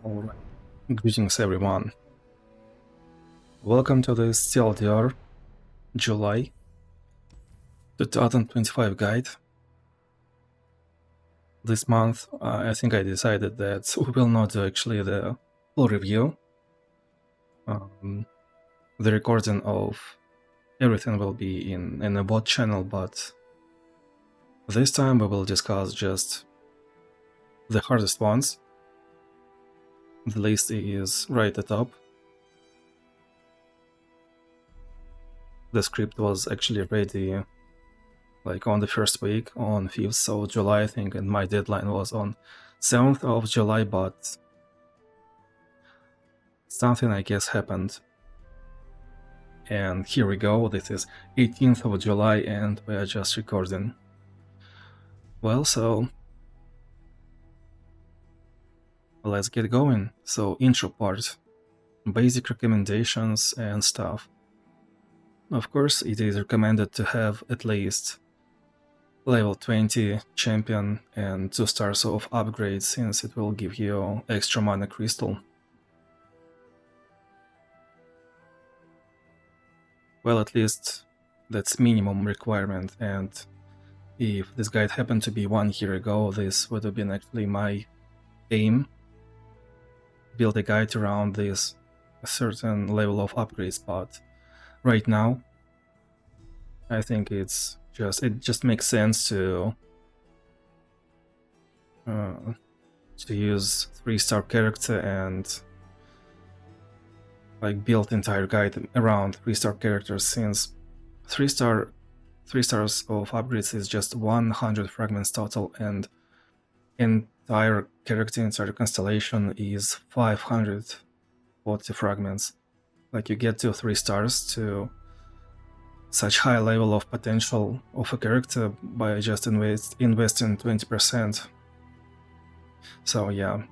Alright, greetings everyone. Welcome to this TLDR July 2025 guide. This month I think I decided that we will not do actually the full review. The recording of everything will be in a bot channel, but this time we will discuss just the hardest ones. The list is right at the top. The script was actually ready like on the first week, on 5th of July I think, and my deadline was on 7th of July, but something I guess happened. And here we go, this is 18th of July and we are just recording. Well, so let's get going. So intro part, basic recommendations and stuff. Of course, it is recommended to have at least level 20 champion and 2 stars of upgrade, since it will give you extra mana crystal. Well, at least that's minimum requirement, and if this guide happened to be 1 year ago, this would have been actually my aim. Build a guide around this certain level of upgrades, but right now I think it just makes sense to use 3-star character and like build entire guide around 3-star characters, since 3 stars of upgrades is just 100 fragments total, and entire character, entire constellation is 540 fragments. Like you get to 3 stars to such high level of potential of a character by just investing 20%. So yeah,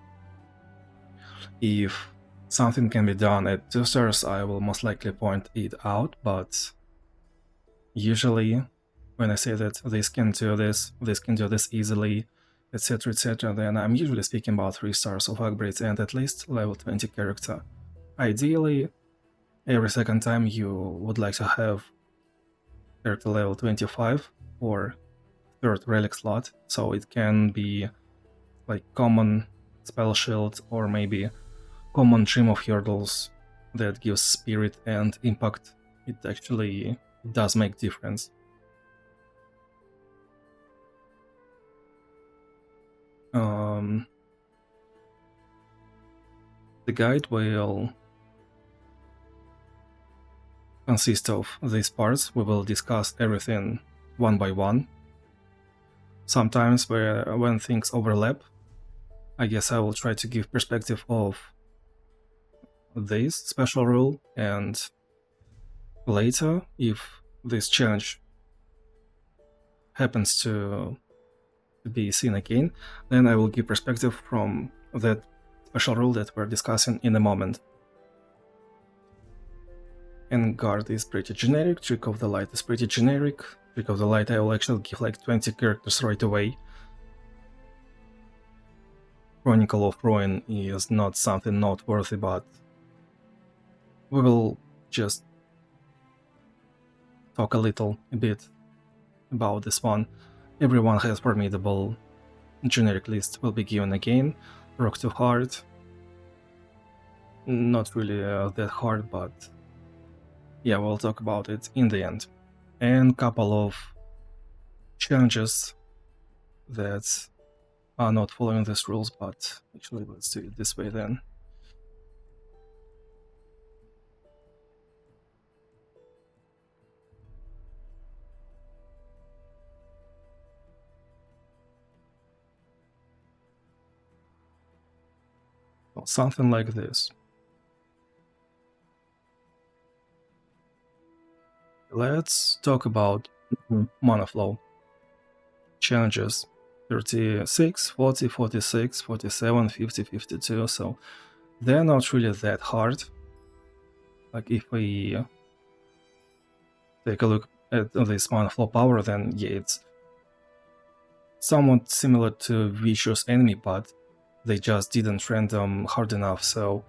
if something can be done at 2 stars, I will most likely point it out, but usually when I say that this can do this easily, etc, then I'm usually speaking about 3 stars of upgrades and at least level 20 character. Ideally, every second time you would like to have character level 25 or 3rd relic slot, so it can be like common spell shield or maybe common trim of hurdles that gives spirit and impact. It actually does make difference. The guide will consist of these parts. We will discuss everything one by one. Sometimes when things overlap, I guess I will try to give perspective of this special rule, and later, if this challenge happens to be seen again, then I will give perspective from that special rule that we're discussing in a moment. And garde is pretty generic, trick of the light is pretty generic. Trick of the light I will actually give like 20 characters right away. Chronicle of ruin is not something noteworthy, but we will just talk a bit about this one. Everyone has formidable. Generic list will be given again. Rock too hard. Not really that hard, but yeah, we'll talk about it in the end. And couple of challenges that are not following these rules, but actually let's do it this way then. Well, something like this. Let's talk about manaflow. Challenges 36, 40, 46, 47, 50, 52, so they're not really that hard. Like if we take a look at this manaflow power, then yeah, it's somewhat similar to vicious enemy, but They just didn't random hard enough, so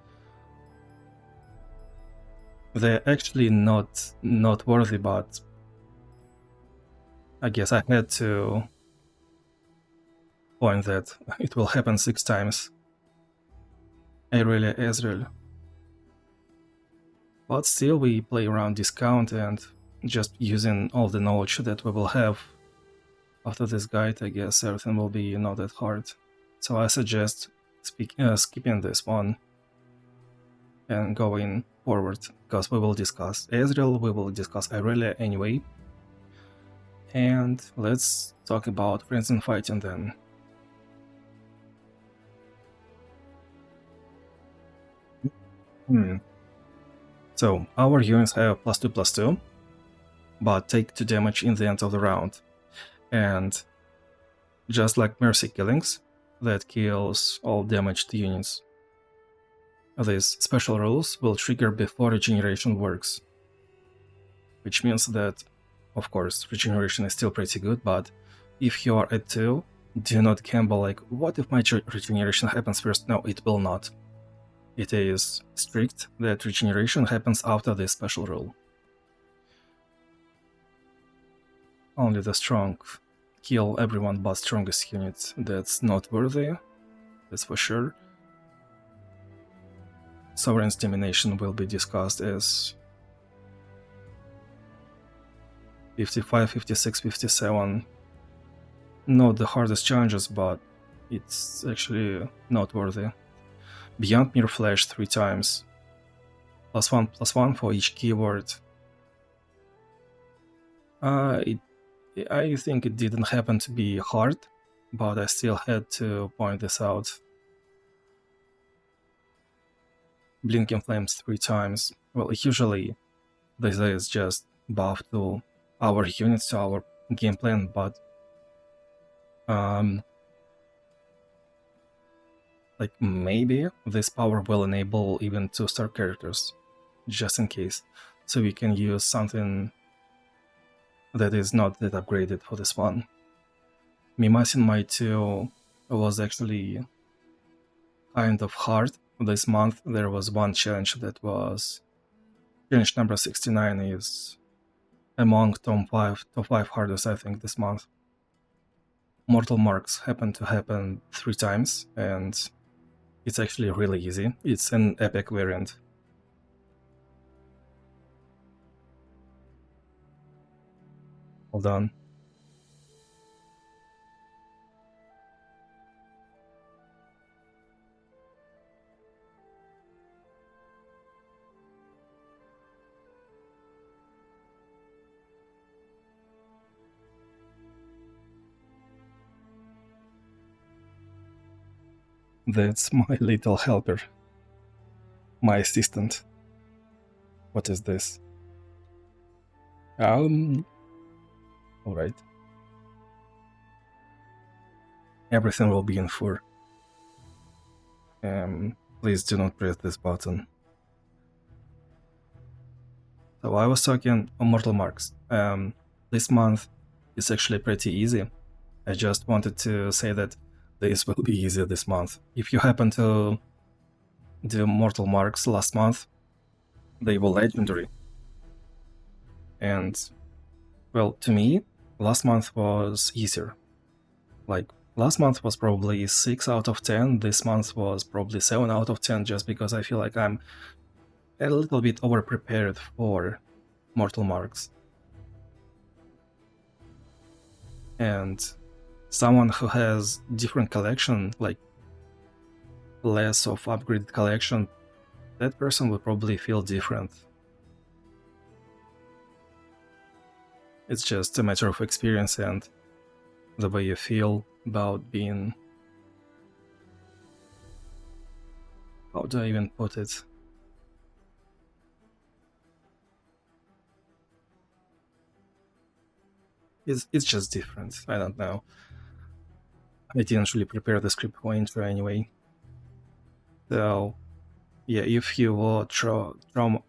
they're actually not worthy, but I guess I had to point that it will happen 6 times. Aurelia Ezreal. But still we play around discount and just using all the knowledge that we will have after this guide, I guess everything will be not that hard. So I suggest skipping this one and going forward, because we will discuss Ezreal, we will discuss Aurelia anyway. And let's talk about friends and fighting then. So our units have +2/+2, but take 2 damage in the end of the round. And just like mercy killings, that kills all damaged units. These special rules will trigger before regeneration works. Which means that, of course, regeneration is still pretty good, but if you are at 2, do not gamble like, what if my regeneration happens first? No, it will not. It is strict that regeneration happens after this special rule. Only the strong kill everyone but strongest unit. That's not worthy, that's for sure. Sovereign's domination will be discussed as 55, 56, 57. Not the hardest challenges, but it's actually not worthy. Beyond Mere Flash 3 times. +1/+1 for each keyword. I think it didn't happen to be hard, but I still had to point this out. Blinking Flames 3 times. Well, usually this is just buff to our units, to our game plan, but like maybe this power will enable even 2-star characters, just in case. So we can use something that is not that upgraded for this one. Demacian My 2 was actually kind of hard. This month there was one challenge that was challenge number 69 is among top 5 hardest, I think, this month. Mortal Marks happen to happen 3 times, and it's actually really easy. It's an epic variant. Hold on. That's my little helper. My assistant. What is this? Alright. Everything will be in fur. Please do not press this button. So I was talking on Mortal Marks. This month is actually pretty easy. I just wanted to say that this will be easy this month. If you happen to do Mortal Marks last month, they were legendary. And, well, to me, last month was easier. Like, last month was probably 6 out of 10, this month was probably 7 out of 10, just because I feel like I'm a little bit over-prepared for Mortal Marks. And someone who has different collection, like less of upgraded collection, that person will probably feel different. It's just a matter of experience and the way you feel about being... How do I even put it? It's just different, I don't know. I didn't really prepare the script for intro anyway. So, yeah, if you were trauma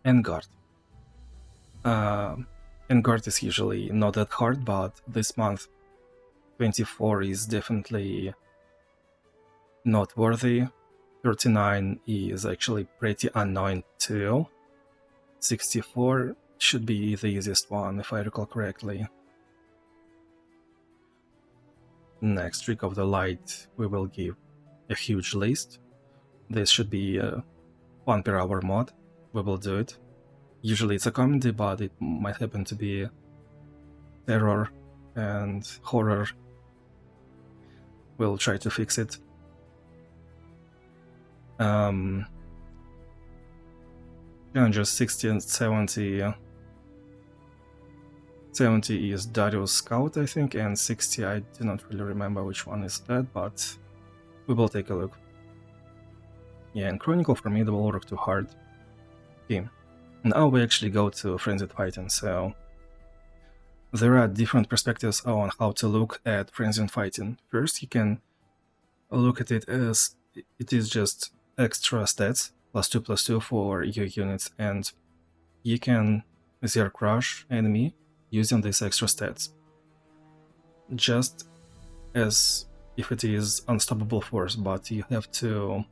and garde. And garde is usually not that hard, but this month 24 is definitely not worthy. 39 is actually pretty annoying too. 64 should be the easiest one, if I recall correctly. Next Trick of the Light, we will give a huge list. This should be a 1 per hour mod. We will do it. Usually it's a comedy, but it might happen to be terror and horror. We'll try to fix it. Challenges 60 and 70. 70 is Darius Scout, I think, and 60, I do not really remember which one is that, but we will take a look. Yeah, and Chronicle, Formidable, Rock too hard. Okay, now we actually go to frenzied fighting, so there are different perspectives on how to look at frenzied fighting. First, you can look at it as it is just extra stats, +2/+2 for your units, and you can zero crush enemy using these extra stats, just as if it is unstoppable force, but you have to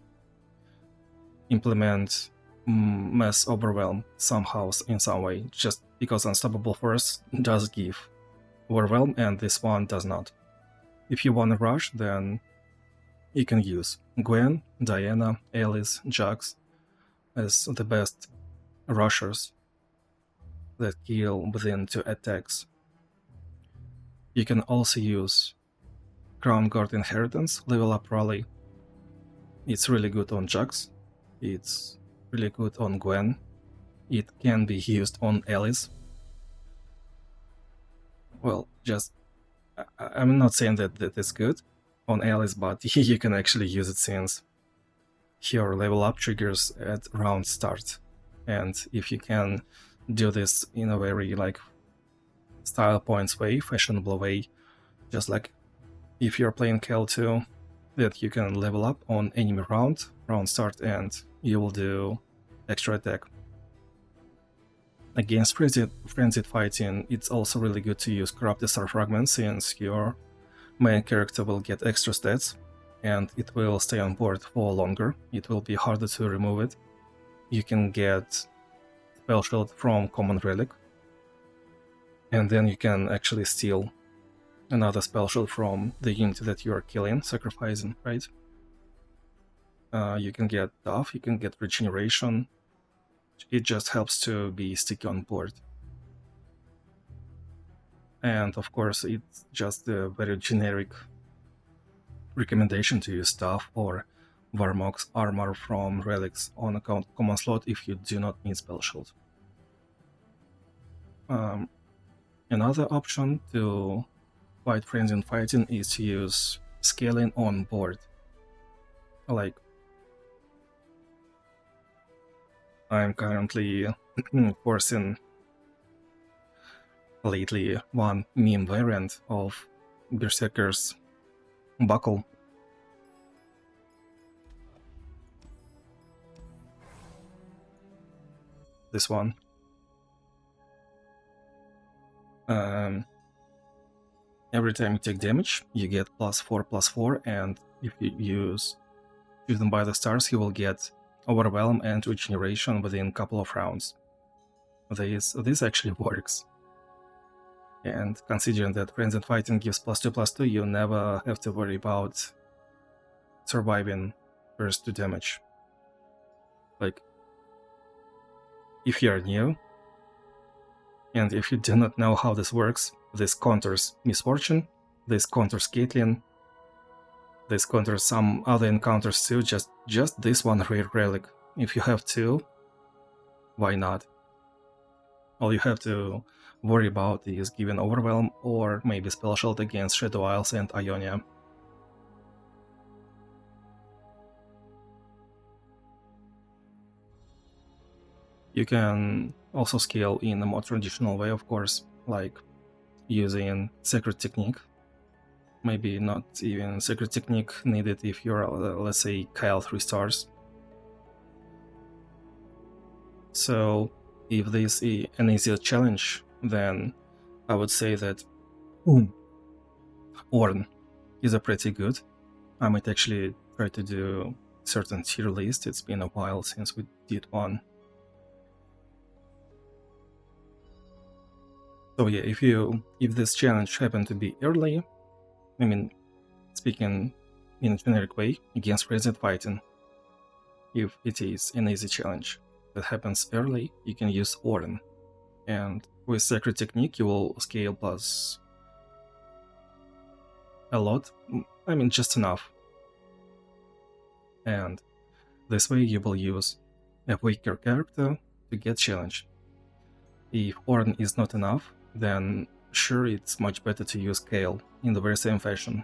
implement mass overwhelm somehow, in some way, just because unstoppable force does give overwhelm and this one does not. If you want to rush, then you can use Gwen, Diana, Alice, Jax as the best rushers that kill within 2 attacks. You can also use Crown Guard Inheritance, level up rally. It's really good on Jax, it's really good on Gwen, it can be used on Alice. Well, just, I'm not saying that it's good on Alice, but you can actually use it since your level up triggers at round start. And if you can do this in a very style points way, fashionable way, just like if you're playing KL2, that you can level up on enemy round start, and you will do extra attack. Against frenzied fighting, it's also really good to use Corrupted Star Fragment, since your main character will get extra stats and it will stay on board for longer. It will be harder to remove it. You can get Spell Shield from Common Relic, and then you can actually steal another Spell Shield from the unit that you are killing, sacrificing, right? You can get Tough, you can get Regeneration. It just helps to be sticky on board. And of course, it's just a very generic recommendation to use Tough or Varmok's Armor from Relics on a common slot if you do not need Spell Shield. Another option to fight frenzied fighting is to use scaling on board. Like, I'm currently forcing lately one meme variant of Berserker's Buckle. This one. Every time you take damage, you get +4/+4, and if you use them by the stars, you will get Overwhelm and Regeneration within a couple of rounds. This actually works. And considering that frenzied fighting gives +2/+2, you never have to worry about surviving first to damage. Like, if you're new, and if you do not know how this works, this counters Misfortune, this counters Caitlyn, this counters some other encounters too, just this one rare relic. If you have two, why not? All you have to worry about is giving Overwhelm or maybe Spell Shield against Shadow Isles and Ionia. You can also scale in a more traditional way, of course, like using Sacred Technique. Maybe not even Sacred Technique needed if you're, let's say, Kyle 3 stars. So if this is an easier challenge, then I would say that Ornn is a pretty good. I might actually try to do certain tier list. It's been a while since we did one. So yeah, if this challenge happened to be early, I mean, speaking in a generic way, against frenzied fighting, if it is an easy challenge that happens early, you can use Ornn. And with Sacred Technique, you will scale plus a lot. I mean, just enough. And this way you will use a weaker character to get challenged. If Ornn is not enough, then sure, it's much better to use Kale in the very same fashion.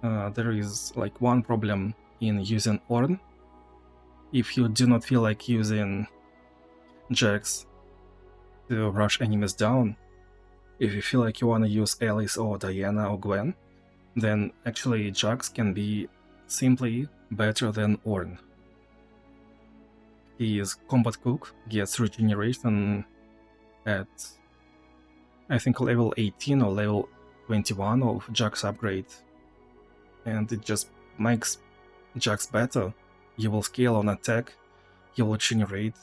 There is like one problem in using Ornn. If you do not feel like using Jax to rush enemies down, if you feel like you want to use Alice or Diana or Gwen, then actually Jax can be simply better than Ornn. His Combat Cook gets regeneration at, I think, level 18 or level 21 of Jax upgrade, and it just makes Jax better. You will scale on attack, you will regenerate.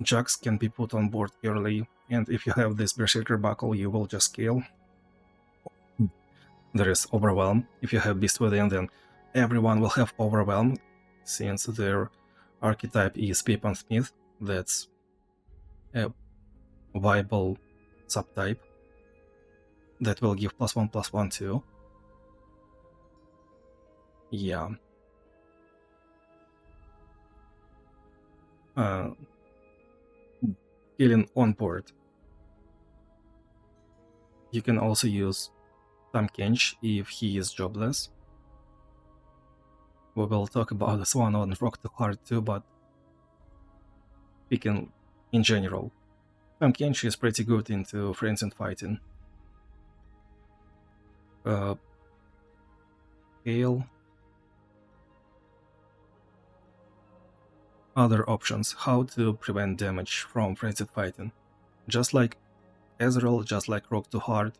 Jax can be put on board early, and if you have this Berserker Buckle, you will just scale. There is Overwhelm. If you have Beast Within, then everyone will have Overwhelm, since their archetype is Weapon Smith. That's a viable subtype that will give +1/+1 too. Yeah. Healing on board. You can also use Tam Kench if he is jobless. We will talk about this one on Rock to Hard too, but speaking in general, Tam Kench is pretty good into frenzied fighting. Gale. Other options, how to prevent damage from frenzied fighting. Just like Ezreal, just like Rock to Hard,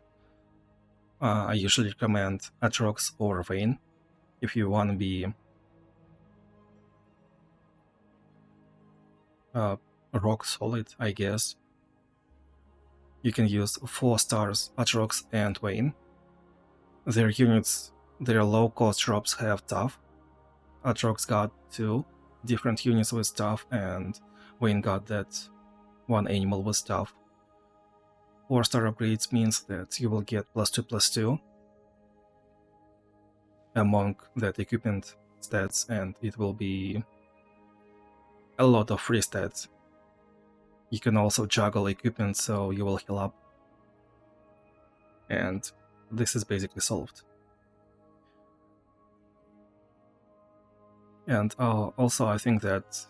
I usually recommend Aatrox or Vayne if you want to be rock solid, I guess. You can use 4 stars Aatrox and Vayne. Their units, their low cost drops have tough. Aatrox got 2 different units with tough, and Vayne got that one animal with tough. 4-star upgrades means that you will get +2/+2 among that equipment stats, and it will be a lot of free stats. You can also juggle equipment, so you will heal up. And this is basically solved. And also I think that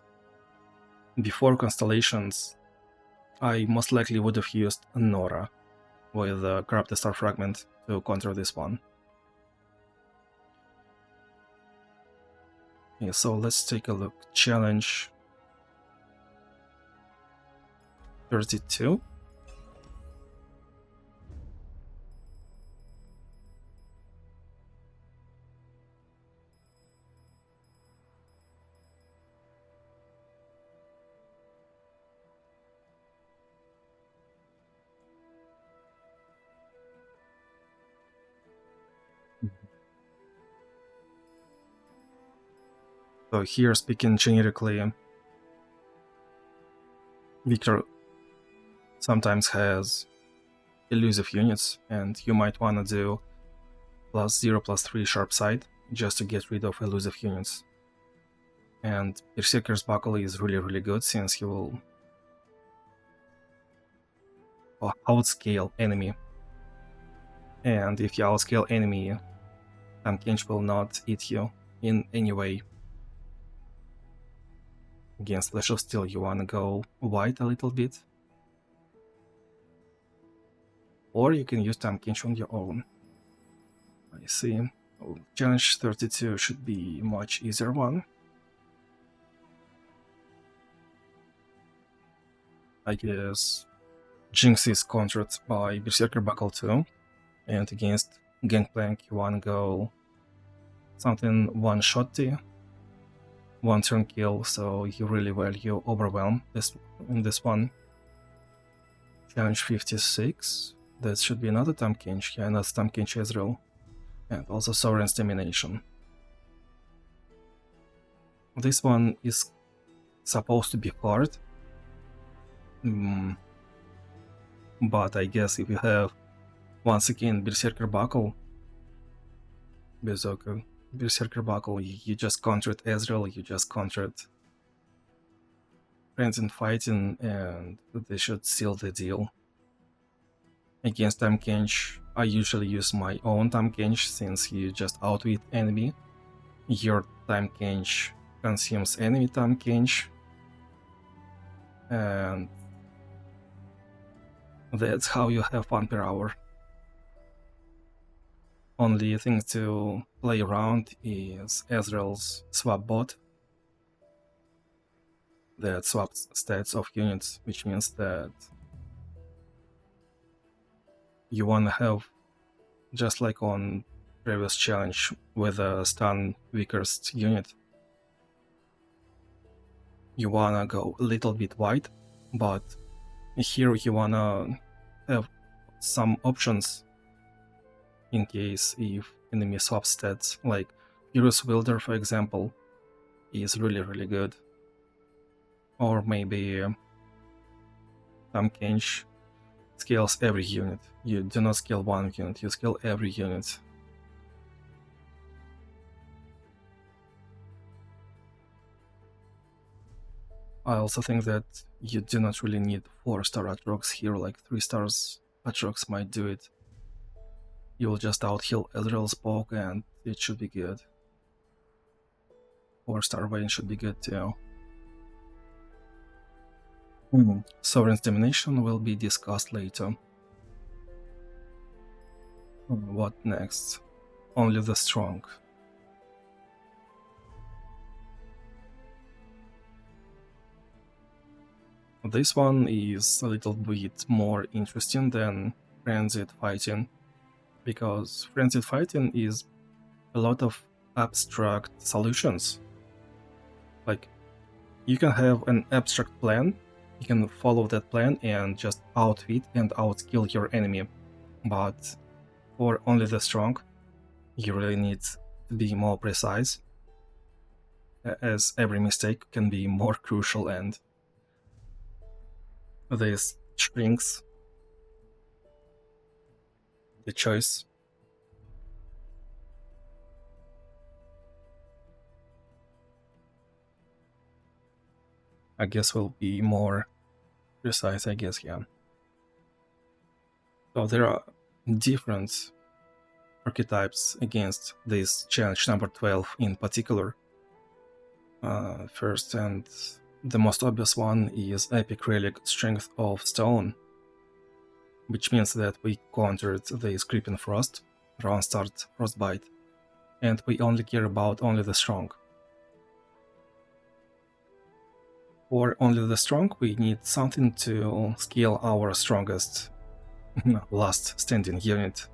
before Constellations, I most likely would have used Nora with Grab the Star Fragment to counter this one. Yeah, so let's take a look. Challenge 32. So here, speaking generically, Victor sometimes has elusive units, and you might want to do +0/+3 sharp side just to get rid of elusive units. And Berserker's Buckle is really good, since he will outscale enemy. And if you outscale enemy, Tam Kench will not eat you in any way. Against Flash of Steel, you wanna go white a little bit. Or you can use Tam Kench on your own. I see. Oh, challenge 32 should be a much easier one. I guess Jinx is countered by Berserker Buckle too, and against Gangplank you wanna go something one-shotty, one turn kill, so you really value Overwhelm in this one. Challenge 56, that should be another Tahm-Kench, yeah, another Tahm-Kench Ezreal, and also Sovereign's Domination. This one is supposed to be hard, but I guess if you have, once again, Berserker Buckle, Berserker Buckle, you just countered Ezreal, you just countered Frenzied Fighting, and they should seal the deal. Against Tahm-Kench, I usually use my own Tahm-Kench, since you just outwit enemy. Your Tahm-Kench consumes enemy Tahm-Kench, and that's how you have 1 per hour. Only thing to play around is Ezreal's swap bot that swaps stats of units, which means that you wanna have, just like on previous challenge with a stun weakest unit, you wanna go a little bit wide, but here you wanna have some options in case if enemy swaps stats, like Furious Wielder, for example, is really good. Or maybe Tahm-Kench scales every unit. You do not scale one unit, you scale every unit. I also think that you do not really need 4-star Aatrox here, like 3 stars Aatrox might do it. You will just out-heal Ezreal's poke and it should be good. 4-star Vayne should be good too. Sovereign's Domination will be discussed later. What next? Only the Strong. This one is a little bit more interesting than Frenzied Fighting, because Frenzied Fighting is a lot of abstract solutions. Like, you can have an abstract plan, you can follow that plan and just outwit and outskill your enemy, but for Only the Strong, you really need to be more precise, as every mistake can be more crucial, and this shrinks the choice. I guess will be more precise, I guess, yeah. So there are different archetypes against this challenge number 12 in particular. First, and the most obvious one, is Epic Relic Strength of Stone, which means that we countered the Creeping Frost, round start Frostbite, and we only care about Only the Strong. For Only the Strong, we need something to scale our strongest last standing unit,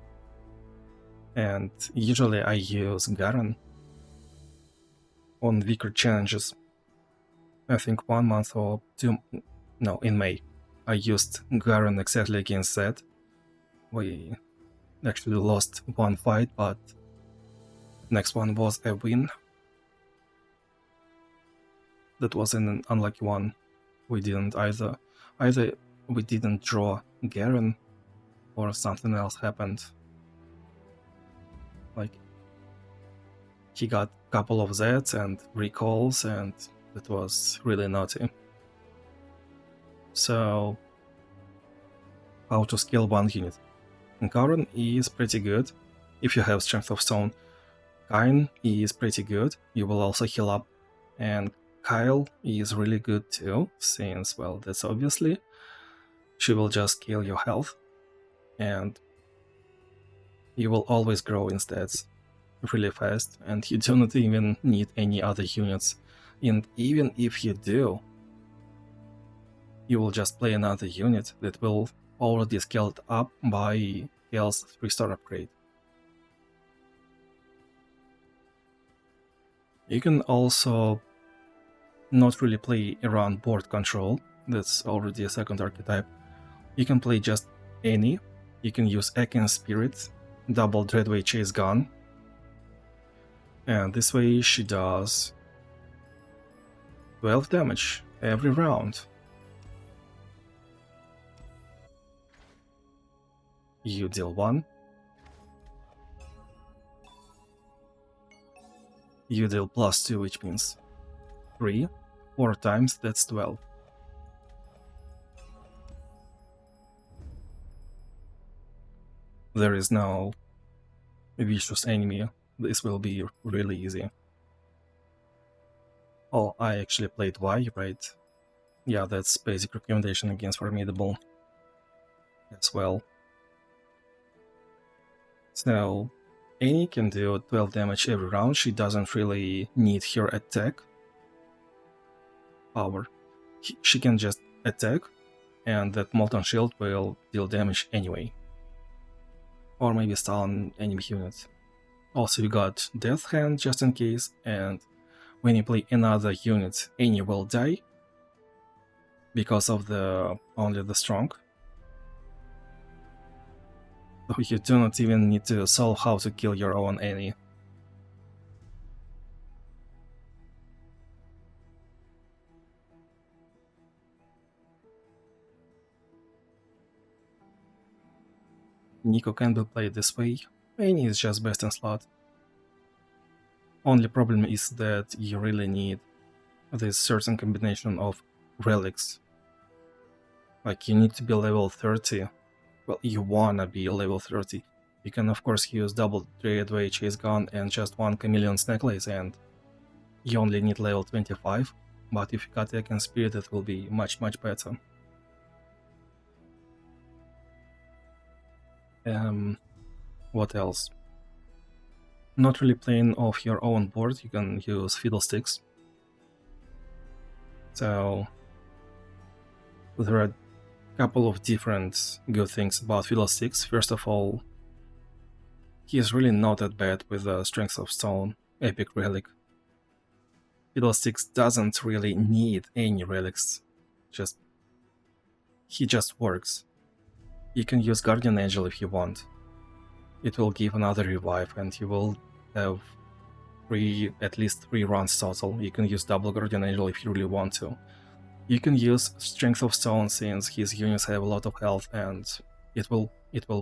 and usually I use Garen on weaker challenges. I think 1 month or 2, no, in May, I used Garen exactly against that. We actually lost 1 fight, but next one was a win. That was an unlucky one. We didn't either we didn't draw Garen, or something else happened. Like, he got a couple of Zeds and recalls, and it was really naughty. So, how to scale one unit? Garen is pretty good if you have Strength of Stone. Kayn is pretty good, you will also heal up, and Kyle is really good too, since, well, that's obviously, she will just scale your health, and you will always grow in stats really fast, and you do not even need any other units. And even if you do, you will just play another unit that will already scale it up by Chaos 3-star upgrade. You can also not really play around board control, that's already a second archetype. You can play just any. You can use Akin Spirit, double Dreadway Chase Gun, and this way she does 12 damage every round. You deal 1. You deal +2, which means 3. 4 times, that's 12. There is no vicious enemy. This will be really easy. Oh, I actually played Y, right? Yeah, that's basic recommendation against formidable as well. So, Annie can do 12 damage every round. She doesn't really need her attack power. She can just attack, and that Molten Shield will deal damage anyway. Or maybe stun enemy unit. Also, you got Death Hand just in case, and when you play another unit, Annie will die because of only the strong. So you do not even need to solve how to kill your own Annie. Nico can be played this way. Annie is just best in slot. Only problem is that you really need this certain combination of relics. Like, you need to be level 30. Well, you wanna be level 30. You can of course use double Dreadway Chase Gun and just one Chameleon's Necklace, and you only need level 25, but if you got Akin Spirit it will be much better. What else? Not really playing off your own board, you can use Fiddlesticks. So there are a couple of different good things about Fiddlesticks. First of all, he is really not that bad with the Strength of Stone epic relic. Fiddlesticks doesn't really need any relics, he just works. You can use Guardian Angel if you want. It will give another revive and you will have at least 3 runs total. You can use double Guardian Angel if you really want to. You can use Strength of Stone since his units have a lot of health and it will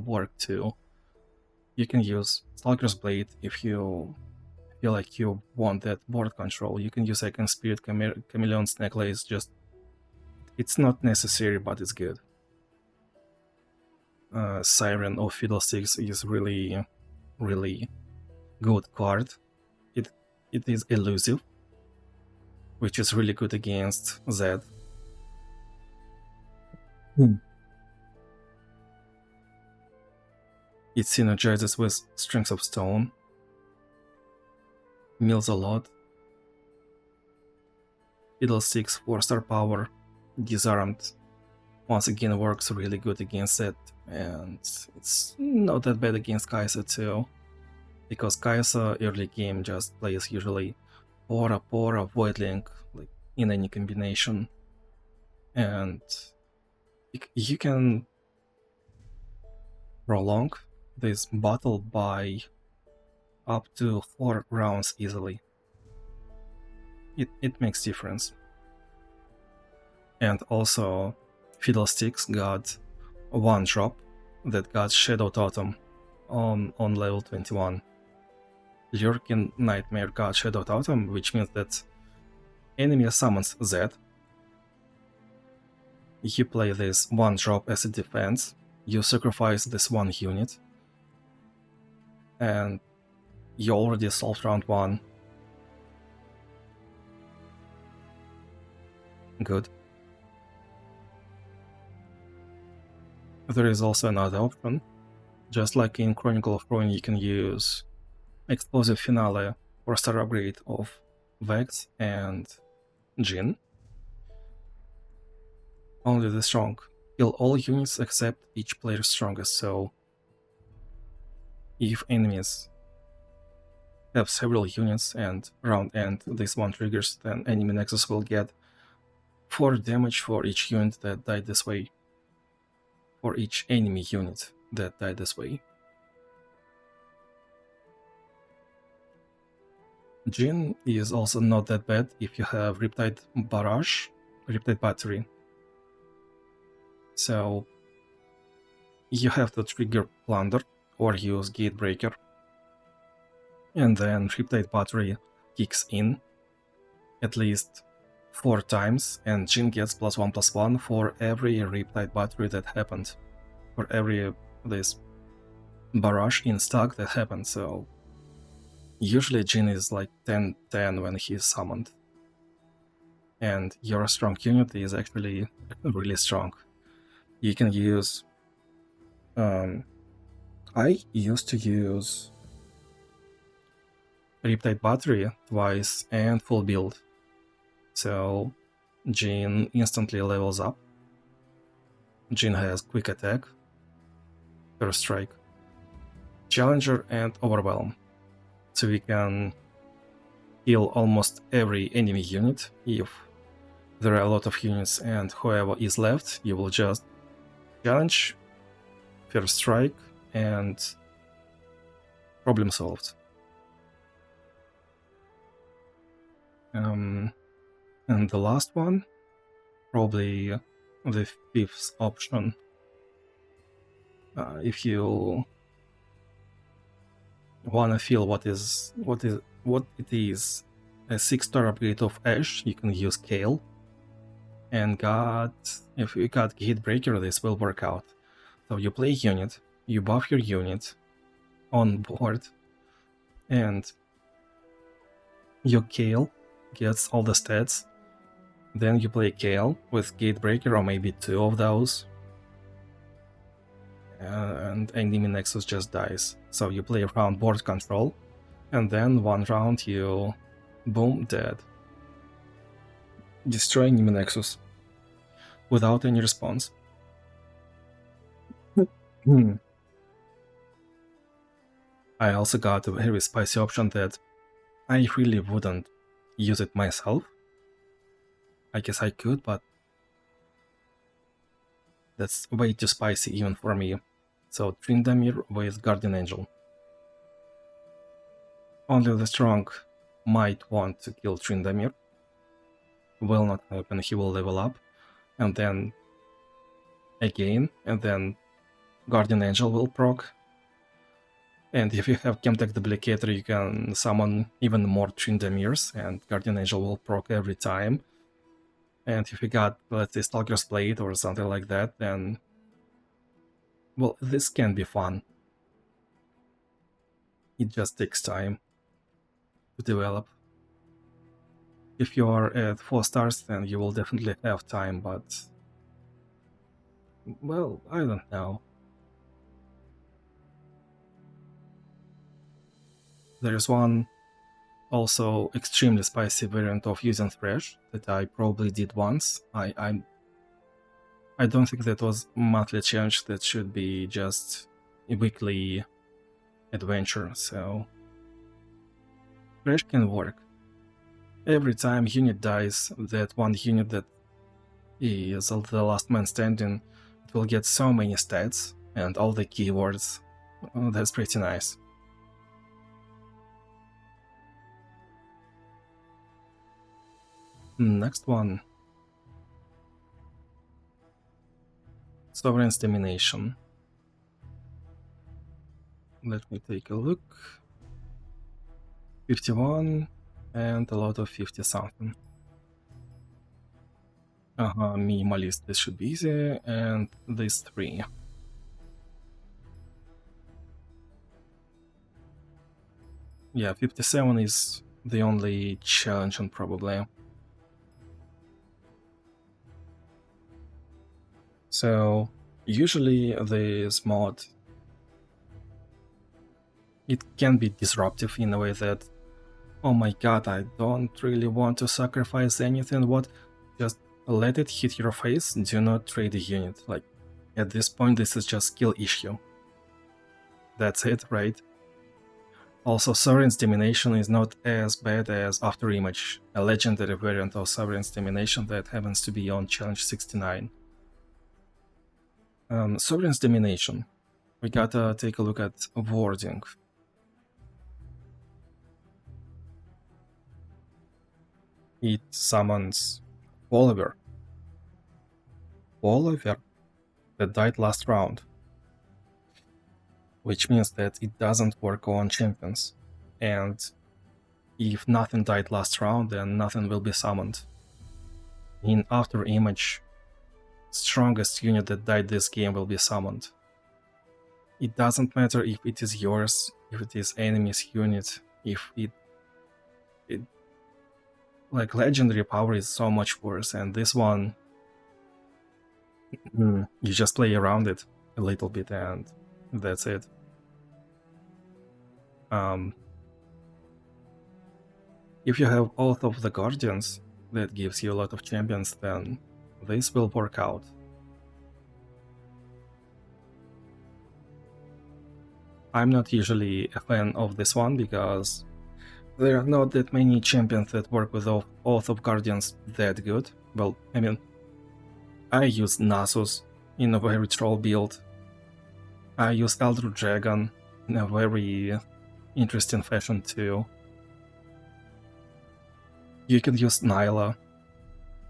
work too. You can use Stalker's Blade if you feel like you want that board control. You can use Akin Spirit, Chameleon's Necklace, it's not necessary but it's good. Siren of Fiddlesticks is really good card. It is elusive, which is really good against Zed. It synergizes with Strength of Stone, mills a lot. Fiddlesticks 4-star power, disarmed, once again works really good against it, and it's not that bad against Kai'Sa too, because Kai'Sa early game just plays usually Pora, Voidlink, like in any combination, and you can prolong this battle by up to 4 rounds easily. It makes difference. And also Fiddlesticks got 1 drop that got Shadow Totem on level 21. Lurking Nightmare got Shadow Totem, which means that enemy summons Zed. You play this 1 drop as a defense, you sacrifice this 1 unit, and you already solved round 1. Good. There is also another option. Just like in Chronicle of Ruin, you can use Explosive Finale for star upgrade of Vex and Jhin. Only the strong. Kill all units except each player's strongest, so if enemies have several units and round end this one triggers, then enemy nexus will get 4 damage for each unit that died this way. For each enemy unit that died this way. Jin is also not that bad if you have Riptide Barrage, Riptide Battery. So you have to trigger Plunder or use Gatebreaker, and then Riptide Battery kicks in at least 4 times, and Jin gets +1/+1 for every Riptide Battery that happened, for every this barrage in stack that happened. So usually Jin is like 10-10 when he's summoned, and your strong unit is actually really strong. You can use I used to use Riptide Battery twice and full build, so Jin instantly levels up. Jin has quick attack, first strike, challenger, and overwhelm, so we can kill almost every enemy unit. If there are a lot of units and whoever is left, you will just challenge, first strike, and problem solved. And the last one, probably the 5th option. If you wanna feel what it is, a 6-star upgrade of Ash, you can use Kale. And if you got Gatebreaker, this will work out. So you play a unit, you buff your unit on board, and your Kale gets all the stats. Then you play Kale with Gatebreaker, or maybe 2 of those, and enemy nexus just dies. So you play around board control, and then 1 round you boom, dead. Destroy enemy nexus without any response. I also got a very spicy option that I really wouldn't use it myself. I guess I could, but that's way too spicy even for me. So Tryndamere with Guardian Angel. Only the strong might want to kill Tryndamere. Will not happen, he will level up, and then again, and then Guardian Angel will proc. And if you have Chemtech Duplicator, you can summon even more Tryndameres, and Guardian Angel will proc every time. And if you got, let's say, Stalker's Blade or something like that, then, well, this can be fun. It just takes time to develop. If you are at 4 stars, then you will definitely have time, but, well, I don't know. There's one also extremely spicy variant of using Thresh that I probably did once. I don't think that was monthly challenge, that should be just a weekly adventure, so Thresh can work. Every time unit dies, that one unit that is the last man standing, it will get so many stats and all the keywords. That's pretty nice. Next one. Sovereign's Domination. Let me take a look. 51 and a lot of 50 something. Minimalist, this should be easy, and these 3. Yeah, 57 is the only challenge, and probably. So usually this mod, it can be disruptive in a way that, oh my god, I don't really want to sacrifice anything, what, just let it hit your face, do not trade a unit. Like, at this point, this is just skill issue. That's it, right? Also, Sovereign's Domination is not as bad as After Image, a legendary variant of Sovereign's Domination that happens to be on Challenge 69. Sovereign's Domination. We gotta take a look at wording. It summons Follower. Follower that died last round. Which means that it doesn't work on champions. And if nothing died last round, then nothing will be summoned. In After Image, strongest unit that died this game will be summoned. It doesn't matter if it is yours, if it is enemy's unit, if it like legendary power is so much worse, and this one you just play around it a little bit and that's it. If you have Oath of the Guardians that gives you a lot of champions, then this will work out. I'm not usually a fan of this one because there are not that many champions that work with Oath of Guardians that good. Well, I mean, I use Nasus in a very troll build. I use Elder Dragon in a very interesting fashion too. You can use Nyla.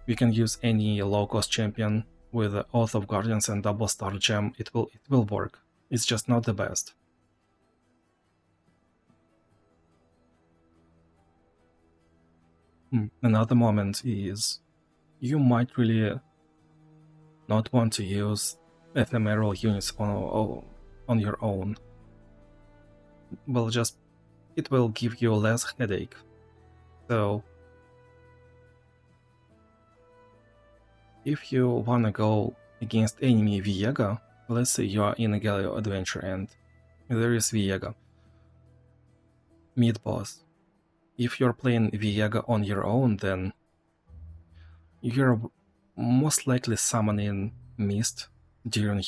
You can use any low-cost champion with Oath of Guardians and double star gem. It will work. It's just not the best. Another moment is you might really not want to use ephemeral units on your own. Well, just it will give you less headache. So if you wanna go against enemy Viega, let's say you are in a Galio adventure and there is Viega, mid boss. If you're playing Viega on your own, then you're most likely summoning Mist during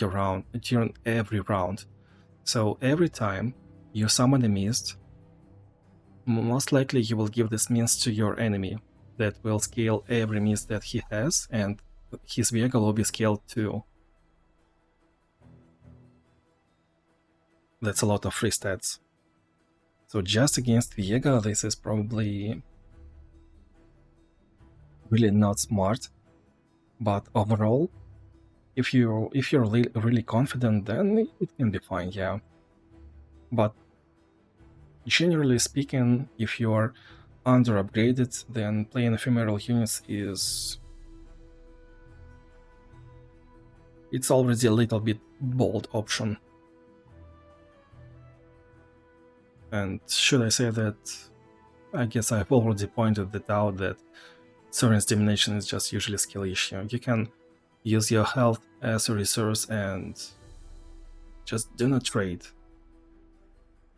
every round. So every time you summon a Mist, most likely you will give this Mist to your enemy that will scale every Mist that he has, and his Viega will be scaled too. That's a lot of free stats. So just against Viega, this is probably really not smart. But overall, if you're really confident, then it can be fine, yeah. But generally speaking, if you're under upgraded, then playing ephemeral units it's already a little bit bold option. And should I say that, I guess I've already pointed it out that Sovereign's Domination is just usually a skill issue. You can use your health as a resource and just do not trade.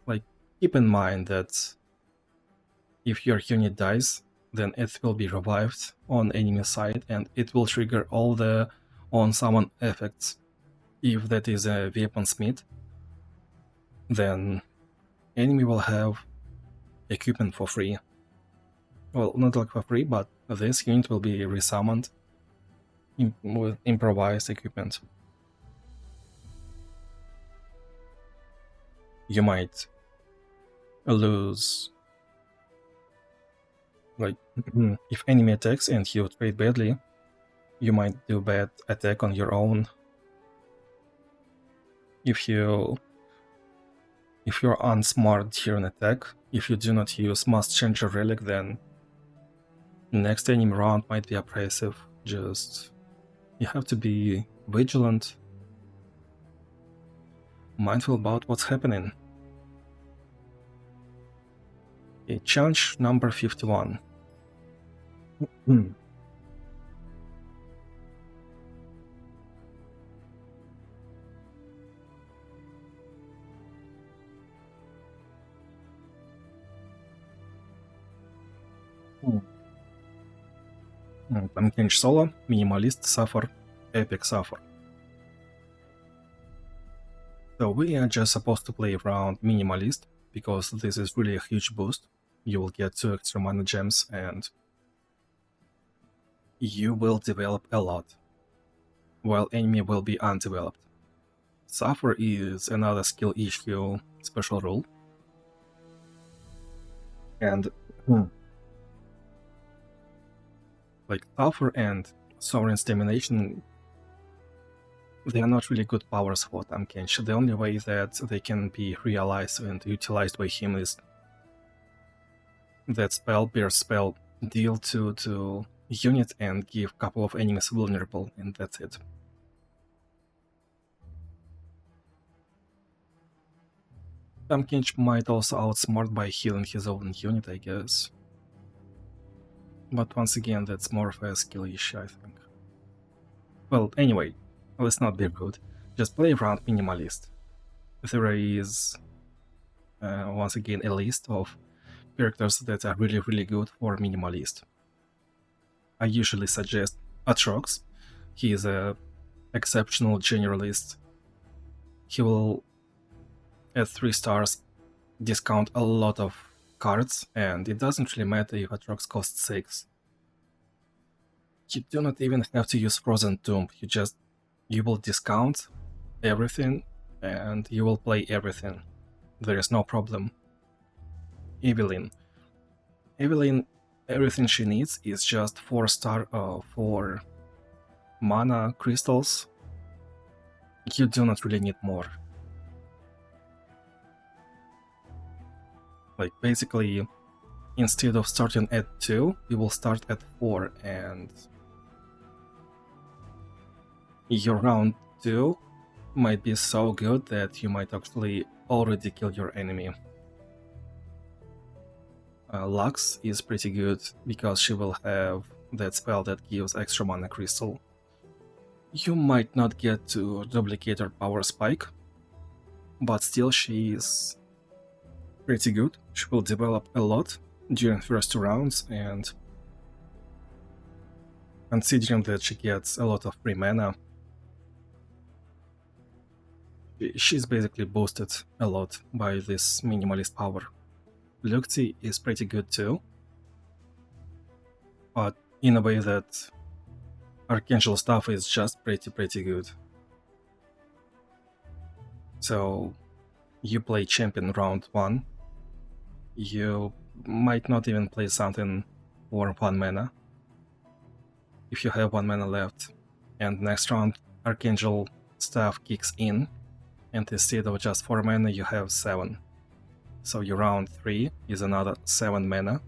Like, keep in mind that if your unit dies, then it will be revived on enemy side and it will trigger all the on-summon effects. If that is a weaponsmith, then enemy will have equipment for free. Well, not like for free, but this unit will be resummoned with improvised equipment. You might lose, like, if enemy attacks and you trade badly, you might do bad attack on your own. If you're unsmart during attack, if you do not use Must Change your Relic, then next enemy round might be oppressive. Just you have to be vigilant, mindful about what's happening. Okay, challenge number 51. Tankench solo, minimalist suffer, epic suffer. So we are just supposed to play around minimalist, because this is really a huge boost. You will get 2 extra mana gems and you will develop a lot, while enemy will be undeveloped. Suffer is another skill issue special rule. And like Suffer and Sovereign's Domination, they are not really good powers for Tankench. The only way that they can be realized and utilized by him is that spell, burst spell, deal to unit and give couple of enemies vulnerable, and that's it. Tankench might also outsmart by healing his own unit, I guess. But once again, that's more of a skill issue, I think. Well, anyway, let's not be rude. Just play around minimalist. There is, once again, a list of characters that are really good for minimalist. I usually suggest Atrox. He is a exceptional generalist. He will, at 3 stars, discount a lot of cards, and it doesn't really matter if Atrox costs 6. You do not even have to use Frozen Tomb, you will discount everything and you will play everything. There is no problem. Evelyn, everything she needs is just 4-star 4 mana crystals. You do not really need more. Like basically, instead of starting at 2, you will start at 4, and your round 2 might be so good that you might actually already kill your enemy. Lux is pretty good because she will have that spell that gives extra mana crystal. You might not get to duplicate her power spike, but still she is pretty good. She will develop a lot during first 2 rounds, and considering that she gets a lot of free mana, she's basically boosted a lot by this minimalist power. Lukti is pretty good too, but in a way that Archangel stuff is just pretty good. So you play champion round 1, you might not even play something for 1 mana, if you have 1 mana left, and next round Archangel stuff kicks in, and instead of just 4 mana you have 7. So your round 3 is another 7 mana.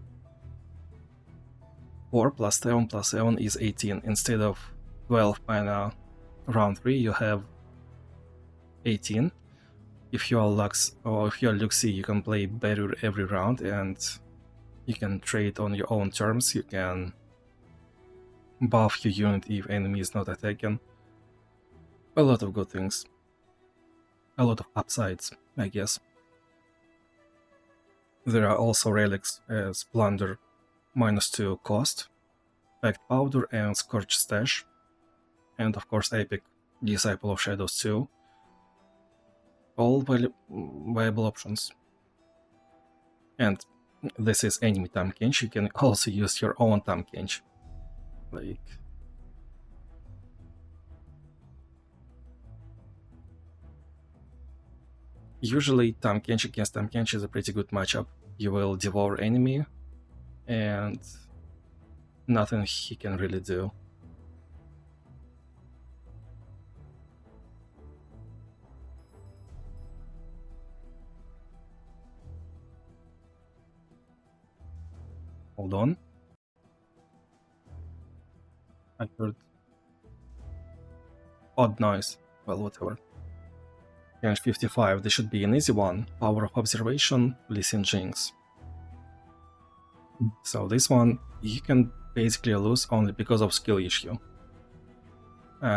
4 plus 7 plus 7 is 18. Instead of 12 mana round 3 you have 18. If you are Lux or if you are Luxie, you can play better every round and you can trade on your own terms. You can buff your unit if enemy is not attacking. A lot of good things. A lot of upsides, I guess. There are also relics as Plunder, -2 cost, Packed Powder and Scorch Stash, and of course Epic, Disciple of Shadows 2. All viable options. And this is enemy Tankench, you can also use your own Tankench. Like... Usually Tankench against Tankench is a pretty good matchup. You will devour enemy and nothing he can really do. Hold on. I heard odd noise. Well, whatever. Range 55, this should be an easy one. Power of Observation, Listen Jinx. So this one, you can basically lose only because of skill issue.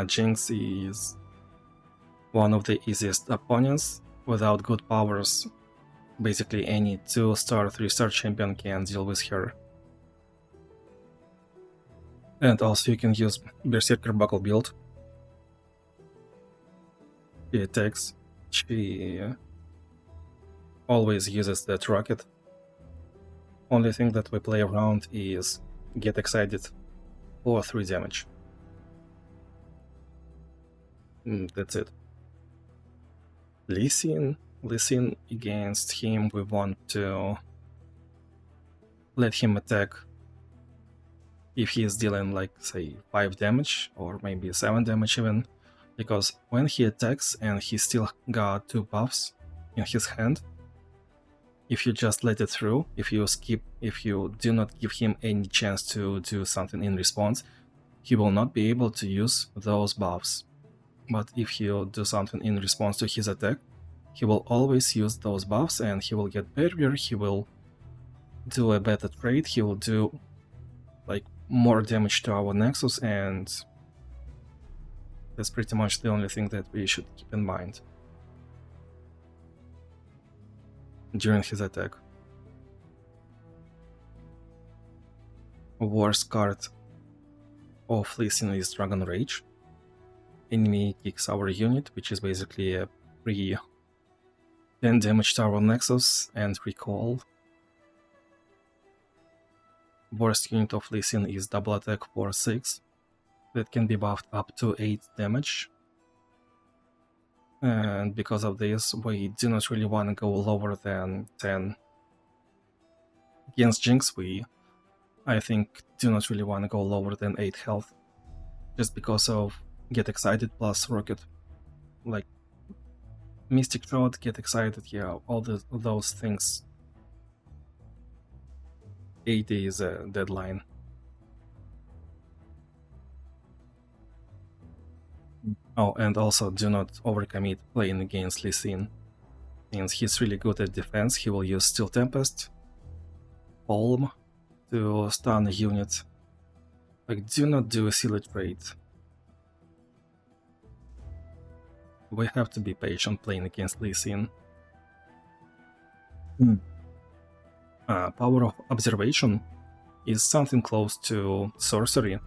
Jinx is one of the easiest opponents. Without good powers, basically any 2-star, 3-star champion can deal with her. And also you can use Berserker Buckle build. She attacks. She always uses that rocket. Only thing that we play around is get excited for 3 damage. That's it. Lee Sin against him, we want to let him attack if he is dealing like say 5 damage or maybe 7 damage even, because when he attacks and he still got 2 buffs in his hand, if you just let it through, if you do not give him any chance to do something in response, he will not be able to use those buffs. But if you do something in response to his attack, he will always use those buffs and he will get barrier, he will do a better trade, he will do like more damage to our Nexus, and that's pretty much the only thing that we should keep in mind during his attack. Worst card of Lee Sin is Dragon Rage. Enemy kicks our unit, which is basically a free 10 damage to our Nexus and recall. Worst unit of Lee Sin is double attack for 6. That can be buffed up to 8 damage. And because of this, we do not really want to go lower than 10. Against Jinx, I think, do not really want to go lower than 8 health. Just because of Get Excited plus Rocket. Like, Mystic Shot, Get Excited, yeah, all those things. 80 is a deadline. Oh, and also do not overcommit playing against Lee Sin. Since he's really good at defense, he will use Steel Tempest, Palm to stun a unit. Like, do not do a silly trade. We have to be patient playing against Lee Sin. Power of Observation is something close to Sorcery.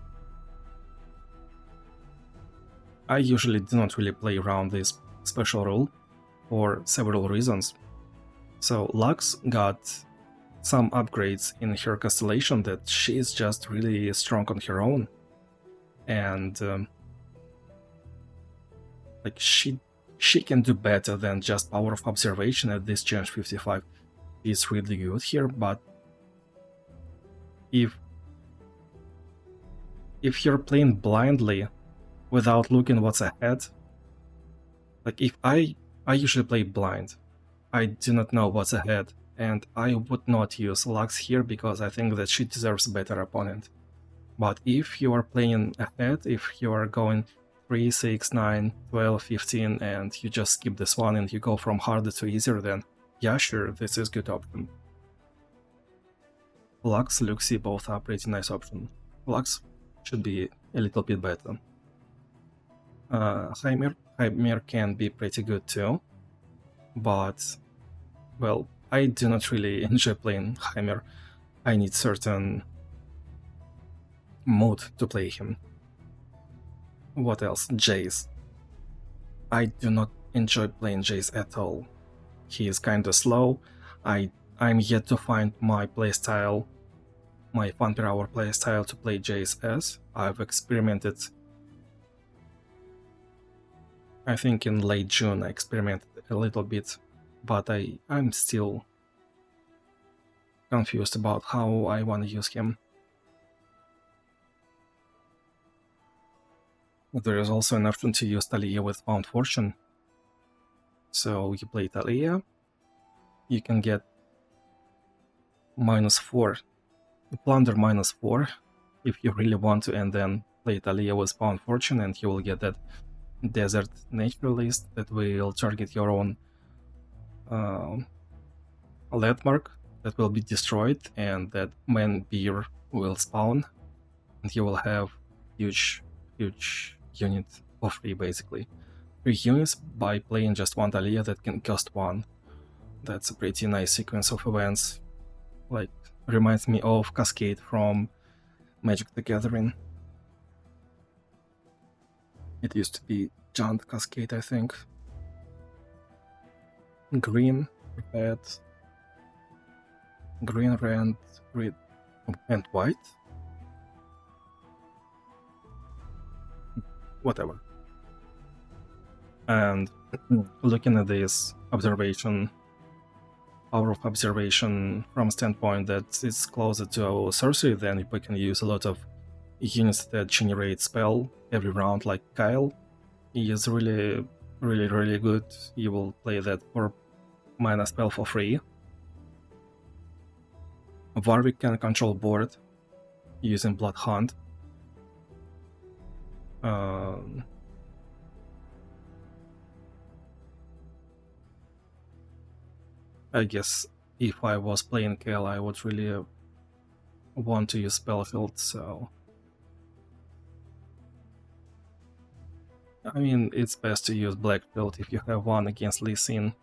I usually do not really play around this special rule for several reasons. So Lux got some upgrades in her constellation that she is just really strong on her own, and like she can do better than just Power of Observation at this change 55. It's really good here, but if you're playing blindly without looking what's ahead, like if I usually play blind, I do not know what's ahead, and I would not use Lux here because I think that she deserves a better opponent. But if you are playing ahead, if you are going 3, 6, 9, 12, 15, and you just skip this one and you go from harder to easier, then yeah, sure, this is good option. Lux, Luxie both are pretty nice option. Lux should be a little bit better. Heimer can be pretty good too, but, well, I do not really enjoy playing Heimer. I need certain mood to play him. What else? Jace. I do not enjoy playing Jace at all. He is kinda slow. I'm yet to find my playstyle, my fun per hour playstyle to play Jace as. I've experimented. I think in late June I experimented a little bit, but I'm still confused about how I want to use him. There is also an option to use Talia with Found Fortune. So you play Talia, you can get -4, plunder -4 if you really want to, and then play Talia with Found Fortune, and you will get that Desert Naturalist that will target your own landmark that will be destroyed, and that man beer will spawn, and you will have huge unit for free, basically. 3 units by playing just one Talia that can cost 1. That's a pretty nice sequence of events. Like, reminds me of Cascade from Magic the Gathering. It used to be Giant Cascade, I think. Green, red, red, and white. Whatever. And looking at this observation, power of observation from standpoint that it's closer to sorcery, then we can use a lot of units that generate spell every round, like Kyle. He is really good. You will play that for mana spell for free. Warwick can control board using Blood Hunt. I guess if I was playing Kale, I would really want to use Spellfield, so... I mean, it's best to use Blackfield if you have one against Lee Sin.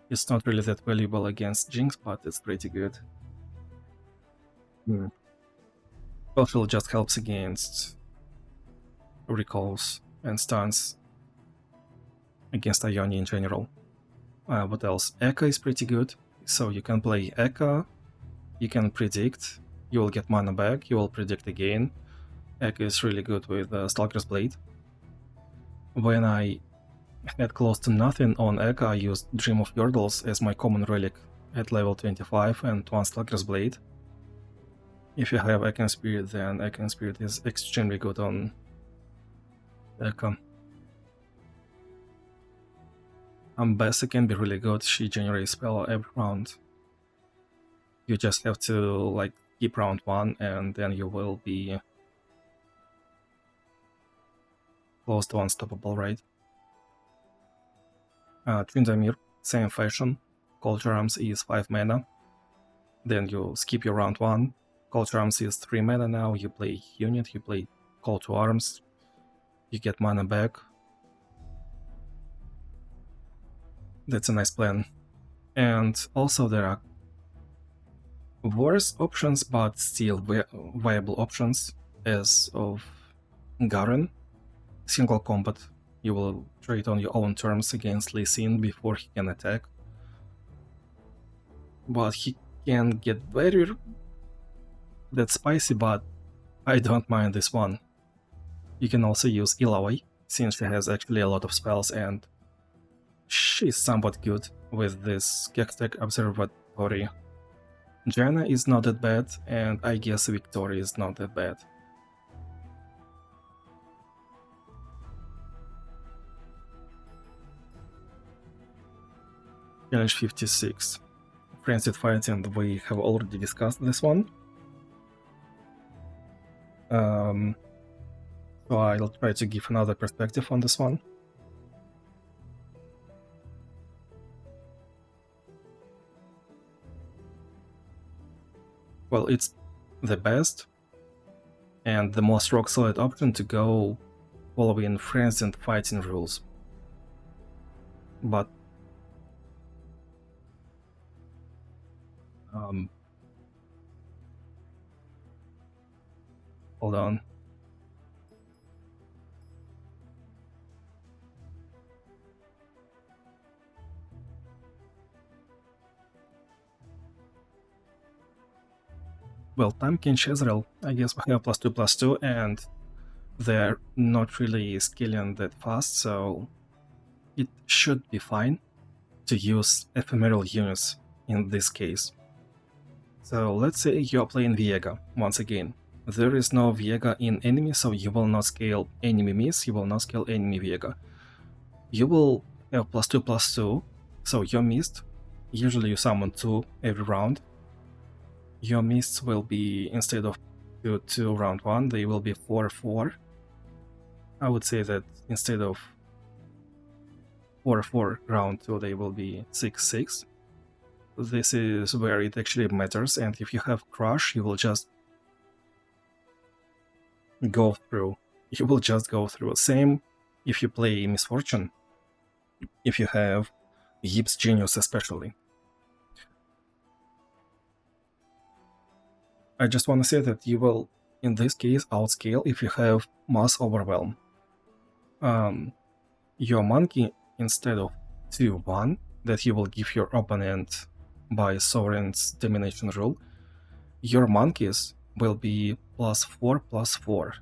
It's not really that valuable against Jinx, but it's pretty good. Spellfield just helps against recalls and stuns against Ione in general. What else? Echo is pretty good, so you can play Echo, you can predict, you will get mana back, you will predict again. Echo is really good with Stalker's Blade. When I had close to nothing on Echo, I used Dream of Yordles as my common relic at level 25 and one Stalker's Blade. If you have Echo Spirit, then Echo Spirit is extremely good on Echo. Ambassa can be really good, she generates spell every round. You just have to like keep round 1 and then you will be close to unstoppable, right? Tryndamere, same fashion. Culture Arms is 5 mana. Then you skip your round 1. Culture Arms is 3 mana now, you play unit, you play Call to Arms, you get mana back. That's a nice plan. And also there are worse options, but still viable options, as of Garen. Single combat. You will trade on your own terms against Lee Sin before he can attack. But he can get very... That's spicy, but I don't mind this one. You can also use Illaoi, since she has actually a lot of spells and she's somewhat good with this Kextech Observatory. Jaina is not that bad, and I guess Victoria is not that bad. Challenge 56. Frenzied Fight, and we have already discussed this one. So I'll try to give another perspective on this one. Well, it's the best and the most rock-solid option to go following Frenzied Fighting rules. But hold on. Well, Tampkin Chezrel, I guess we have +2/+2, and they're not really scaling that fast, so it should be fine to use ephemeral units in this case. So let's say you're playing Viega once again. There is no Viega in enemy, so you will not scale enemy miss, you will not scale enemy Viega. You will have +2/+2, so your mist, usually you summon 2 every round. Your mists will be, instead of 2 round 1, they will be 4/4. I would say that instead of 4/4 round 2, they will be 6/6. This is where it actually matters, and if you have Crush, you will just go through. You will just go through. Same if you play Misfortune, if you have Yip's Genius especially. I just want to say that you will, in this case, outscale if you have Mass Overwhelm. your monkey, instead of 2-1 that you will give your opponent by Sovereign's domination rule, your monkeys will be +4/+4.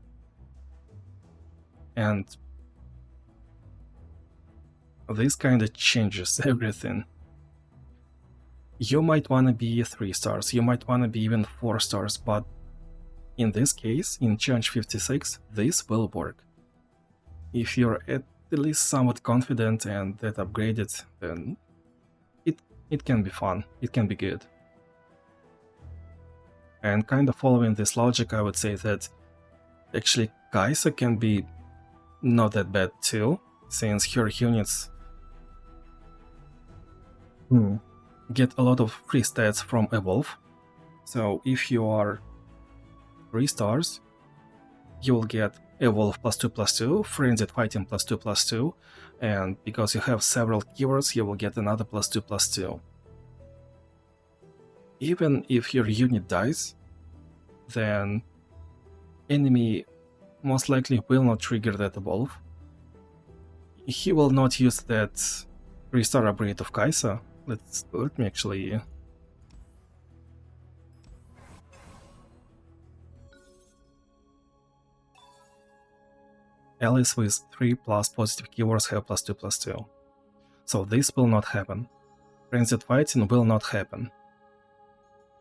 And this kind of changes everything. You might want to be 3 stars, you might want to be even 4 stars, but in this case, in Challenge 56, this will work. If you're at least somewhat confident and that upgraded, then it can be fun, it can be good. And kind of following this logic, I would say that actually Kaisa can be not that bad too, since her units get a lot of free stats from Evolve. So if you are 3 stars, you will get Evolve +2/+2, Frenzied Fighting +2/+2, and because you have several keywords, you will get another +2/+2. Even if your unit dies, then enemy most likely will not trigger that Evolve. He will not use that 3-star upgrade of Kaisa. Let me actually... Allies with 3+ positive keywords have +2/+2. So this will not happen. Frenzied Fighting will not happen.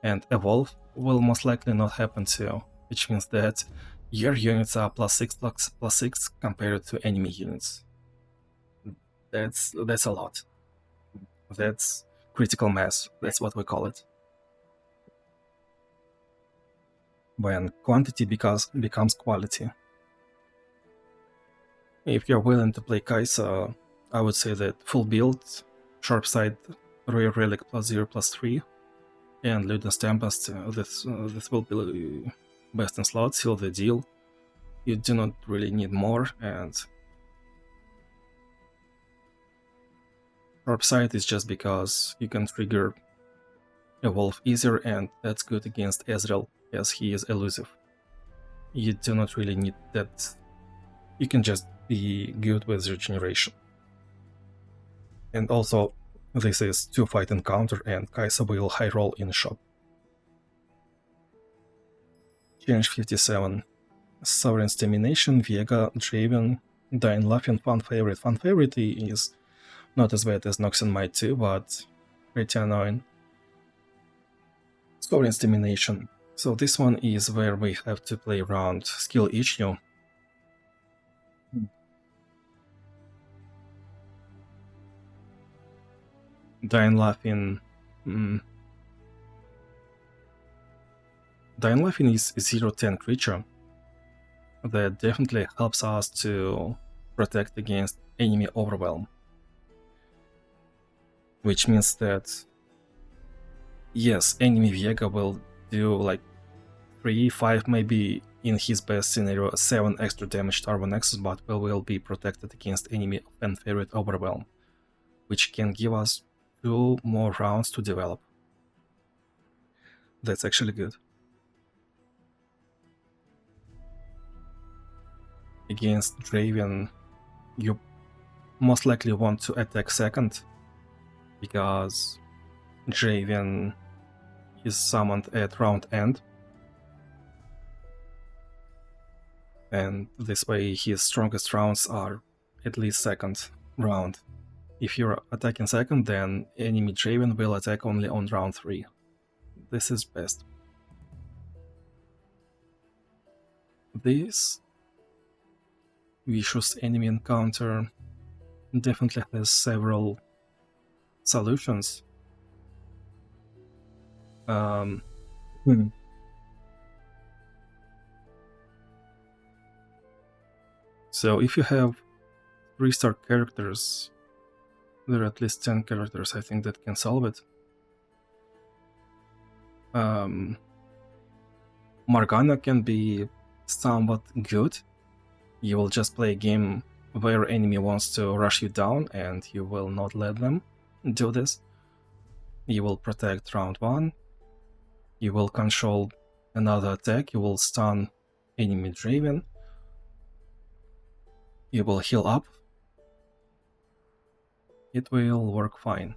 And Evolve will most likely not happen too, which means that your units are +6/+6 compared to enemy units. That's a lot. That's critical mass, that's what we call it. When quantity becomes quality. If you're willing to play Kaisa, I would say that full build, sharp side, rare relic +0/+3, and Luden's Tempest, this will be best in slot, seal the deal. You do not really need more, and sharp side is just because you can trigger Evolve easier, and that's good against Ezreal, as he is elusive. You do not really need that. You can just be good with regeneration. And also, this is 2-fight encounter, and Kaisa will high roll in shop. Challenge 57. Sovereign's Domination, Vega, Draven, Dying Laughing, Fun Favorite. Fun Favorite is not as bad as Nox and Might 2, but pretty annoying. Sovereign's Domination. So this one is where we have to play around skill issue. Dying Laughing... Dying Laughing is a 0/10 creature that definitely helps us to protect against enemy overwhelm. Which means that, yes, enemy Vega will do like 3, 5, maybe in his best scenario 7 extra damage to our Nexus, but we will be protected against enemy fan favorite overwhelm, which can give us 2 more rounds to develop. That's actually good. Against Draven, you most likely want to attack second, because Draven is summoned at round end, and this way his strongest rounds are at least second round. If you're attacking second, then enemy Draven will attack only on round 3. This is best. This vicious enemy encounter definitely has several solutions. So if you have 3-star characters, there are at least 10 characters I think that can solve it. Morgana can be somewhat good. You will just play a game where enemy wants to rush you down and you will not let them do this. You will protect round 1, you will control another attack, you will stun enemy Draven, you will heal up, it will work fine.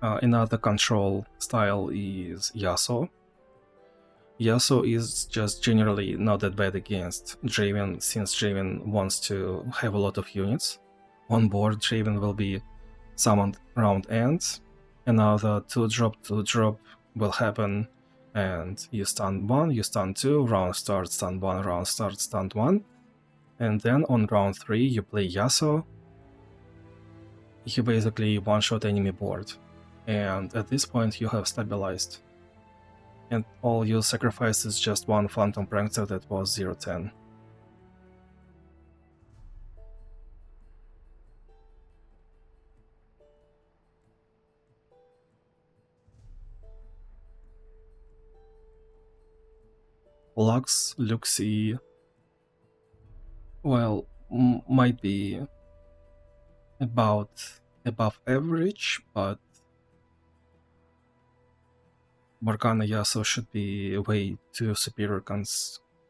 Another control style is Yasuo. Yasuo is just generally not that bad against Draven, since Draven wants to have a lot of units. On board, Draven will be summoned round ends, another 2-drop will happen, and you stun 1, you stun 2, round starts, stun 1, round starts, stun 1, and then on round 3 you play Yasuo, you basically one-shot enemy board, and at this point you have stabilized. And all you sacrifice is just one Phantom Prankster that was 0-10. Lux, Luxie, well, might be about above average, but Morgana Yasuo should be way too superior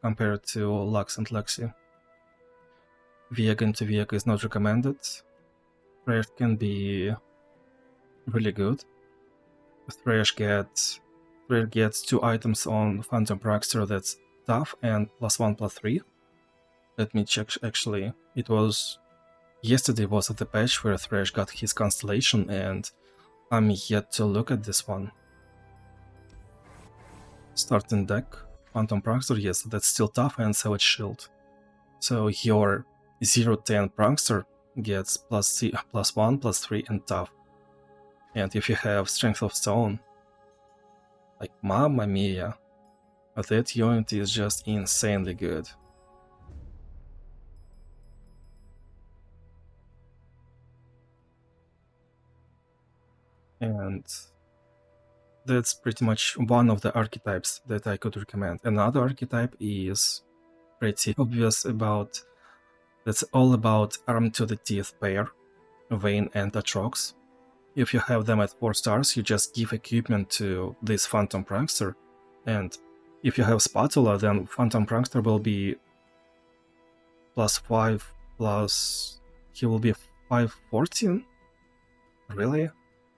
compared to Lux and Luxie. Viega into Viega is not recommended. Thresh can be really good. Thresh gets 2 items on Phantom Prankster that's tough and +1/+3. Let me check actually. It was yesterday was the patch where Thresh got his constellation, and I'm yet to look at this one. Starting deck, Phantom Prankster, yes, that's still tough, and Savage Shield. So your 0-10 Prankster gets +1/+3 and tough. And if you have Strength of Stone, like Mamma Mia, that unit is just insanely good. And that's pretty much one of the archetypes that I could recommend. Another archetype is pretty obvious about, that's all about Arm to the Teeth pair, Vayne and Atrox. If you have them at 4 stars, you just give equipment to this Phantom Prankster, and if you have Spatula, then Phantom Prankster will be +5 plus... he will be 514? Really?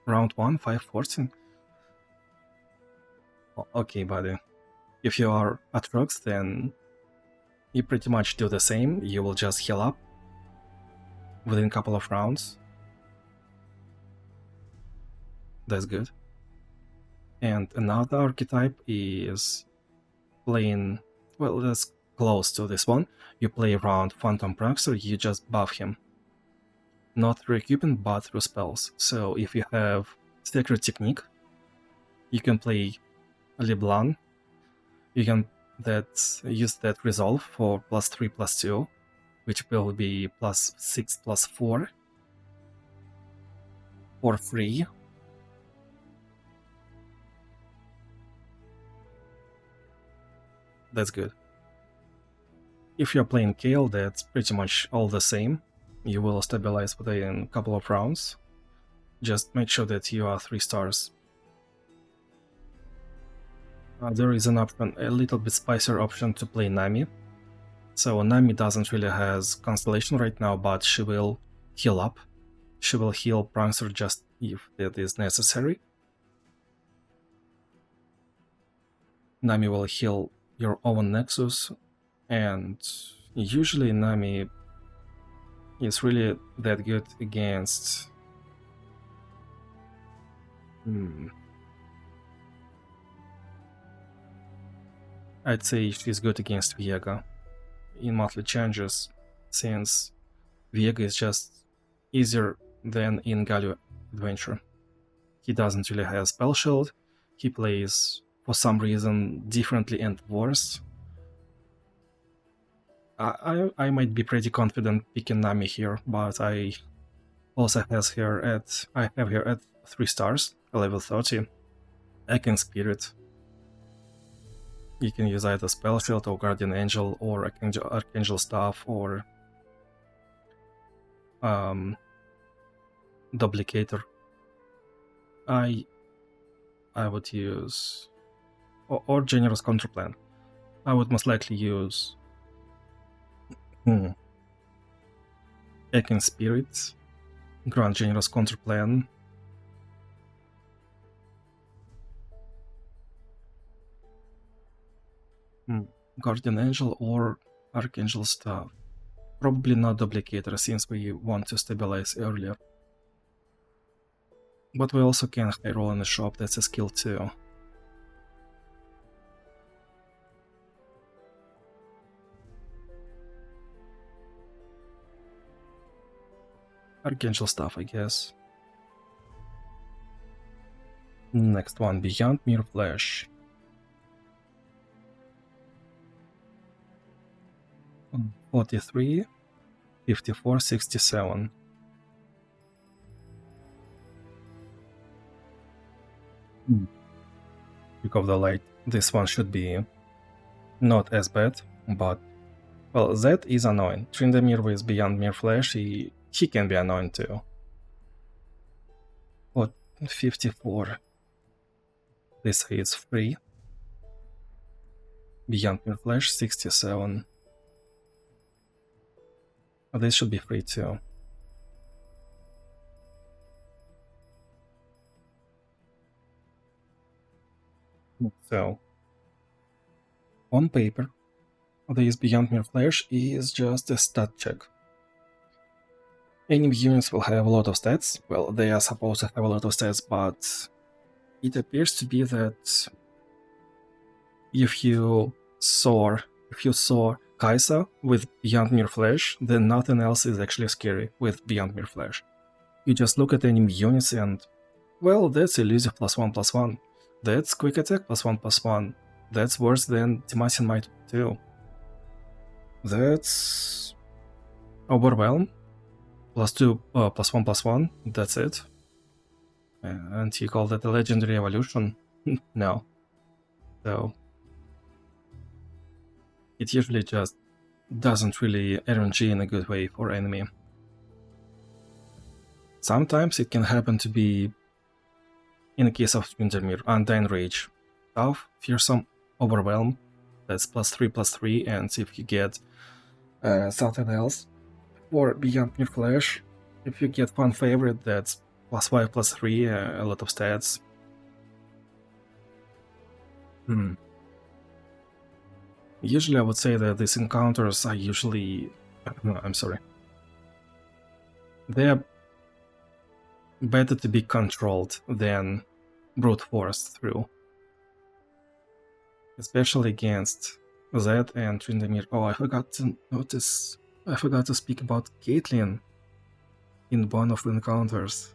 Round 1, 514? Okay, buddy. If you are Atrox, then you pretty much do the same. You will just heal up within a couple of rounds. That's good. And another archetype is playing, well, that's close to this one. You play around Phantom Prankster, you just buff him. Not through equipment, but through spells. So if you have Sacred Technique, you can play LeBlanc. You can use that resolve for +3/+2, which will be +6/+4 for free. That's good. If you're playing Kale, that's pretty much all the same. You will stabilize within a couple of rounds. Just make sure that you are 3 stars. There is an option, a little bit spicier option to play Nami. So Nami doesn't really has Constellation right now, but she will heal up. She will heal Prankster just if it is necessary. Nami will heal your own Nexus, and usually Nami is really that good against... I'd say she's good against Viega in monthly challenges, since Viega is just easier than in Galio Adventure. He doesn't really have Spell Shield, he plays for some reason differently and worse. I might be pretty confident picking Nami here, but I also have her at 3 stars, level 30. I can Spirit. You can use either Spell Shield or Guardian Angel or Archangel Staff or Duplicator. I would use... or Generous Counterplan. I would most likely use... Eking Spirit, Grand Generous Counterplan, Guardian Angel or Archangel Staff. Probably not Duplicator since we want to stabilize earlier. But we also can high roll in the shop, that's a skill too. Archangel Staff, I guess. Next one, Beyond Mere Flesh. 43, 54, 67. Trick of the Light. This one should be not as bad, but well, that is annoying. Tryndamere with Beyond Mere Flesh, he can be annoying too. What, 54? This is free. Beyond Mere Flesh, 67. This should be free too. So, on paper, this Beyond Mere Flesh is just a stat check. Enemy units will have a lot of stats. Well, they are supposed to have a lot of stats, but it appears to be that if you saw Kaisa with Beyond Mere Flesh, then nothing else is actually scary with Beyond Mere Flesh. You just look at enemy units and, well, that's elusive +1/+1. That's quick attack +1/+1. That's worse than demacian might do. That's overwhelm +2 +1/+1. That's it. And you call that a legendary evolution? No. So it usually just doesn't really RNG in a good way for enemy. Sometimes it can happen to be, in the case of Tryndamere, Undying Rage, Tough, Fearsome, Overwhelm, that's +3/+3, and if you get something else for Beyond Mere Flesh, if you get one favorite, that's +5/+3, a lot of stats. Usually I would say that these encounters are usually... I'm sorry. They are better to be controlled than brute force through. Especially against Zed and Tryndamere. Oh, I forgot to speak about Caitlyn in one of the encounters.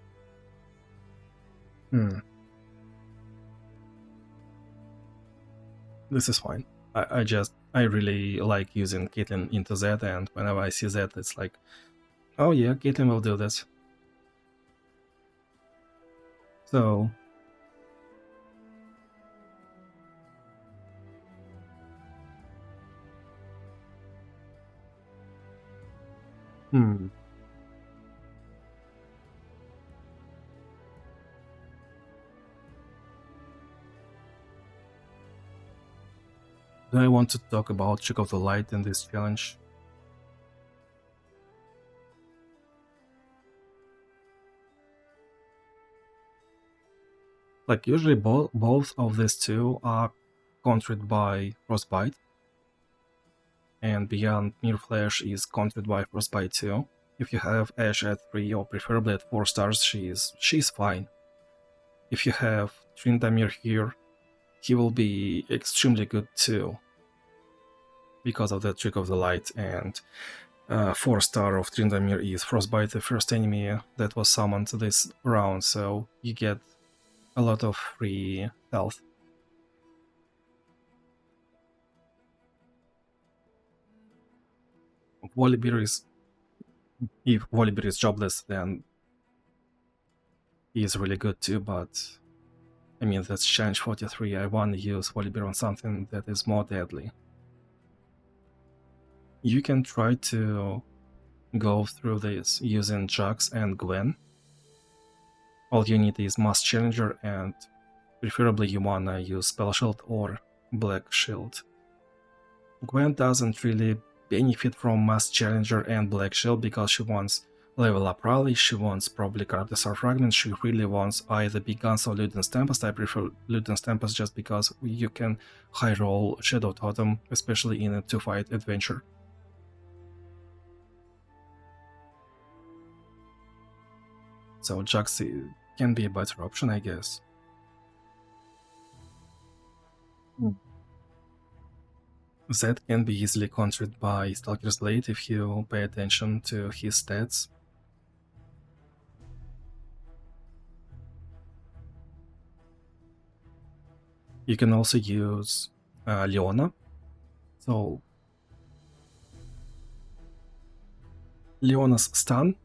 This is fine. I really like using Caitlyn into Zed, and whenever I see Zed, it's like, oh yeah, Caitlyn will do this. So do I want to talk about Trick of the Light in this challenge? Like, usually both of these two are countered by Frostbite, and Beyond Mere Flesh is countered by Frostbite too. If you have Ashe at 3 or preferably at 4 stars, she's fine. If you have Tryndamere here, he will be extremely good too, because of the Trick of the Light, and 4 star of Tryndamere is Frostbite, the first enemy that was summoned this round, so you get a lot of free health. If Volibear is jobless, then he is really good too, but I mean, that's challenge 43, I want to use Volibear on something that is more deadly. You can try to go through this using Jax and Gwen. All you need is Mass Challenger, and preferably you wanna use Spell Shield or Black Shield. Gwen doesn't really benefit from Mass Challenger and Black Shield because she wants level up Rally, she wants probably Cartesar Fragment, she really wants either Big Guns or Luden's Tempest. I prefer Luden's Tempest just because you can high roll Shadow Totem, especially in a 2-fight adventure. So Jaxi can be a better option, I guess. That can be easily countered by Stalker's Blade if you pay attention to his stats. You can also use Leona. So Leona's stun.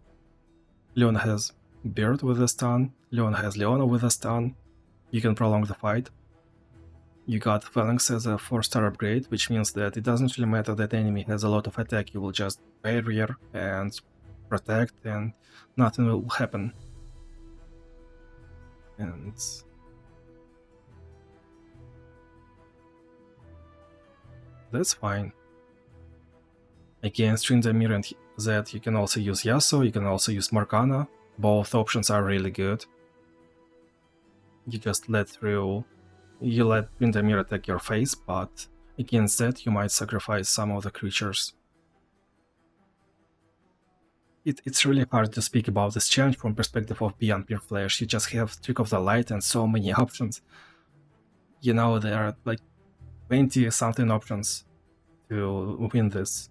Leona has Bird with a stun. Leona has Leona with a stun. You can prolong the fight. You got Phalanx as a 4-star upgrade, which means that it doesn't really matter that enemy has a lot of attack, you will just barrier and protect and nothing will happen. And that's fine. Against Tryndamere and Zed you can also use Yasuo, you can also use Morgana. Both options are really good. You just let Tryndamere attack your face, but against that you might sacrifice some of the creatures. It's really hard to speak about this challenge from perspective of Beyond Pure Flesh. You just have Trick of the Light and so many options. You know, there are like 20-something options to win this.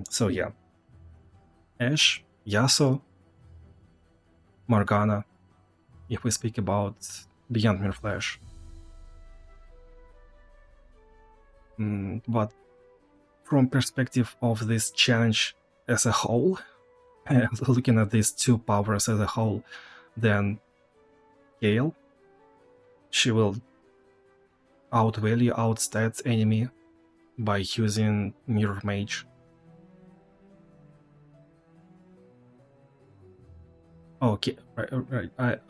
So yeah. Ashe, Yasuo, Morgana, if we speak about Beyond Mere Flesh. But from perspective of this challenge as a whole, looking at these two powers as a whole, then Gale, she will outvalue, outstats enemy by using Mirror Mage. Okay, right.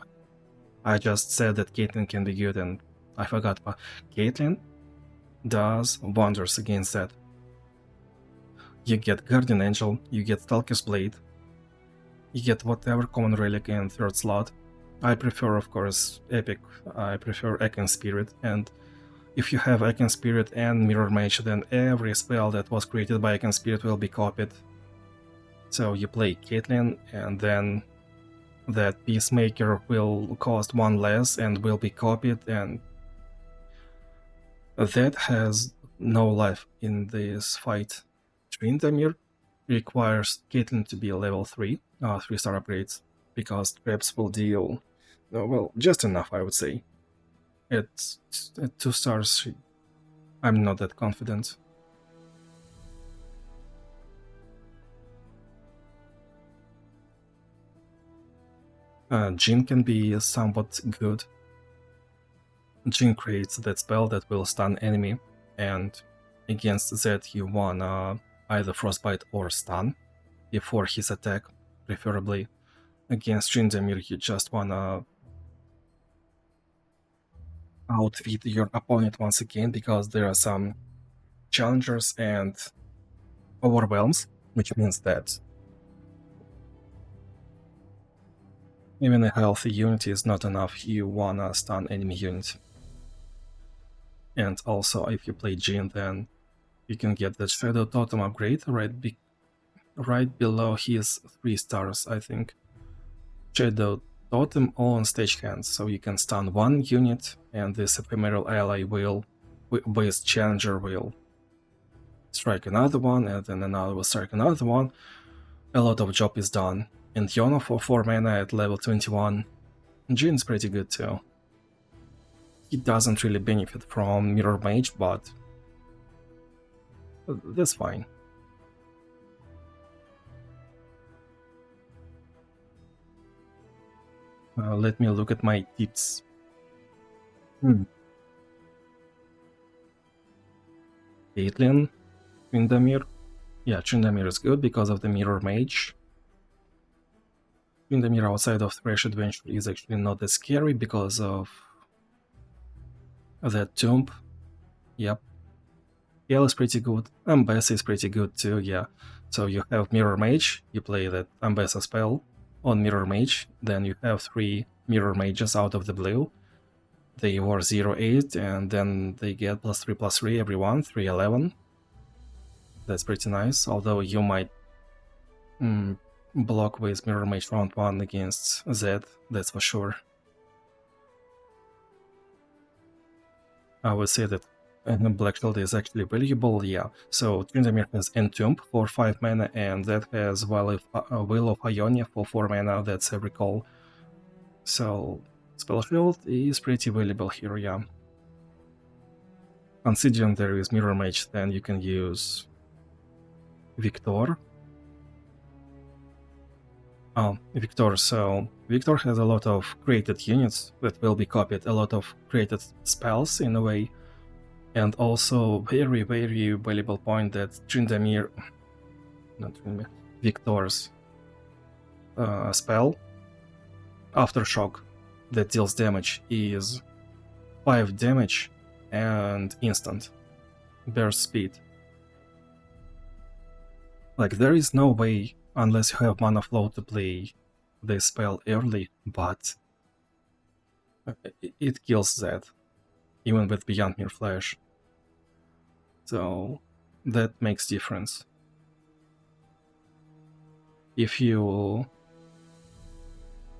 I just said that Caitlyn can be good and I forgot, but Caitlyn does wonders against that. You get Guardian Angel, you get Stalker's Blade, you get whatever common relic in 3rd slot. I prefer, of course, Epic, I prefer Ekin Spirit, and if you have Ekin Spirit and Mirror Mage, then every spell that was created by Ekin Spirit will be copied. So you play Caitlyn, and then that Peacemaker will cost 1 less and will be copied, and that has no life in this fight. Tryndamere requires Caitlyn to be level 3, 3-star upgrades, because traps will deal, well, just enough, I would say. At 2 stars, I'm not that confident. Jhin can be somewhat good. Jhin creates that spell that will stun enemy, and against that you wanna either frostbite or stun before his attack, preferably. Against Tryndamere you just wanna outfit your opponent once again, because there are some challengers and overwhelms, which means that even a healthy unit is not enough, you wanna stun enemy unit. And also, if you play Jhin, then you can get the Shadow Totem upgrade right below his 3 stars, I think. Shadow Totem on Stagehands, so you can stun 1 unit, and this ephemeral ally with Challenger will strike another one, and then another will strike another one. A lot of job is done. And Yona for 4 mana at level 21. Jhin's pretty good too. He doesn't really benefit from Mirror Mage, but that's fine. Let me look at my tips. Caitlyn, Tryndamere. Yeah, Tryndamere is good because of the Mirror Mage. Tryndamere outside of Thresh Adventure is actually not that scary because of that tomb. Yep. Heal is pretty good. Ambassa is pretty good too, yeah. So you have Mirror Mage, you play that Ambassa spell on Mirror Mage, then you have 3 Mirror Mages out of the blue. They were 0-8, and then they get +3/+3 every one, 3/11. That's pretty nice, although you might block with Mirror Mage round 1 against Z, that's for sure. I would say that Black Shield is actually valuable, yeah. So Tryndamere has Entomb for 5 mana, and that has Will of Ionia for 4 mana, that's a recall. So Spell Shield is pretty valuable here, yeah. Considering there is Mirror Mage, then you can use Victor. So Victor has a lot of created units that will be copied, a lot of created spells in a way, and also very, very valuable point that Victor's spell, Aftershock, that deals damage is 5 damage and instant burst speed. Like, there is no way, unless you have manaflow, to play this spell early, but it kills that, even with Beyond Mere Flash. So that makes difference. If you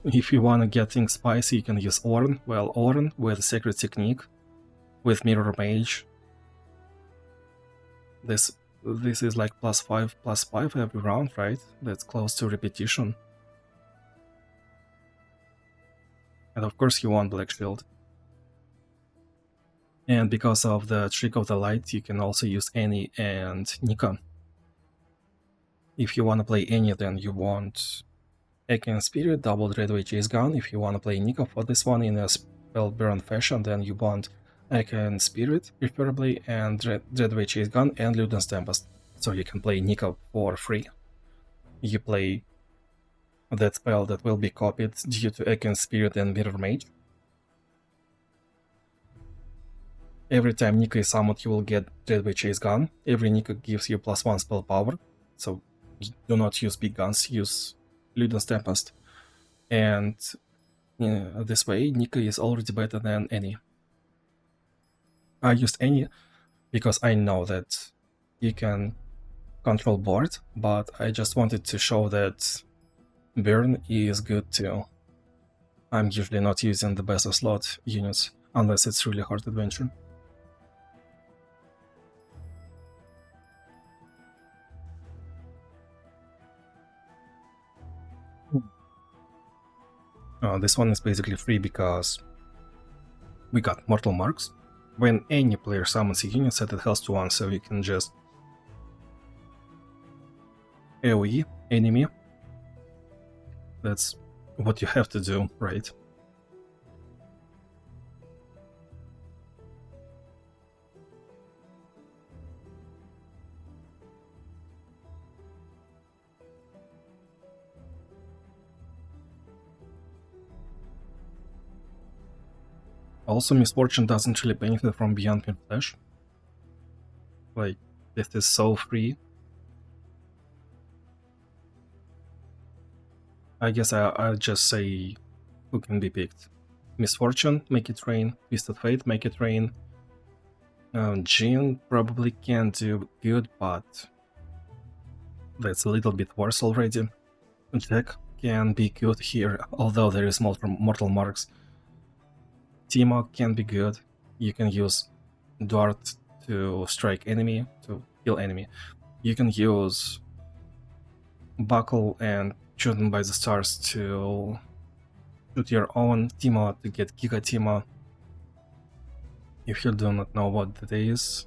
want to get things spicy, you can use Ornn. Well, Ornn with Sacred Technique, with Mirror Mage. This is like +5/+5 every round, right? That's close to repetition. And of course you want Black Shield. And because of the Trick of the Light, you can also use Annie and Nika. If you want to play Annie, then you want Ekin Spirit, double Dreadway Chase Gun. If you want to play Nika for this one in a Spellburn fashion, then you want Ekin Spirit, preferably, and Dreadway Chase Gun and Luden's Tempest. So you can play Nika for free. You play that spell that will be copied due to Ekin Spirit and Mirror Mage. Every time Nika is summoned, you will get Dreadway Chase Gun. Every Nika gives you +1 spell power, so do not use big guns, use Luden's Tempest. And this way, Nika is already better than Annie. I used Annie because I know that you can control board, but I just wanted to show that Burn is good too. I'm usually not using the best of slot units, unless it's really hard adventure. This one is basically free because we got Mortal Marks. When any player summons a unit, set it health to 1, so you can just AoE enemy. That's what you have to do, right? Also, Misfortune doesn't really benefit from Beyond Mere Flash. Like, this is so free. I guess I'll just say who can be picked. Misfortune, make it rain. Twisted Fate, make it rain. Jean probably can do good, but that's a little bit worse already. Jack can be good here, although there is Mortal Marks. Timo can be good. You can use Dart to strike enemy, to kill enemy. You can use Buckle and Chosen by the Stars to shoot your own Timo to get Giga Timo. If you do not know what that is,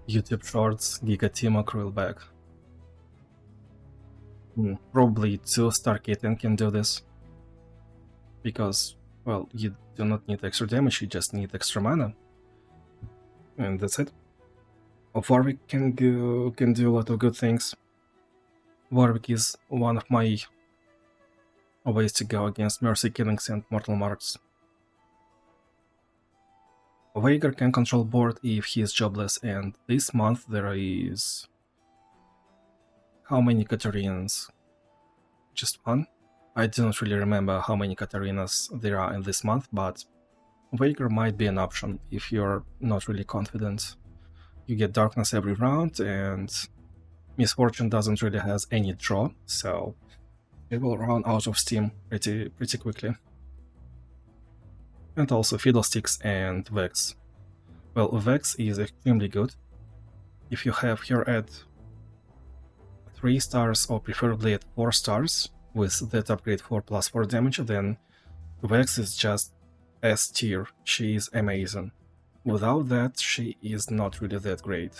YouTube Shorts, Giga Timo, Krillback. Probably 2-star Kitten can do this. Because, well, you do not need extra damage, you just need extra mana. And that's it. Warwick can do a lot of good things. Warwick is one of my ways to go against Mercy Killings and Mortal Marks. Veigar can control board if he is jobless, and this month there is... how many Katarinas? Just one? I don't really remember how many Katarinas there are in this month, but Veigar might be an option if you're not really confident. You get darkness every round, and Misfortune doesn't really has any draw, so it will run out of steam pretty quickly. And also Fiddlesticks and Vex. Well, Vex is extremely good. If you have her at 3 stars or preferably at 4 stars with that upgrade for +4 damage, then Vex is just S tier. She is amazing. Without that, she is not really that great.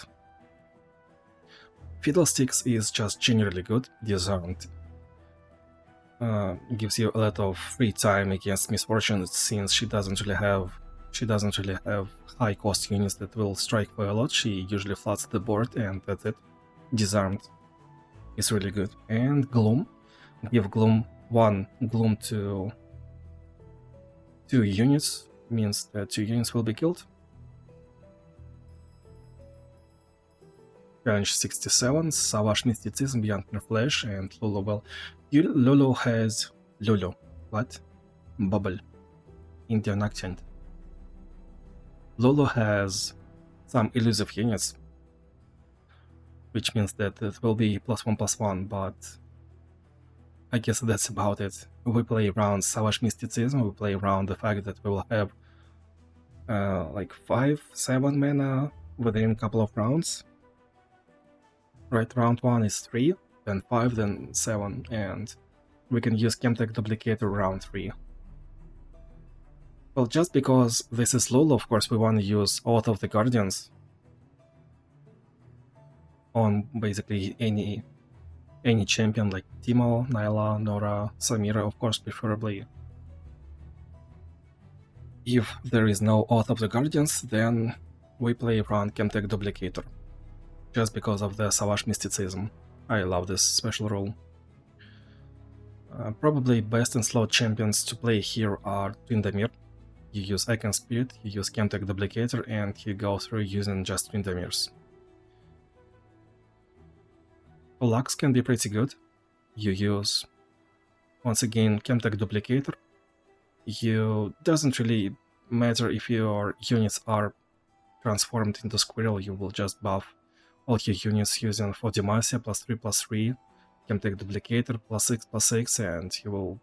Fiddlesticks is just generally good. Disarmed gives you a lot of free time against Misfortune, since she doesn't really have high cost units that will strike for a lot. She usually floods the board and that's it. Disarmed is really good. And Gloom. Give Gloom 1 Gloom to 2 units, means that 2 units will be killed. Challenge 67, Savage Mysticism, Beyond Mere Flesh, and Lulu. Well, Lulu has... Lulu. What? Bubble. Indian accent. Lulu has some elusive units, which means that it will be +1/+1, but I guess that's about it. We play around Savage Mysticism, we play around the fact that we will have like 5-7 mana within a couple of rounds. Right, round 1 is 3, then 5, then 7, and we can use Chemtech Duplicator round 3. Well, just because this is Lulu, of course, we want to use Oath of the Guardians on basically any champion like Timo, Nyla, Nora, Samira, of course, preferably. If there is no Oath of the Guardians, then we play around Chemtech Duplicator, just because of the Savage Mysticism. I love this special rule. Probably best and slow champions to play here are Tryndamere. You use Icon Spirit, you use Chemtech Duplicator, and you go through using just Tryndameres. Lux can be pretty good. You use, once again, Chemtech Duplicator. You doesn't really matter if your units are transformed into Squirrel, you will just buff all your units using for Demacia +3/+3, Chemtech Duplicator +6/+6, and you will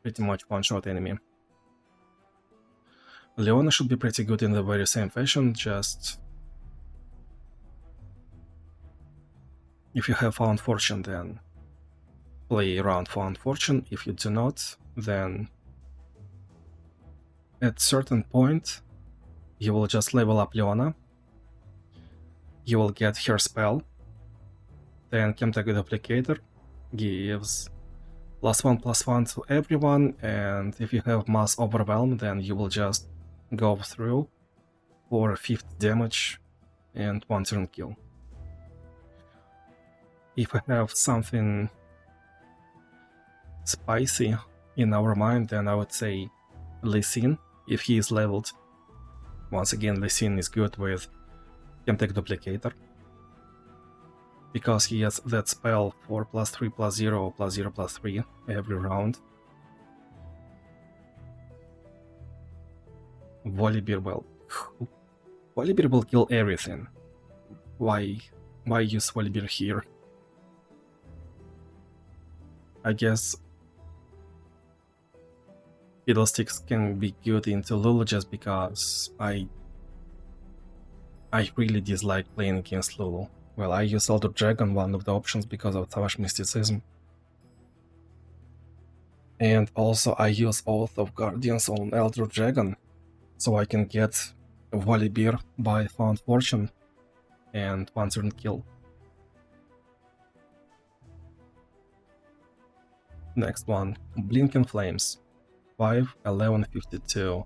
pretty much one-shot enemy. Leona should be pretty good in the very same fashion, just if you have Found Fortune, then play around Found Fortune. If you do not, then at certain point you will just level up Leona, you will get her spell, then Chemtech Duplicator gives +1/+1 to everyone, and if you have Mass Overwhelm, then you will just go through for 50 damage and 1 turn kill. If we have something spicy in our mind, then I would say Lee Sin, if he is leveled. Once again, Lee Sin is good with Chemtech Duplicator, because he has that spell for +3/+0 or +0/+3 every round. Volibear, well, Volibear will kill everything. Why use Volibear here? I guess Fiddlesticks can be good into Lulu just because I really dislike playing against Lulu. Well, I use Elder Dragon, one of the options, because of Savage Mysticism. And also I use Oath of Guardians on Elder Dragon, so I can get Volibear by Found Fortune and 1 turn kill. Next one, Blinking Flames, 5, 11, 52.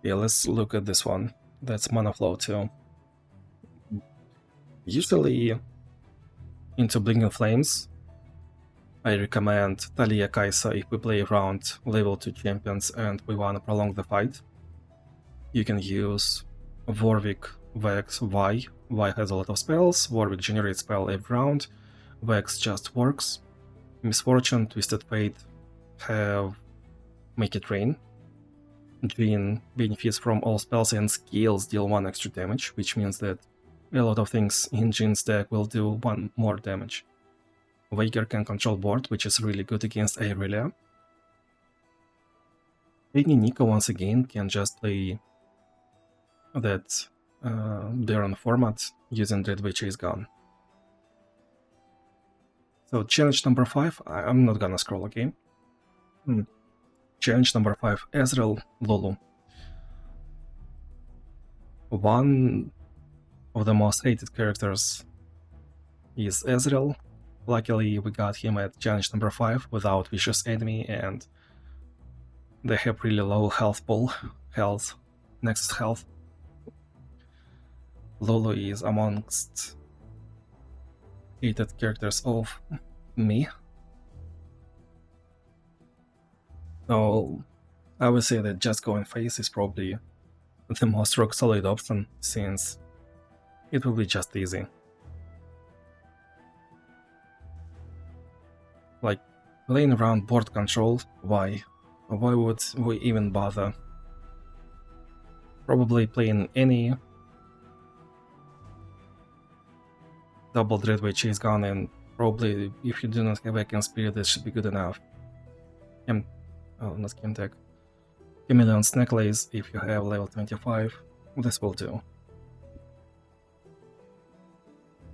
Yeah, let's look at this one. That's manaflow too. Usually into Blinking Flames, I recommend Talia Kaisa if we play around level 2 champions and we wanna prolong the fight. You can use Warwick, Vex, Y. Y has a lot of spells, Warwick generates spell every round, Vex just works. Misfortune, Twisted Fate have Make It Rain. Jean benefits from all spells and skills deal 1 extra damage, which means that a lot of things in Jean's deck will do 1 more damage. Waker can control board, which is really good against Aurelia. Any Nico once again can just play that Baron format using Dreadway Chase Gun. So challenge number 5, I'm not gonna scroll, okay? Challenge number 5, Ezreal, Lulu. One of the most hated characters is Ezreal. Luckily we got him at challenge number 5 without Vicious Enemy, and they have really low health pool, next health. Lulu is amongst hated characters of me. So I would say that just going face is probably the most rock solid option, since it will be just easy. Like, playing around board control, why? Why would we even bother? Probably playing any double Dreadway Chase Gun, and probably if you do not have Icon Spirit, this should be good enough. Not Chem Tech. Chameleon's Necklace, if you have level 25, this will do.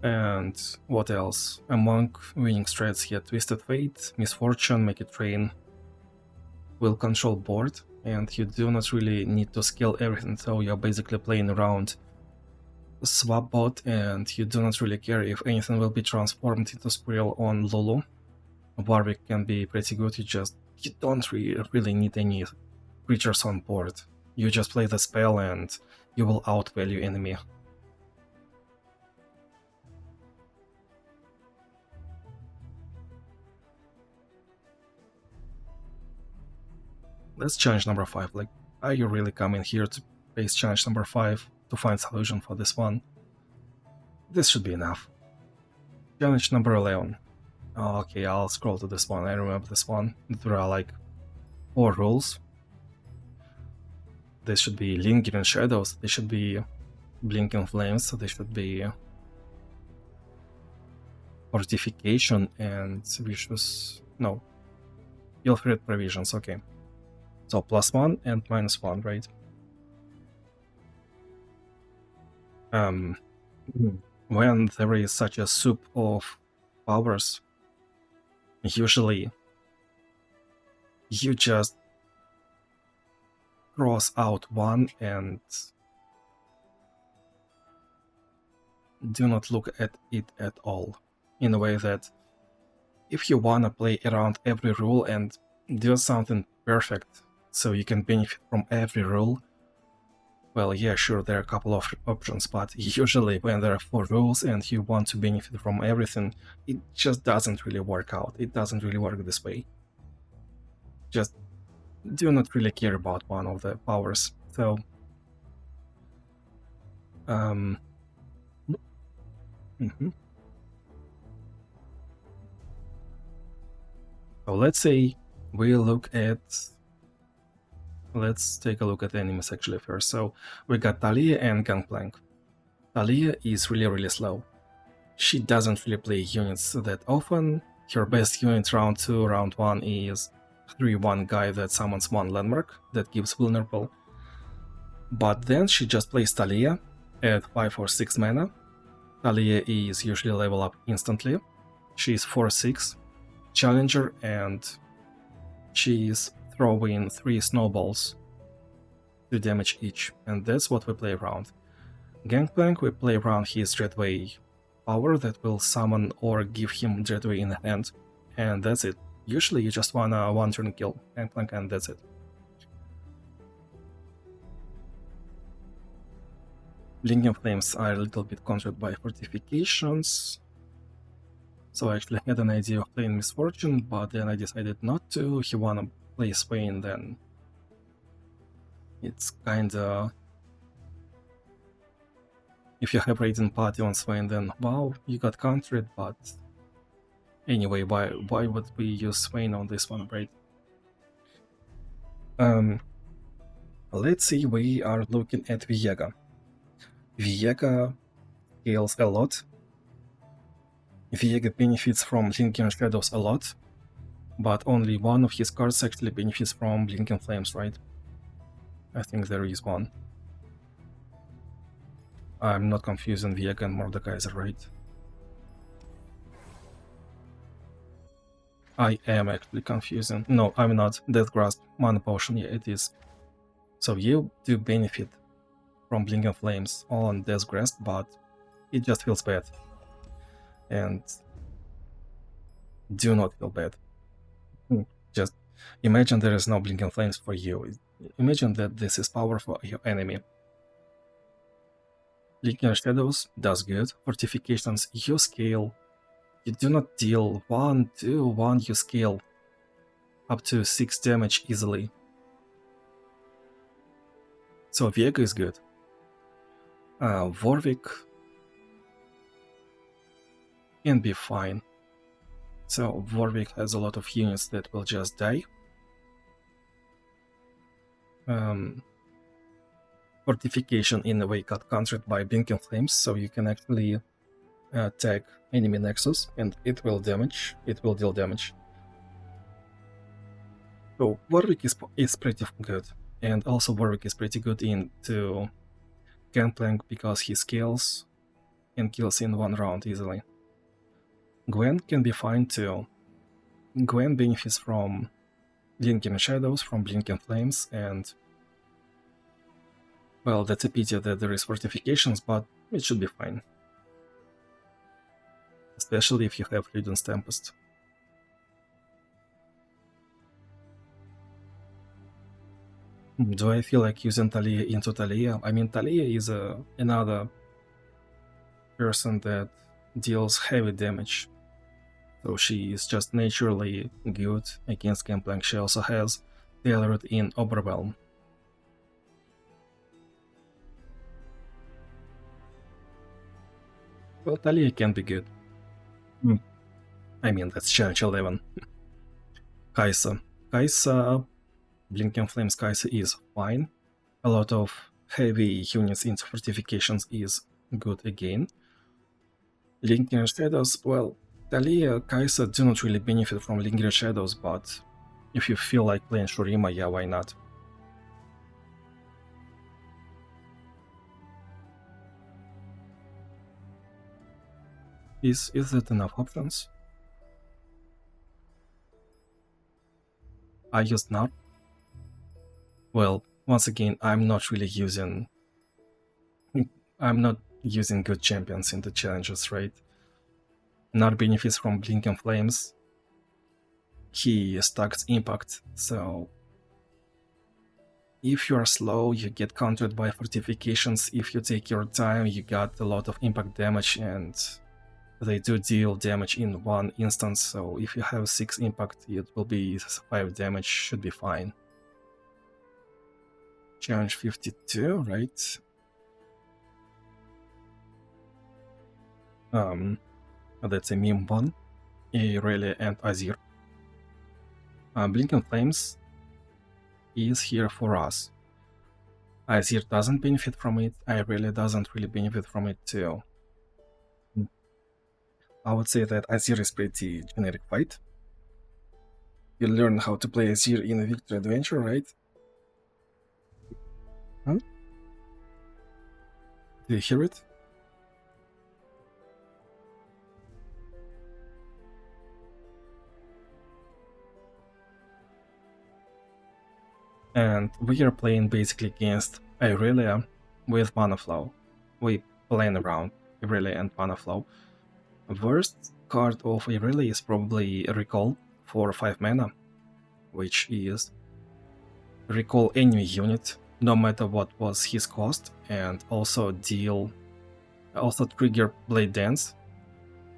And what else? Among winning strats here, Twisted Fate, Misfortune, Make It Rain will control board, and you do not really need to scale everything, so you're basically playing around swap bot, and you do not really care if anything will be transformed into Squirrel on Lulu. Warwick can be pretty good, you don't really need any creatures on board. You just play the spell and you will outvalue enemy. That's challenge number 5. Like, are you really coming here to face challenge number 5 to find solution for this one? This should be enough. Challenge number 11. Okay, I'll scroll to this one. I remember this one. There are like 4 rules. They should be Lingering Shadows, they should be Blinking Flames, they should be Fortification and Vicious... no. Ill-Fated Provisions, okay. So +1 and -1, right? When there is such a soup of powers, usually you just cross out one and do not look at it at all, in a way that if you wanna play around every rule and do something perfect so you can benefit from every rule, well, yeah, sure, there are a couple of options, but usually when there are 4 rules and you want to benefit from everything, it just doesn't really work out. It doesn't really work this way. Just do not really care about one of the powers. So, So let's say we look at... let's take a look at the enemies actually first. So we got Talia and Gangplank. Talia is really slow. She doesn't really play units that often. Her best unit round 2, round 1 is 3-1 guy that summons 1 landmark that gives vulnerable. But then she just plays Talia at 5 or 6 mana. Talia is usually level up instantly. She is 4-6 challenger, and she is throwing 3 snowballs, 2 damage each, and that's what we play around. Gangplank, we play around his Dreadway power that will summon or give him Dreadway in the hand, and that's it. Usually you just wanna one turn kill Gangplank and that's it. Blinking Flames are a little bit countered by fortifications. So I actually had an idea of playing Misfortune, but then I decided not to. He wanna play Swain, then it's kinda... If you have raiding party on Swain, then wow, you got countered, but anyway, why would we use Swain on this one, right? Let's see, we are looking at Viega. Viega scales a lot. Viega benefits from Blinking Shadows a lot, but only one of his cards actually benefits from Blinking Flames, right? I think there is one. I'm not confusing Viega and Mordekaiser, right? I am actually confusing. No, I'm not. Death Grasp, Mana Potion, yeah, it is. So you do benefit from Blinking Flames on Death Grasp, but it just feels bad. And do not feel bad. Just imagine there is no Blinking Flames for you. Imagine that this is power for your enemy. Blinking Shadows does good. Fortifications, you scale. You do not deal 1, 2, 1, you scale up to 6 damage easily. So Viega is good. Warwick can be fine. So Warwick has a lot of units that will just die. Fortification in a way got countered by Blinking Flames, so you can actually tag enemy Nexus and it will deal damage. So Warwick is pretty good, and also Warwick is pretty good into Gangplank because he scales and kills in 1 round easily. Gwen can be fine too. Gwen benefits from Blinking Shadows, from Blinking Flames, and well, that's a pity that there is fortifications, but it should be fine. Especially if you have Luden's Tempest. Do I feel like using Talia into Talia? I mean, Talia is another person that deals heavy damage. So she is just naturally good against Gangplank. She also has Tailroot in Overwhelm. Well, Talia can be good. I mean, that's Challenge 11. Kaisa. Blinking Flames Kaisa is fine. A lot of heavy units into fortifications is good again. Lingering Shadows, well, Talia, Kaisa do not really benefit from Lingering Shadows, but if you feel like playing Shurima, yeah, why not? Is that enough options? I used Nar. Well, once again, I'm not using good champions in the challenges, right? Nar benefits from Blinking Flames. He stacks impact, so if you are slow, you get countered by fortifications. If you take your time, you got a lot of impact damage, and they do deal damage in 1 instance, so if you have 6 impact, it will be 5 damage, should be fine. Challenge 52, right? That's a meme 1, Irelia and Azir. Blinking Flames is here for us. Azir doesn't benefit from it, Irelia doesn't really benefit from it too. I would say that Azir is pretty generic fight. You learn how to play Azir in a Victory Adventure, right? Huh? Do you hear it? And we are playing basically against Irelia with manaflow. We playing around Irelia and manaflow. Worst card of Irelia is probably Recall for 5 mana, which is recall any unit, no matter what was his cost, and also trigger Blade Dance.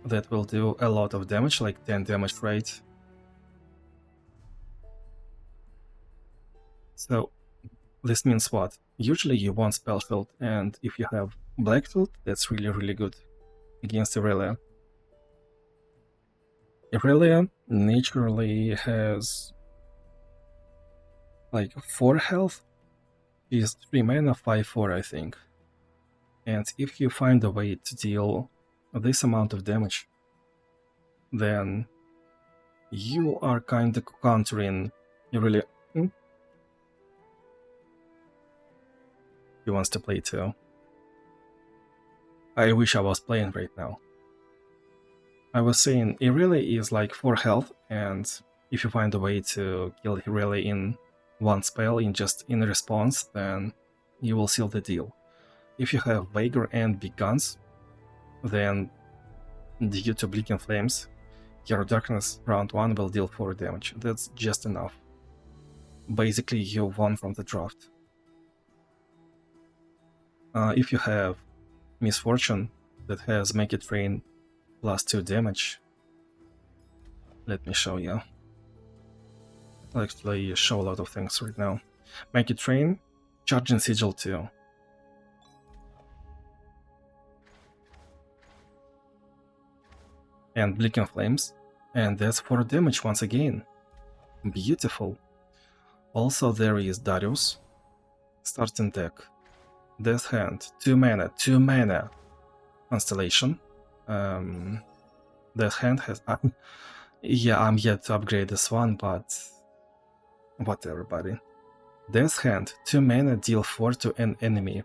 that will do a lot of damage, like 10 damage rate. So this means what? Usually you want spell shield, and if you have black shield, that's really good against Aurelia. Aurelia naturally has like 4 health, is 3 mana, 5/4 I think. And if you find a way to deal this amount of damage, then you are kinda countering Aurelia. He wants to play too. I wish I was playing right now. I was saying Aurelia is like 4 health, and if you find a way to kill Aurelia in one spell in response, then you will seal the deal. If you have Vigor and big guns, then due to Bleaking Flames, your Darkness round 1 will deal 4 damage. That's just enough. Basically, you won from the draft. If you have Misfortune that has Make It Rain plus 2 damage, let me show you. I'll actually show a lot of things right now. Make It Rain, Charging Sigil 2. And Bleaking Flames, and that's 4 damage once again. Beautiful. Also there is Darius, starting deck. Death Hand, 2 mana. Constellation. Death Hand has... yeah, I'm yet to upgrade this one, but... whatever, buddy. Death Hand, 2 mana, deal 4 to an enemy.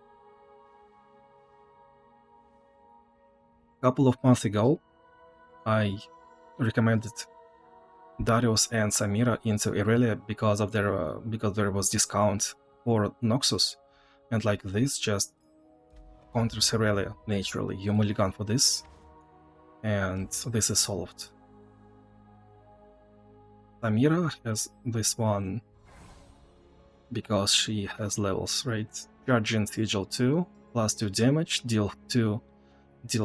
A couple of months ago, I recommended Darius and Samira into Aurelia because there was discount for Noxus, and like this just counters Aurelia naturally. You mulligan for this, and this is solved. Samira has this one because she has levels, right? Charging Sigil 2, plus 2 damage, deal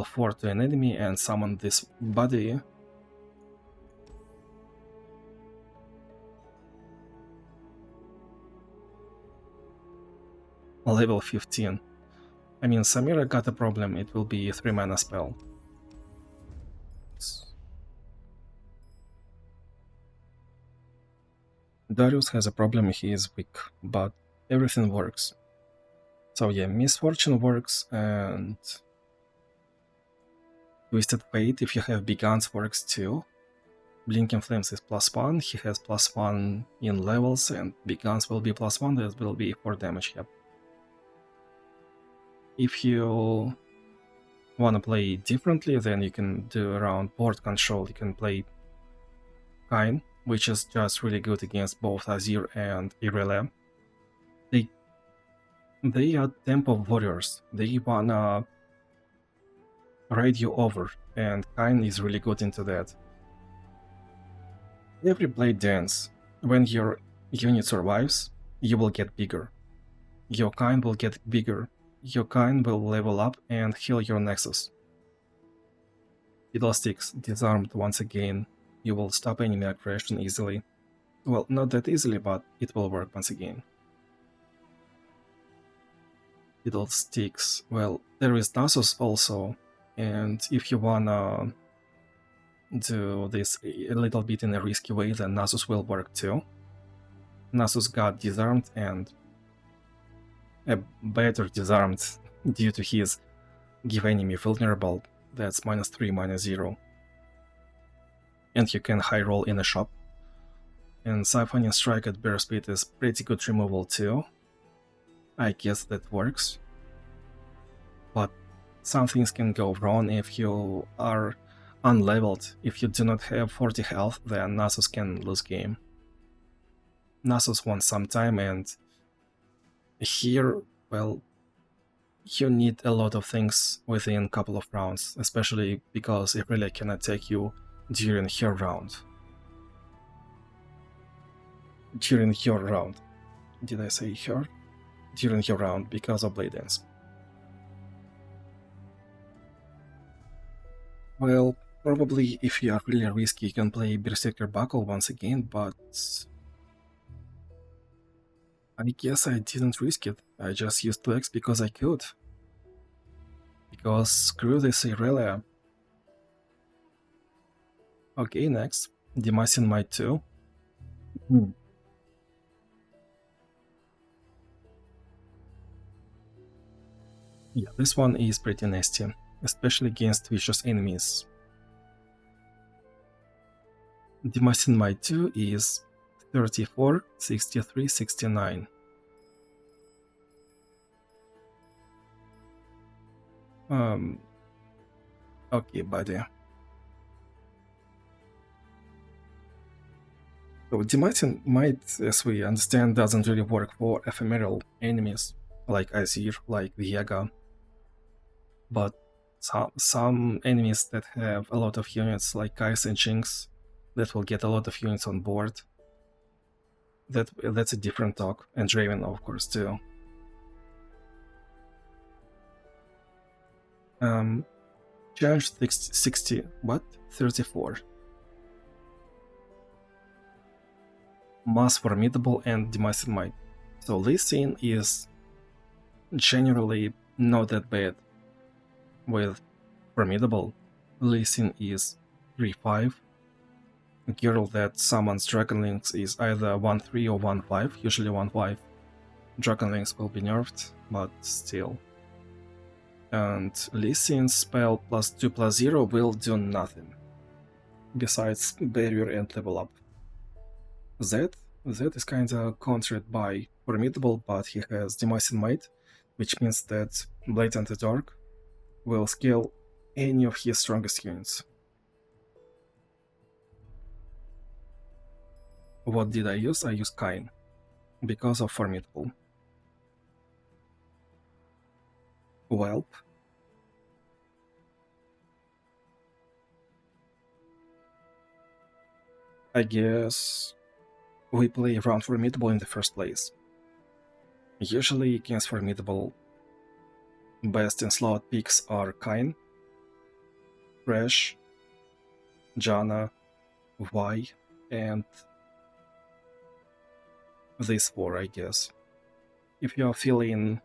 4 to an enemy, and summon this body. Level 15. I mean, Samira got a problem, it will be a 3 mana spell. Darius has a problem, he is weak, but everything works. So yeah, Misfortune works, and Twisted Fate, if you have big guns, works too. Blinking Flames is +1, he has +1 in levels, and big guns will be +1, that will be 4 damage, yep. If you wanna play differently, then you can do around board control, you can play Kain, which is just really good against both Azir and Aurelia. They are Tempo Warriors, they wanna raid you over, and Kain is really good into that. Every Blade Dance, when your unit survives, you will get bigger. Your Kain will get bigger. Your Kain will level up and heal your Nexus. Fiddlesticks, disarmed once again. You will stop enemy aggression easily. Well, not that easily, but it will work once again. Fiddlesticks, well, there is Nasus also, and if you wanna do this a little bit in a risky way, then Nasus will work too. Nasus got disarmed, and a better disarmed due to his give enemy vulnerable, that's -3, -0. And you can high roll in a shop. And Siphoning Strike at Bear Speed is pretty good removal too. I guess that works. But some things can go wrong if you are unleveled. If you do not have 40 health, then Nasus can lose game. Nasus wants some time, and here, well, you need a lot of things within a couple of rounds, especially because Aurelia can attack you during her round. During your round. Did I say her? During your round, because of Blade Dance. Well, Probably if you are really risky, you can play Berserker Buckle once again, but I guess I didn't risk it. I just used 2x because I could. Because screw this Irelia. Okay, next. Demacian Might 2. Yeah, this one is pretty nasty, especially against vicious enemies. Demacian Might 2 is 34, 63, 69. Okay, buddy. So Demacian Might, as we understand, doesn't really work for ephemeral enemies, like Azir, like Viega. But some enemies that have a lot of units, like Kais and Jinx, that will get a lot of units on board, that's a different talk. And Draven, of course, too. Challenge 60, what? 34. Mass, Formidable, and Demacian Might. So Lee Sin is generally not that bad. With Formidable, Lee Sin is 3-5. A girl that summons Dragonlings is either 1-3 or 1-5, usually 1-5. Dragonlings will be nerfed, but still. And Lee Sin's spell +2/+0 will do nothing, besides barrier and level up. Zed is kinda countered by Formidable, but he has Demacian Might, which means that Blade and the Dark will scale any of his strongest units. What did I use? I used Kain, because of Formidable. Welp. I guess we play around Formidable in the first place. Usually against Formidable, best in slot picks are Kain, Thresh, Janna, Vi, and these 4, I guess. If you're feeling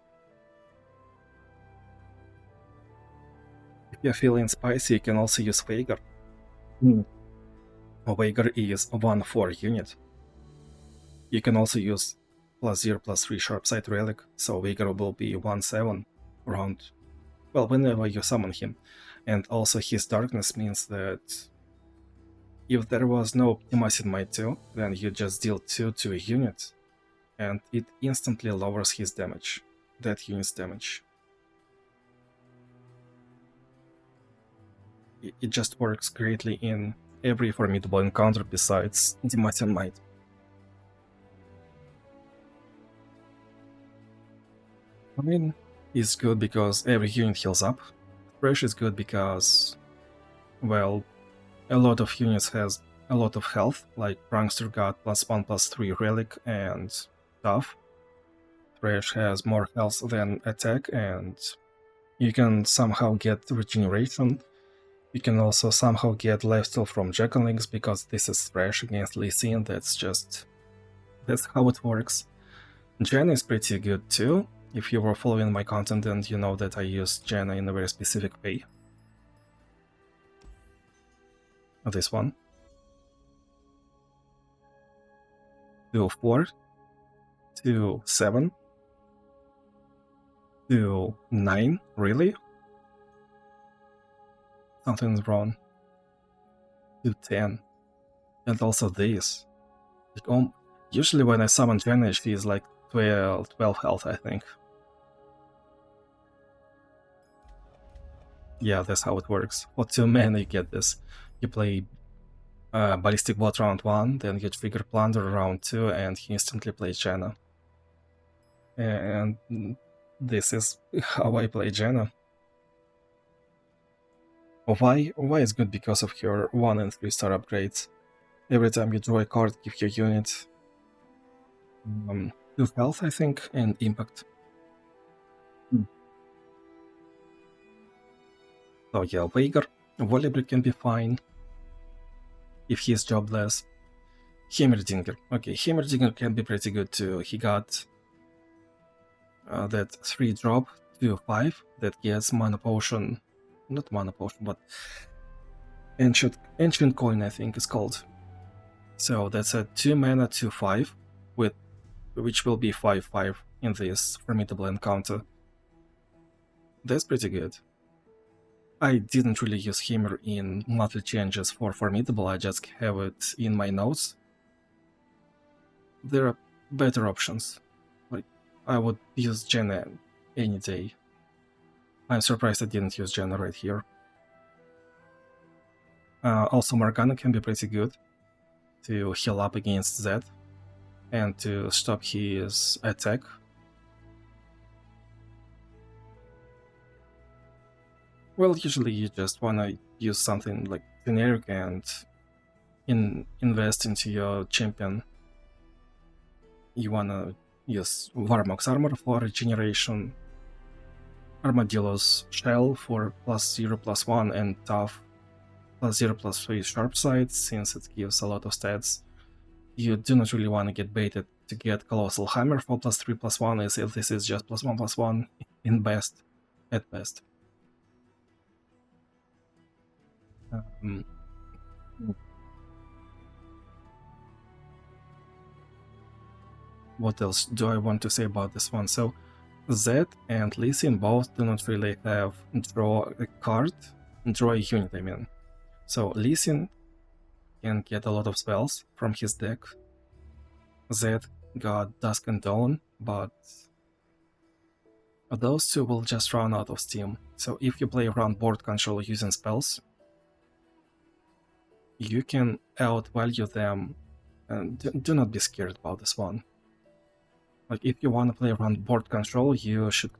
spicy, you can also use Veigar. Veigar is 1-4 unit. You can also use +0/+3 Sharpsight Relic, so Veigar will be 1-7 around, well, whenever you summon him. And also his Darkness means that if there was no Demacian Might 2, then you just deal 2 to a unit, and it instantly lowers his damage, that unit's damage. It just works greatly in every Formidable encounter besides Demacian Might. I mean, it's good because every unit heals up. Thresh is good because, well, a lot of units has a lot of health, like Prankster got +1/+3 Relic and stuff. Thresh has more health than attack, and you can somehow get regeneration. You can also somehow get lifesteal from Dragonlings because this is Thresh against Lee Sin. That's how it works. Janna is pretty good too. If you were following my content, then you know that I use Janna in a very specific way. This one. 2-4, 2-7, 2-9, really? Something's wrong. 2-10. And also this. Like, usually when I summon Janna, she is like 12 health, I think. Yeah, that's how it works. For 2 mana you get this. You play Ballistic Bolt round 1, then you trigger Plunder round 2, and he instantly plays Janna. And this is how I play Janna. Why is good because of her 1 and 3 star upgrades. Every time you draw a card, give your unit 2 health, I think, and impact. So yeah, Veigar. Volleyball can be fine if he is jobless. Heimerdinger. Okay, Heimerdinger can be pretty good too. He got that 3 drop to 5 that gets mana potion. Not mana potion, but ancient coin, I think it's called. So that's a 2 mana 2/5 with which will be 5/5 in this formidable encounter. That's pretty good. I didn't really use Hammer in monthly changes for formidable, I just have it in my notes. There are better options. Like, I would use Jenna any day. I'm surprised I didn't use Jenna right here. Also, Morgana can be pretty good to heal up against Zed and to stop his attack. Well, usually you just wanna use something like generic and invest into your champion. You wanna use Varmok's armor for regeneration, Armadillo's shell for +0/+1, and Tough +0/+3 sharp side, since it gives a lot of stats. You do not really want to get baited to get Colossal Hammer for +3/+1, as if this is just +1/+1 at best. What else do I want to say about this one? So Zed and Lee Sin both do not really have draw a unit, I mean. So Lee Sin can get a lot of spells from his deck. Zed got Dusk and Dawn, but those two will just run out of steam. So if you play around board control using spells, you can outvalue them, and do not be scared about this one. Like, if you want to play around board control, you should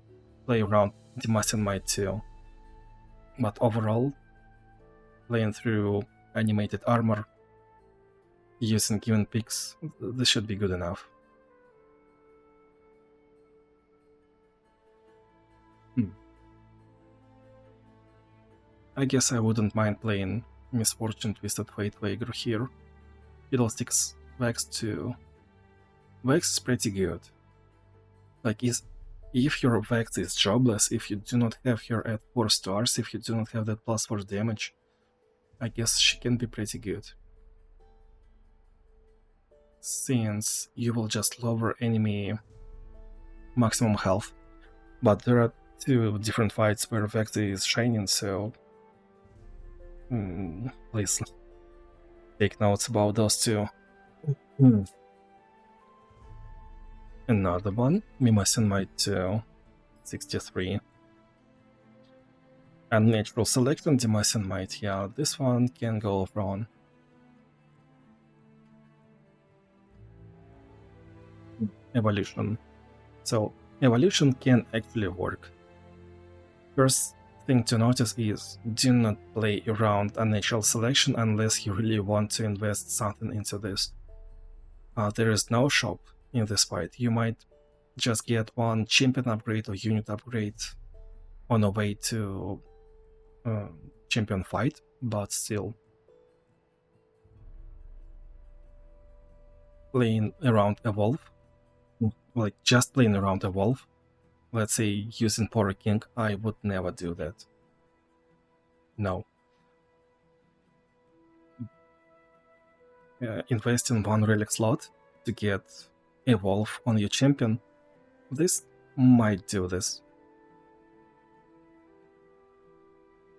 play around Demacian Might too. But overall, playing through animated armor, using given picks, this should be good enough. I guess I wouldn't mind playing Misfortune Twisted Fate Veigar here. Fiddlesticks Vex too. Vex is pretty good. Like, if your Vex is jobless, if you do not have her at 4 stars, if you do not have that +4 damage, I guess she can be pretty good. Since you will just lower enemy maximum health. But there are 2 different fights where Vex is shining, so please take notes about those 2. Another one, Demacian Might 63. Unnatural Selection, Demacian Might, yeah, this one can go wrong. Evolution. So, evolution can actually work. First thing to notice is, do not play around Unnatural Selection unless you really want to invest something into this. There is no shop in this fight. You might just get one champion upgrade or unit upgrade on a way to champion fight, but still playing around Evolve, like just playing around Evolve, let's say using Porra King, I would never do that. No. Invest in one relic slot to get Evolve on your champion, this might do this.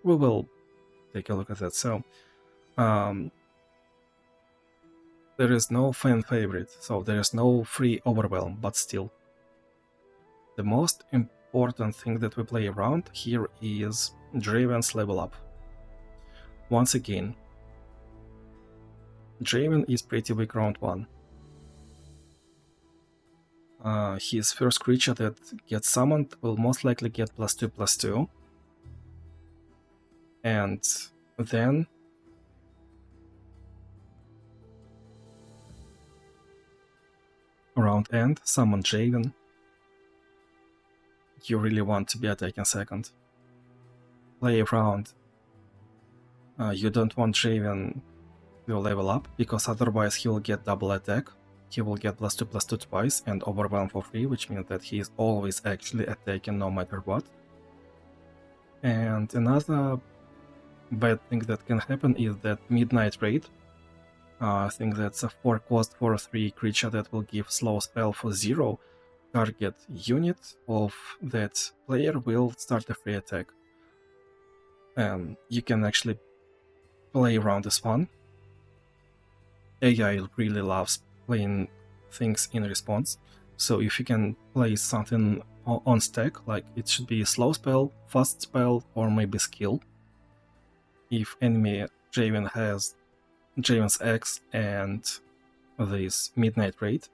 We will take a look at that. So, there is no fan favorite, so there is no free overwhelm, but still. The most important thing that we play around here is Draven's level up. Once again, Draven is pretty weak round 1. His first creature that gets summoned will most likely get +2/+2. And then round end, summon Draven. You really want to be attacking second. Play around You don't want Draven to level up, because otherwise he will get double attack. He will get +2/+2 twice and overwhelm for free, which means that he is always actually attacking no matter what. And another bad thing that can happen is that Midnight Raid. I think that's a 4-cost 4/3 creature that will give slow spell for 0. Target unit of that player will start a free attack. You can actually play around this one. AI really loves playing things in response, so if you can play something on stack, like it should be slow spell, fast spell, or maybe skill. If enemy Draven has Draven's X and this Midnight Raid,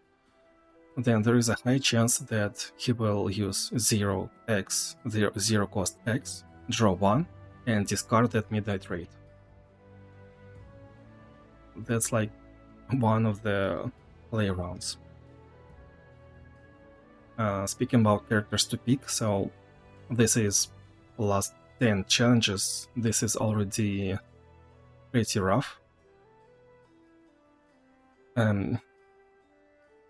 then there is a high chance that he will use 0x, 0 cost X, draw 1, and discard that Midnight Raid. That's like one of the play rounds. Speaking about characters to pick, so this is last 10 challenges. This is already pretty rough.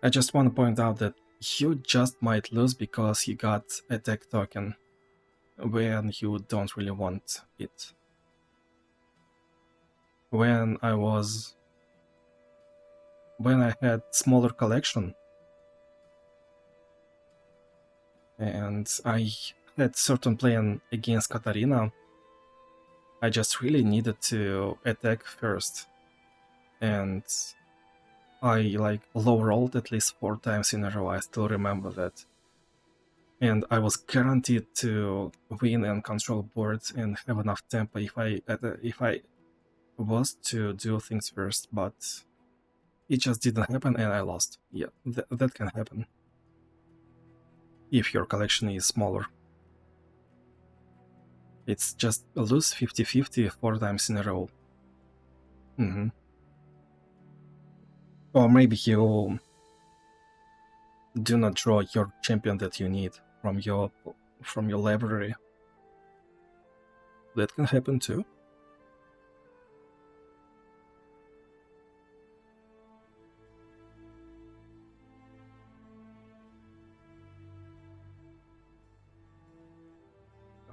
I just want to point out that you just might lose because you got attack token when you don't really want it. When I had smaller collection and I had certain plan against Katarina, I just really needed to attack first, and I like low rolled at least 4 times in a row. I still remember that. And I was guaranteed to win and control boards and have enough tempo if I was to do things first, but it just didn't happen and I lost. Yeah, that can happen if your collection is smaller. It's just lose 50-50 4 times in a row. Or maybe you do not draw your champion that you need from your library. That can happen too.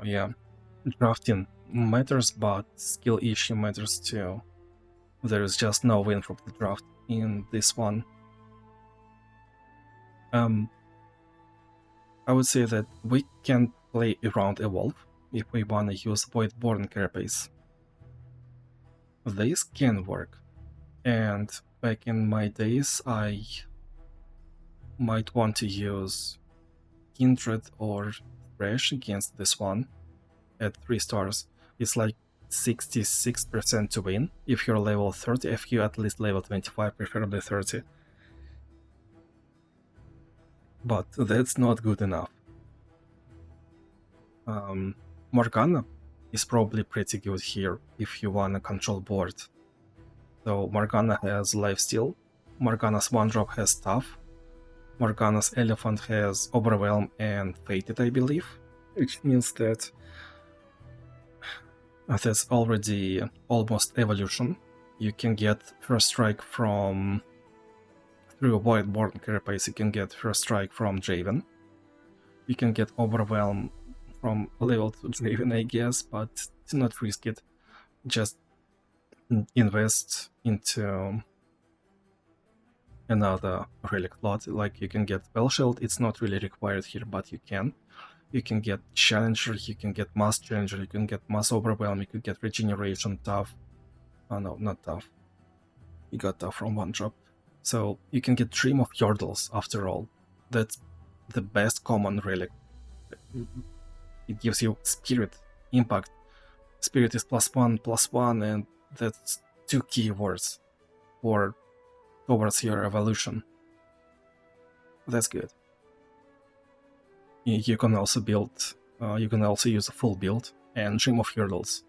Yeah, drafting matters, but skill issue matters too. There is just no win from the draft in this one. I would say that we can play around Evolve if we wanna use Voidborn Carapace. This can work, and back in my days I might want to use Kindred or Thresh against this one at 3 stars. It's like 66% to win if you're level 30, if you're at least level 25, preferably 30. But that's not good enough. Morgana is probably pretty good here if you wanna control board. So Morgana has lifesteal, Morgana's 1-drop has Tough, Morgana's Elephant has Overwhelm and Fated, I believe, which means that that's already almost evolution. You can get First Strike from... through Voidborn Carapace, you can get First Strike from Draven. You can get Overwhelm from level 2 Draven, I guess, but do not risk it. Just invest into another relic lot. Like, you can get Spell Shield, it's not really required here, but you can. You can get Challenger, you can get Mass Challenger, you can get Mass Overwhelm, you can get Regeneration, Tough. Oh no, not Tough. You got Tough from 1-drop. So you can get Dream of Yordles after all. That's the best common relic. It gives you Spirit, Impact. Spirit is +1/+1, and that's 2 keywords towards your evolution. That's good. You can also build, you can also use a full build and Dream of Yordles.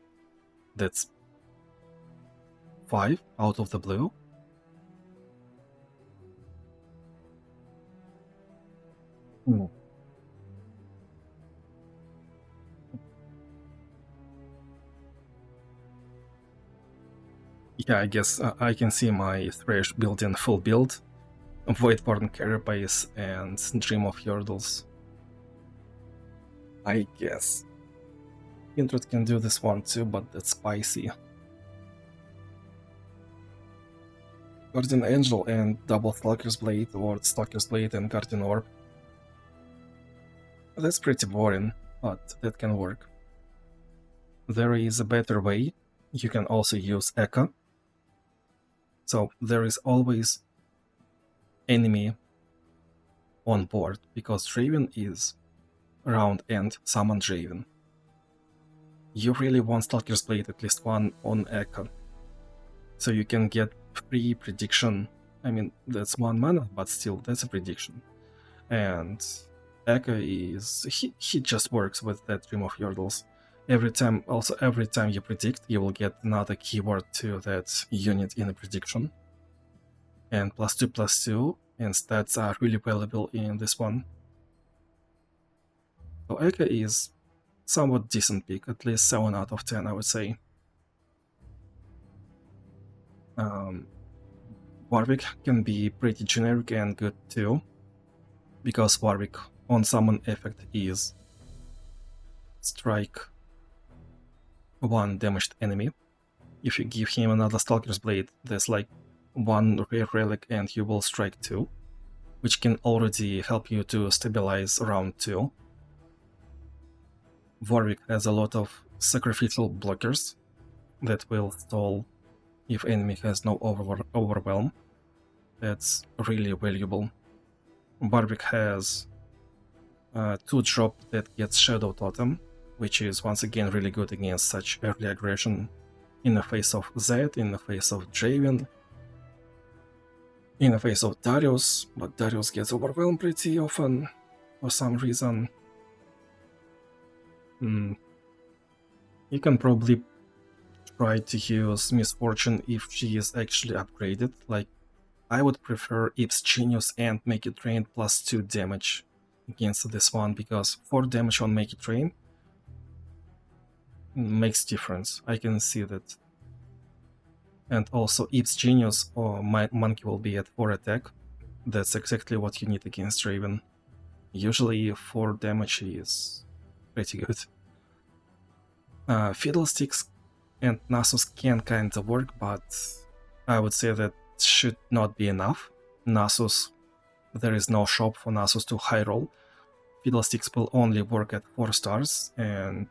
That's 5 out of the blue. Yeah, I guess I can see my Thresh build in full build, Voidborn Carapace, and Dream of Yordles. I guess. Kindred can do this one too, but that's spicy. Guardian Angel and double Stalker's Blade, or Stalker's Blade and Guardian Orb. That's pretty boring, but that can work. There is a better way. You can also use Echo. So there is always enemy on board, because Draven is round end summon Draven. You really want Stalker's Blade, at least one on Echo. So you can get free prediction. I mean, that's 1 mana, but still, that's a prediction. And Echo is... he just works with that Dream of Yordles. Every time you predict, you will get another keyword to that unit in a prediction. And +2/+2, and stats are really valuable in this one. So Echo is somewhat decent pick, at least 7 out of 10, I would say. Warwick can be pretty generic and good too, because Warwick on summon effect is strike 1 damaged enemy. If you give him another Stalker's Blade, there's like 1 rare relic and you will strike 2, which can already help you to stabilize round 2. Warwick has a lot of sacrificial blockers that will stall if enemy has no overwhelm. That's really valuable. Warwick has 2-drop that gets Shadow Totem, which is once again really good against such early aggression in the face of Zed, in the face of Draven, in the face of Darius, but Darius gets overwhelmed pretty often for some reason. You can probably try to use Misfortune if she is actually upgraded. Like, I would prefer Ip's Genius and Make It Rain +2 damage against this one, because 4 damage on Make It Rain makes difference. I can see that. And also Ip's Genius or Monkey will be at 4 attack. That's exactly what you need against Draven. Usually 4 damage is pretty good. Fiddlesticks and Nasus can kind of work, but I would say that should not be enough. Nasus, there is no shop for Nasus to high roll. Fiddlesticks will only work at 4 stars, and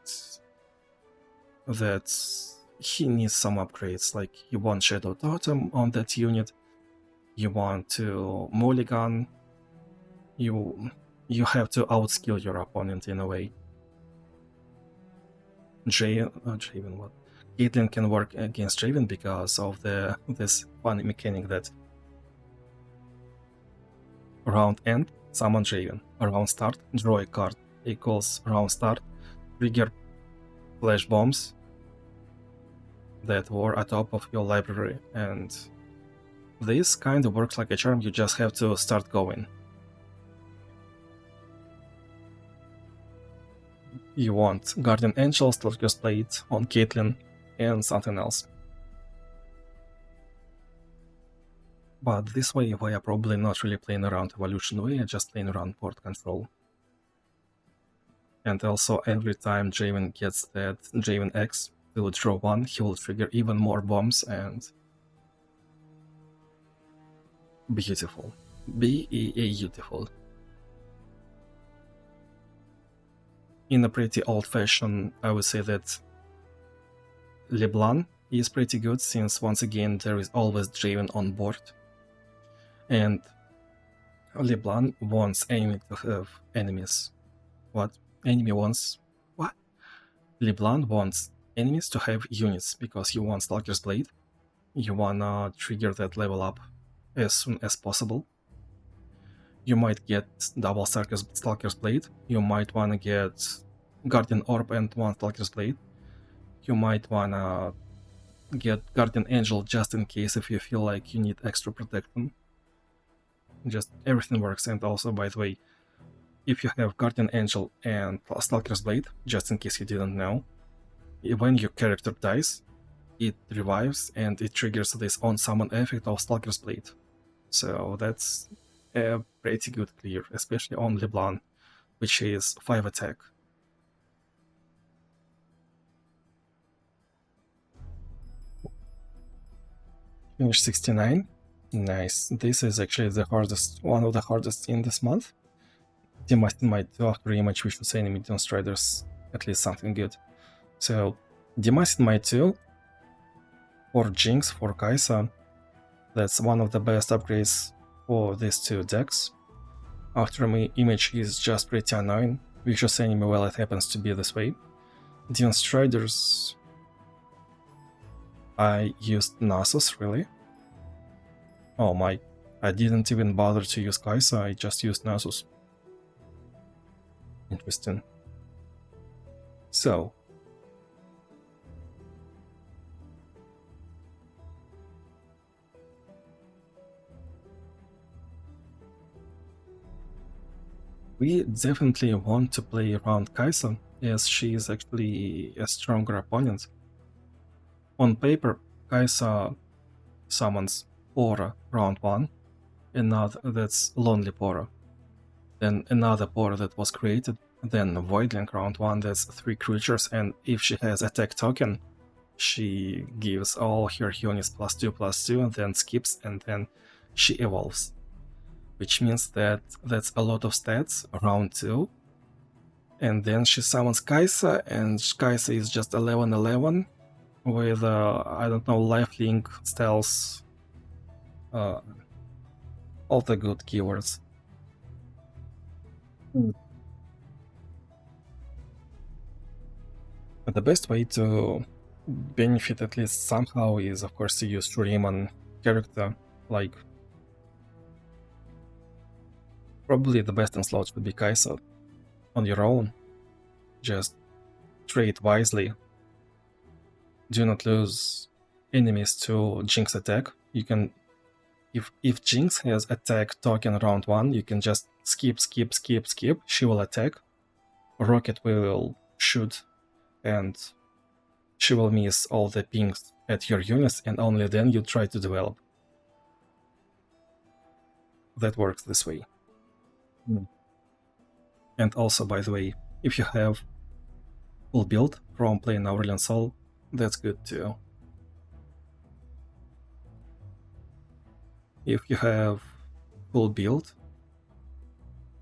that's... he needs some upgrades. Like, you want Shadow Totem on that unit, you want to mulligan, you have to outskill your opponent in a way. Draven, what? Caitlyn can work against Draven because of this funny mechanic that round end, summon Draven. Round start, draw a card equals round start, trigger flash bombs that were atop of your library, and this kind of works like a charm. You just have to start going. You want Guardian Angel, Stalker's Blade on Caitlyn, and something else. But this way we are probably not really playing around Evolution, we are just playing around board control. And also every time Draven gets that Draven X to draw 1, he will trigger even more bombs, and... beautiful. Beautiful. In a pretty old-fashioned, I would say that LeBlanc is pretty good, since once again there is always Draven on board. And LeBlanc wants enemy to have enemies. What? Enemy wants... what? LeBlanc wants enemies to have units, because you want Stalker's Blade, you wanna trigger that level up as soon as possible. You might get double Stalker's Blade, you might wanna get Guardian Orb and 1 Stalker's Blade, you might wanna get Guardian Angel just in case if you feel like you need extra protection. Just everything works. And also, by the way, if you have Guardian Angel and Stalker's Blade, just in case you didn't know, when your character dies, it revives and it triggers this on-summon effect of Stalker's Blade. So that's a pretty good clear, especially on LeBlanc, which is 5 attack. Finish 69. Nice. This is actually the hardest, one of the hardest in this month. Demacian might do after rematch, we should say enemy Striders at least something good. So Demacian might 2 for Jinx, for Kai'Sa. That's one of the best upgrades for these two decks. After image is just pretty annoying. Vicious enemy, well, it happens to be this way. Demon Striders, I used Nasus, really? Oh my, I didn't even bother to use Kai'Sa, I just used Nasus. Interesting. So, we definitely want to play around Kai'Sa, as she is actually a stronger opponent. On paper, Kai'Sa summons Pora round 1, another that's Lonely Pora, then another Pora that was created, then Voidling round 1, that's 3 creatures, and if she has attack token, she gives all her units +2/+2 and then skips, and then she evolves. Which means that that's a lot of stats, round 2. And then she summons Kai'Sa, and Kai'Sa is just 11/11 with, I don't know, lifelink, stealth, all the good keywords. The best way to benefit at least somehow is, of course, to use Shuriman character. Like, probably the best in slots would be Kai'Sa on your own. Just trade wisely. Do not lose enemies to Jinx attack. You can, if Jinx has attack token round 1, you can just skip. She will attack. Rocket will shoot, and she will miss all the pings at your units, and only then you try to develop. That works this way. And also, by the way, if you have full build from playing Aurelion Sol, that's good too. If you have full build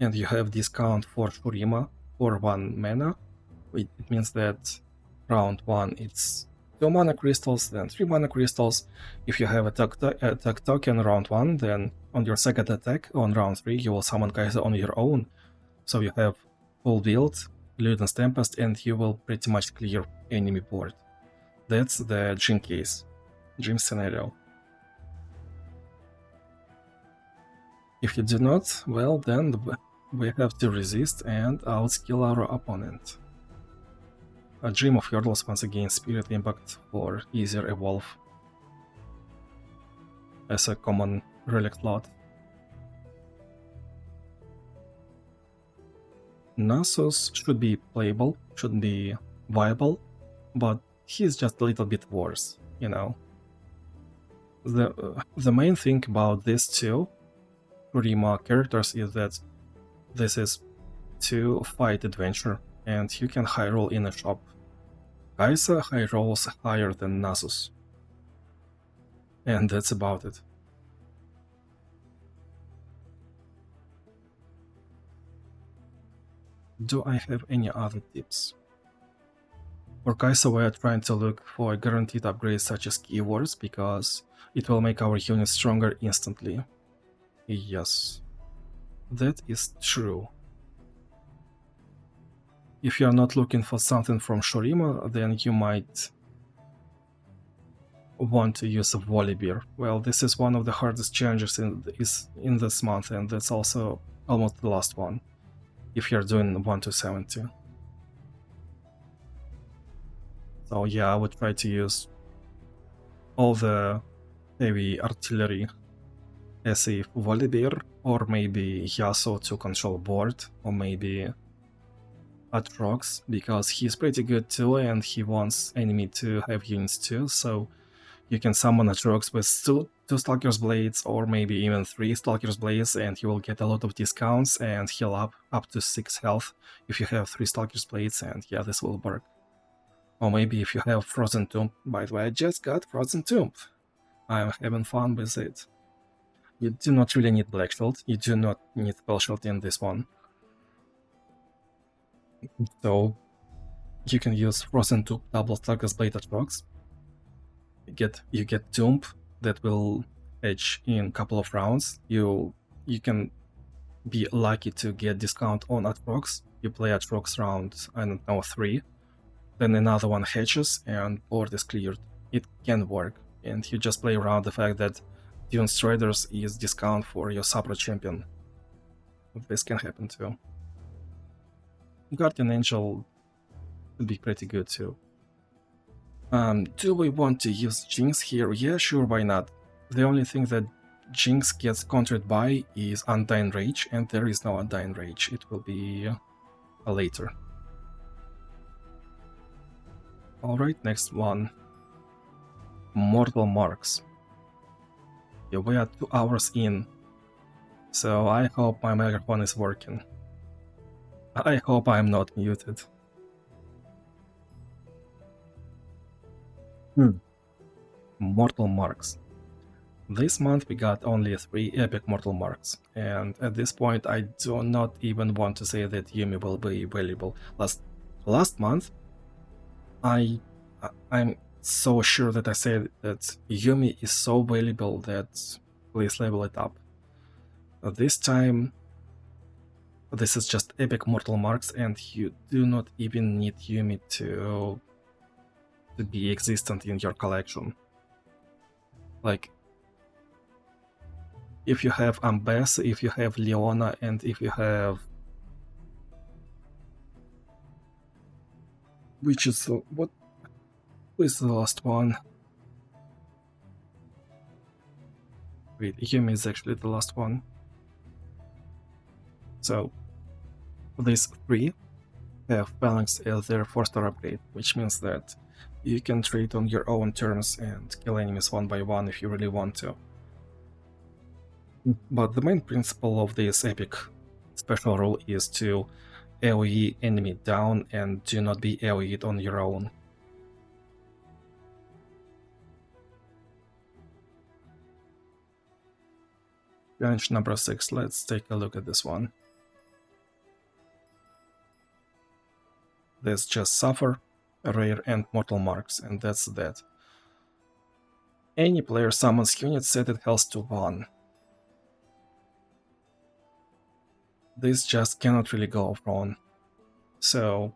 and you have discount for Shurima for 1 mana, it means that round 1 it's 2 mana crystals, then 3 mana crystals. If you have attack token round 1, then on your second attack on round 3 you will summon Kai'Sa on your own. So you have full build, Luden's Tempest, and you will pretty much clear enemy board. That's the dream case, dream scenario. If you do not, well, then we have to resist and outskill our opponent. A Dream of Hurdles once again, Spirit Impact for easier evolve as a common relic slot. Nasus should be playable, should be viable, but he's just a little bit worse, you know. The main thing about these two Rima characters is that this is 2-fight adventure, and you can high roll in a shop. Kai'Sa high rolls higher than Nasus. And that's about it. Do I have any other tips? For Kai'Sa, we are trying to look for guaranteed upgrades such as keywords, because it will make our units stronger instantly. Yes, that is true. If you are not looking for something from Shurima, then you might want to use a Volibear. Well, this is one of the hardest challenges in this month, and that's also almost the last one, if you're doing 1 to 70. So yeah, I would try to use all the heavy artillery as a Volibear, or maybe Yasuo to control board, or maybe Atrox because he's pretty good too, and he wants enemy to have units too, so you can summon Atrox with two Stalker's Blades or maybe even 3 Stalker's Blades, and you will get a lot of discounts and heal up to 6 health if you have 3 Stalker's Blades, and yeah, this will work. Or maybe if you have Frozen Tomb. By the way, I just got Frozen Tomb. I'm having fun with it. You do not really need Black Shield, you do not need Spell Shield in this one. So you can use Frozen Tomb, double Stalker's Blade Atrox. You get Tomb that will edge in a couple of rounds. You can be lucky to get discount on Atrox. You play Atrox round, I don't know, 3. Then another one hatches and board is cleared. It can work. And you just play around the fact that Dune Striders is discount for your Supra champion. This can happen too. Guardian Angel would be pretty good too. Do we want to use Jinx here? Yeah, sure, why not? The only thing that Jinx gets countered by is Undying Rage, and there is no Undying Rage. It will be later. Alright, next one. Mortal Marks. Yeah, we are 2 hours in, so I hope my microphone is working. I hope I'm not muted. Mortal Marks. This month we got only 3 epic Mortal Marks, and at this point I do not even want to say that Yumi will be valuable. Last month I'm so sure that I said that Yumi is so valuable that please level it up. This time this is just epic Mortal Marks, and you do not even need Yumi to be existent in your collection. Like, if you have Ambess, if you have Leona, and if you have... Which is... what is the last one? Wait, Yumi is actually the last one. So, these 3 have Phalanx as their 4-star upgrade, which means that you can trade on your own terms and kill enemies one by one if you really want to. But the main principle of this epic special rule is to AoE enemy down and do not be AoE'd on your own. Challenge number 6, let's take a look at this one. There's just Suffer, Rare and Mortal Marks, and that's that. Any player summons units set at health to 1. This just cannot really go wrong. So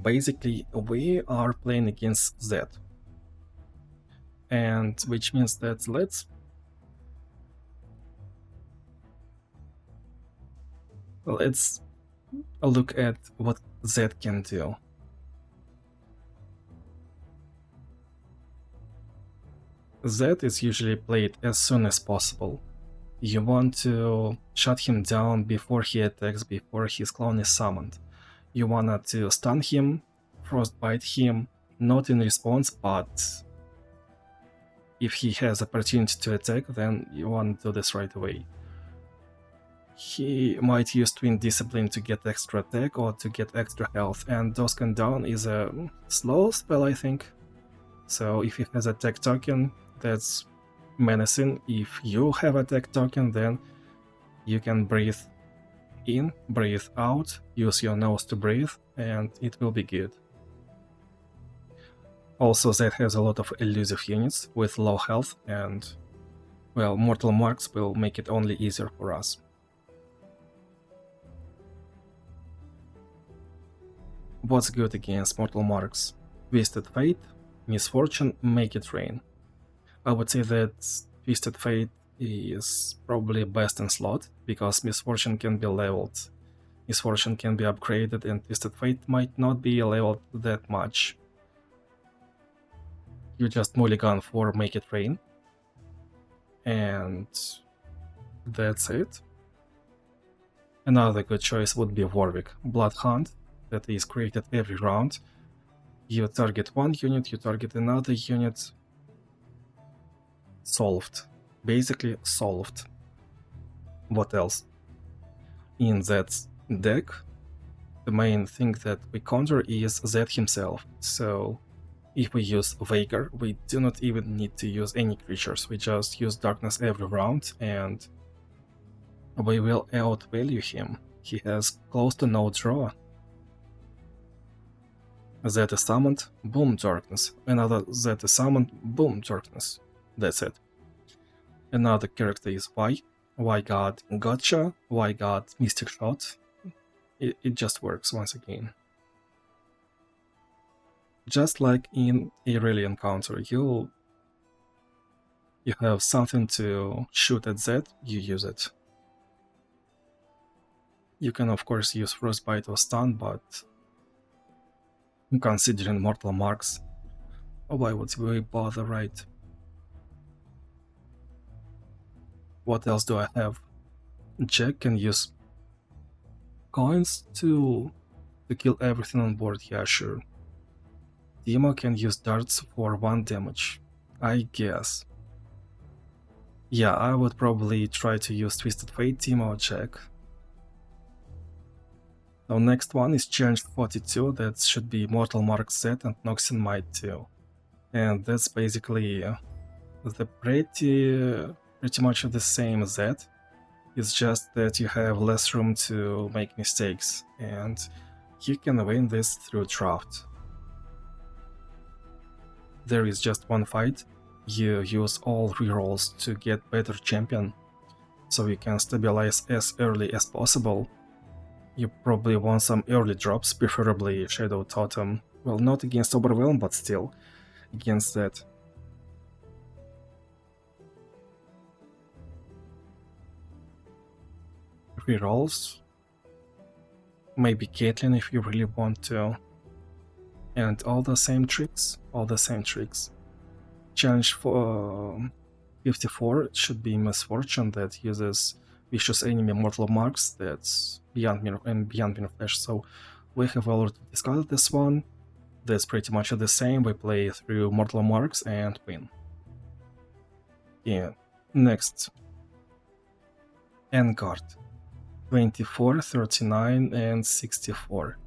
basically we are playing against Z. And which means that let's look at what Z can do. Z is usually played as soon as possible. You want to shut him down before he attacks, before his clone is summoned. You want to stun him, frostbite him, not in response, but if he has opportunity to attack, then you want to do this right away. He might use Twin Discipline to get extra attack or to get extra health, and Doskan Down is a slow spell, I think. So if he has attack token, that's menacing. If you have attack token, then you can breathe in, breathe out, use your nose to breathe, and it will be good. Also, that has a lot of elusive units with low health, and, well, Mortal Marks will make it only easier for us. What's good against Mortal Marks? Twisted Fate, Misfortune, Make It Rain. I would say that Twisted Fate is probably best in slot, because Misfortune can be leveled, Misfortune can be upgraded, and Twisted Fate might not be leveled that much. You just mulligan for Make It Rain, and that's it. Another good choice would be Warwick. Bloodhound, that is created every round. You target one unit, you target another unit. Solved. Basically solved. What else? In that deck, the main thing that we counter is Zed himself. So if we use Vagar, we do not even need to use any creatures. We just use Darkness every round and we will outvalue him. He has close to no draw. Zed is summoned, boom, Darkness. Another Zed is summoned, boom, Darkness. That's it. Another character is Y got Gotcha, Y got Mystic Shot. It just works once again. Just like in a rally encounter, you have something to shoot at Z, you use it. You can of course use Frostbite or Stun, but considering Mortal Marks, why would we bother, right? What else do I have? Jack can use coins to kill everything on board, yeah sure. Demo can use darts for 1 damage, I guess. Yeah, I would probably try to use Twisted Fate, Demo or Jack. So next one is Challenge 42, that should be Mortal Mark Z and Noxian Might 2. And that's basically the pretty much the same Z. It's just that you have less room to make mistakes, and you can win this through draft. There is just one fight, you use all rerolls to get better champion, so you can stabilize as early as possible. You probably want some early drops, preferably Shadow Totem. Well, not against Overwhelm, but still, against that. Rerolls. Maybe Caitlyn if you really want to. And all the same tricks, Challenge for 54 should be Misfortune, that uses Vicious Enemy Mortal Marks, that's Beyond Mirror Flash, so we have already discussed this one. That's pretty much the same, we play through Mortal Marks and win. Yeah, next. Garde. 24, 39 and 64.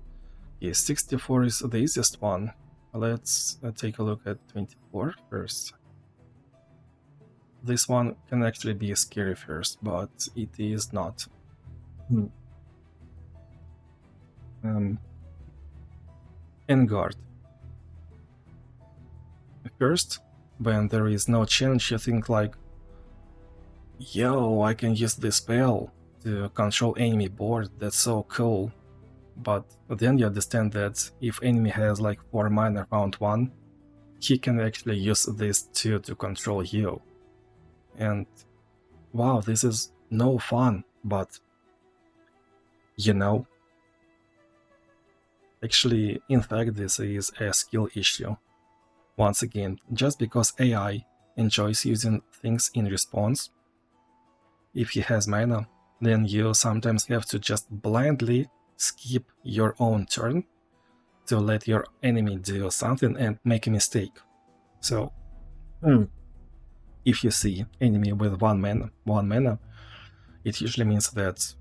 Yes, 64 is the easiest one. Let's take a look at 24 first. This one can actually be scary first, but it is not. Garde. First, when there is no challenge, you think like, yo, I can use this spell to control enemy board, that's so cool. But then you understand that if enemy has like 4 mana round 1, he can actually use this to control you. And wow, this is no fun, but you know, actually, in fact, this is a skill issue. Once again, just because AI enjoys using things in response, if he has mana, then you sometimes have to just blindly skip your own turn to let your enemy do something and make a mistake. So, if you see enemy with 1 mana, it usually means that,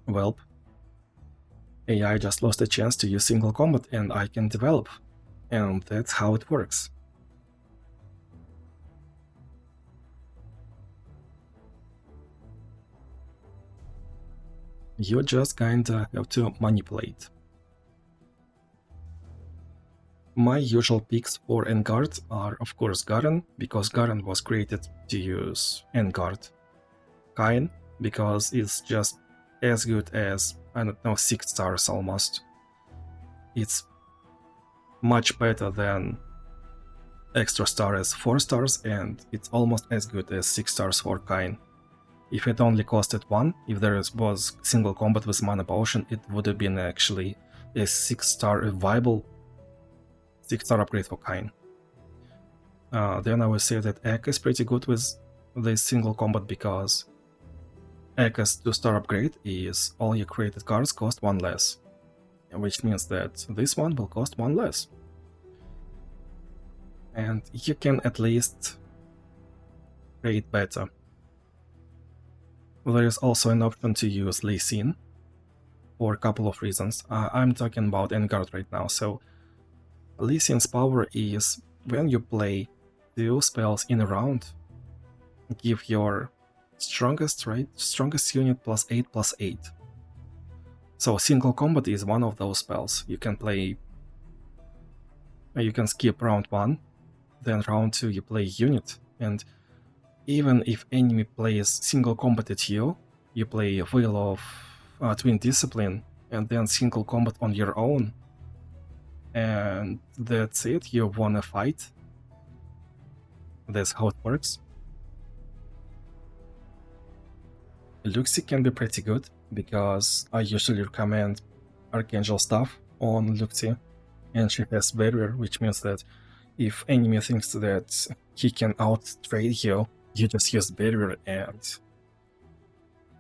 well, AI just lost a chance to use single combat and I can develop. And that's how it works. You just kinda have to manipulate. My usual picks for Enguarde are of course Garen, because Garen was created to use Enguarde. Kain, because it's just as good as, I don't know, 6 stars almost. It's much better than extra star as 4 stars, and it's almost as good as 6 stars for Kain. If it only costed 1, if there was single combat with mana potion, it would have been actually a 6-star viable 6-star upgrade for Kain. Then I would say that Ek is pretty good with this single combat because Ekka's 2-star upgrade is all your created cards cost 1 less, which means that this one will cost 1 less. And you can at least create better. There is also an option to use Lee Sin for a couple of reasons. I'm talking about Vanguard right now. So Lee Sin's power is when you play 2 spells in a round, give your strongest unit +8/+8. So single combat is one of those spells. You can skip round 1, then round 2 you play unit, and even if enemy plays single combat at you, you play Wheel of Twin Discipline, and then single combat on your own, and that's it, you won a fight. That's how it works. Luxie can be pretty good, because I usually recommend Archangel stuff on Luxie, and she has barrier, which means that if enemy thinks that he can out-trade you, you just use barrier and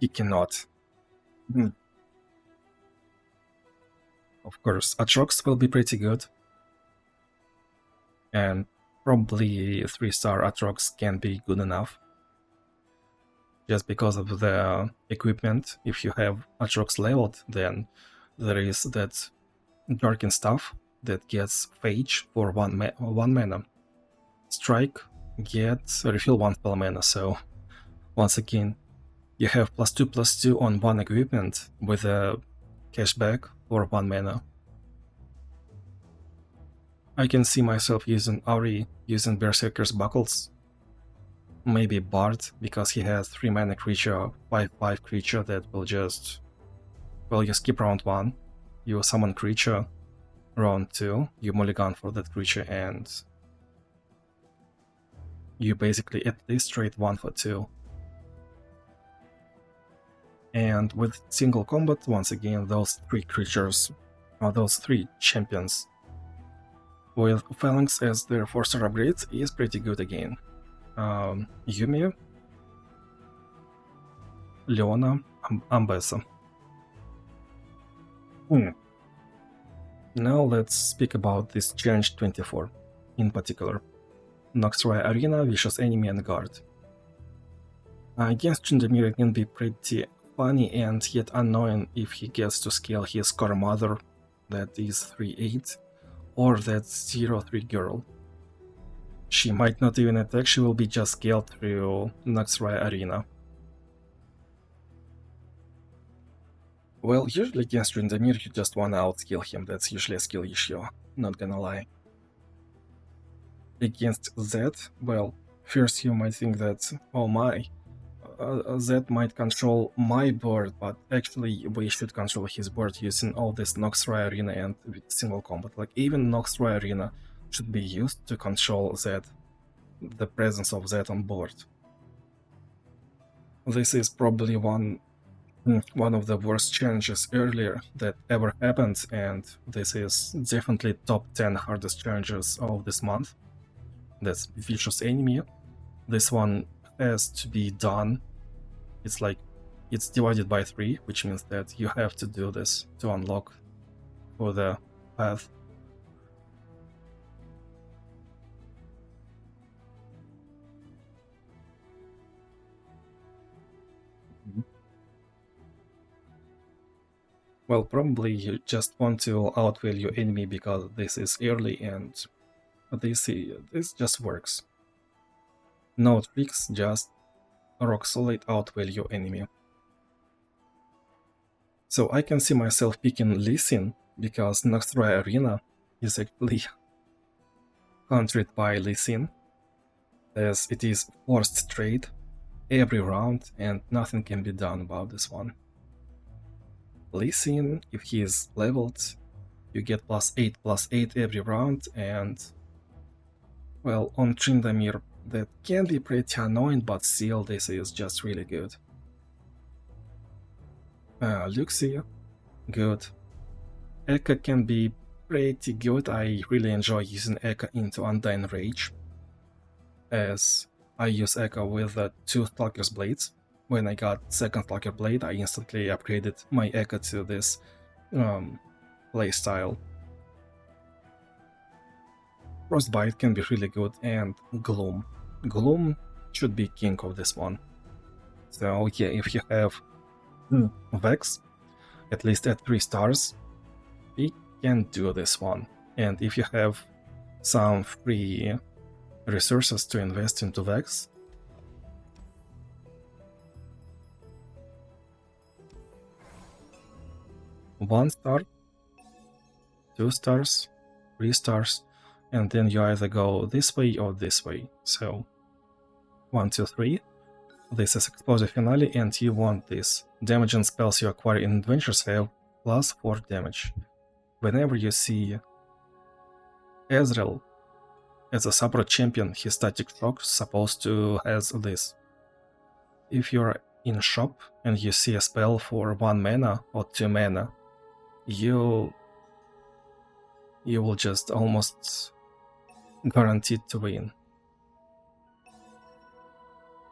he cannot. Of course, Atrox will be pretty good, and probably 3-star Atrox can be good enough. Just because of the equipment, if you have Atrox leveled, then there is that Darken stuff that gets Phage for 1 mana. Strike gets refill 1 spell mana, so once again, you have +2/+2 on 1 equipment with a cashback for 1 mana. I can see myself using Ari, using Berserker's Buckles. Maybe Bard, because he has 3 mana creature, 5/5 creature that will just... Well, you skip round 1, you summon creature, round 2, you mulligan for that creature, and you basically at least trade 1 for 2. And with single combat, once again, those 3 creatures, or those 3 champions, with Phalanx as their 4-star upgrade is pretty good again. Yumi, Leona, Ambessa. Now let's speak about this Challenge 24 in particular. Noxray Arena, Vicious Enemy, and Guard. Against Tryndamere it can be pretty funny and yet annoying if he gets to scale his core mother, that is 3/8, or that 0/3 girl. She might not even attack, she will be just scaled through Noxray Arena. Well, usually against Tryndamere you just wanna outscale him, that's usually a skill issue, not gonna lie. Against Zed, well, first you might think that, oh my, Zed might control my board, but actually we should control his board using all this Noxray Arena and single combat. Like, even Noxray Arena should be used to control Zed, the presence of Zed on board. This is probably one of the worst challenges earlier that ever happened, and this is definitely top 10 hardest challenges of this month. That's Vicious Enemy. This one has to be done. It's like, it's divided by 3, which means that you have to do this to unlock for the path. Well, probably you just want to outvalue your enemy because this is early, and this just works. No tricks, just rock solid outvalue your enemy. So I can see myself picking Lee Sin because Noxray Arena is actually countered by Lee Sin, as it is forced trade every round and nothing can be done about this one. Lee Sin, if he is leveled, you get +8/+8 every round, and well, on Tryndamere that can be pretty annoying, but still this is just really good. Luxie, good. Ekka can be pretty good. I really enjoy using Ekka into Undying Rage, as I use Ekka with 2 Stalker's Blades, when I got second Slacker Blade, I instantly upgraded my Echo to this playstyle. Frostbite can be really good, and Gloom. Gloom should be king of this one. So yeah, if you have Vex, at least at 3 stars, he can do this one. And if you have some free resources to invest into Vex, one star, 2 stars, 3 stars, and then you either go this way or this way. So 1, 2, 3. This is Explosive Finale, and you want this. Damage and spells you acquire in adventures have plus 4 damage. Whenever you see Ezreal as a support champion, his static shock is supposed to has this. If you're in shop and you see a spell for 1 mana or 2 mana, you will just almost guaranteed to win.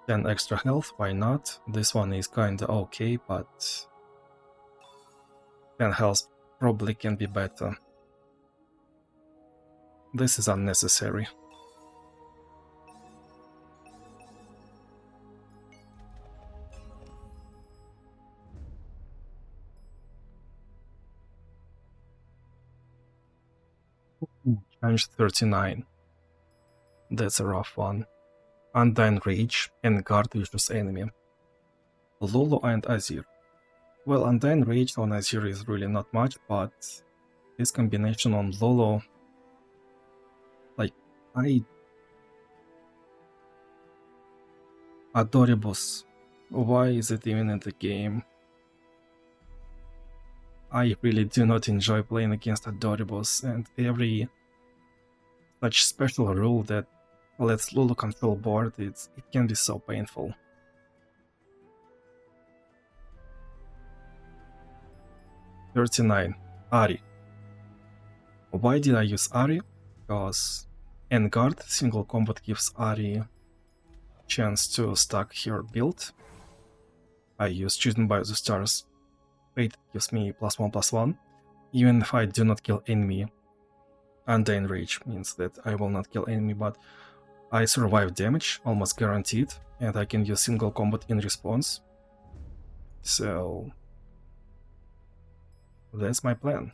10 extra health, why not? This one is kinda okay, but 10 health probably can be better. This is unnecessary. Challenge 39. That's a rough one. Undying Rage and Guard vicious enemy. Lulu and Azir. Well, Undying Rage on Azir is really not much, but this combination on Lulu, like, Adoribus. Why is it even in the game? I really do not enjoy playing against Adoribus, and every such special rule that lets Lulu control board, it can be so painful. Ahri. Why did I use Ahri? Because in guard, single combat gives Ahri chance to stack her build. I use Chosen by the Stars. Fate gives me +1/+1, even if I do not kill enemy. Undying Rage means that I will not kill enemy, but I survive damage, almost guaranteed, and I can use single combat in response. So that's my plan.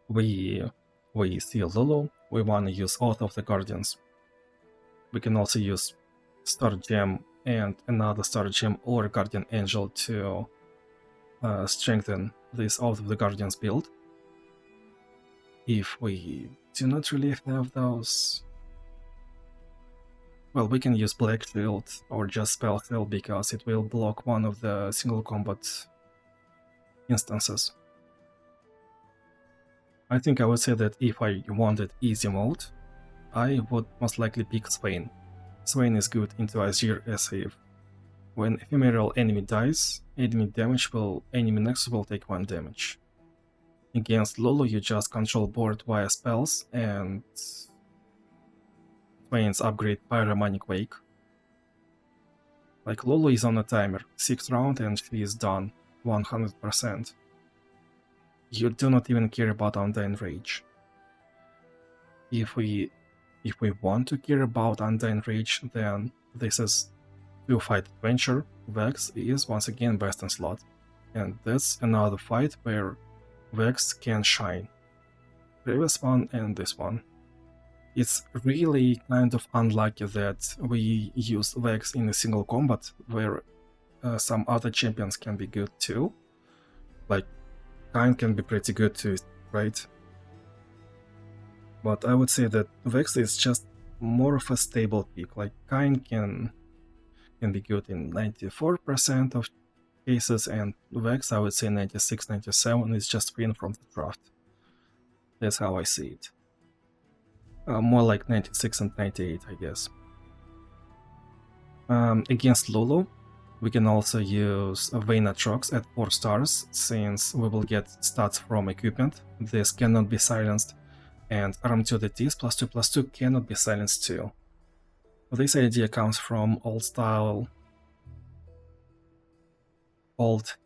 We see Lulu, we want to use Oath of the Guardians. We can also use Star Gem and another Star Gem or Guardian Angel to strengthen this Oath of the Guardians build. If we do not really have those, well, we can use Black Shield or just Spell Hell because it will block one of the single combat instances. I think I would say that if I wanted easy mode, I would most likely pick Swain. Swain is good into Azir as if when ephemeral enemy dies, enemy next will take 1 damage. Against Lulu you just control board via spells and Swain's upgrade Pyromanic Wake. Like Lulu is on a timer, 6th round and she is done, 100%. You do not even care about Undying Rage. If we want to care about Undying Rage, then this is 2-fight adventure. Vex is once again best in slot, and that's another fight where Vex can shine. Previous one and this one. It's really kind of unlucky that we use Vex in a single combat where some other champions can be good too. Like Kayn can be pretty good too, right? But I would say that Vex is just more of a stable pick. Like Kayn can be good in 94% of cases, and Vex I would say 96-97 is just win from the draft. That's how I see it. More like 96 and 98, I guess. Against Lulu, we can also use Veinatrox at 4 stars, since we will get stats from equipment. This cannot be silenced. and arm to the T's +2/+2 cannot be silenced too. This idea comes from old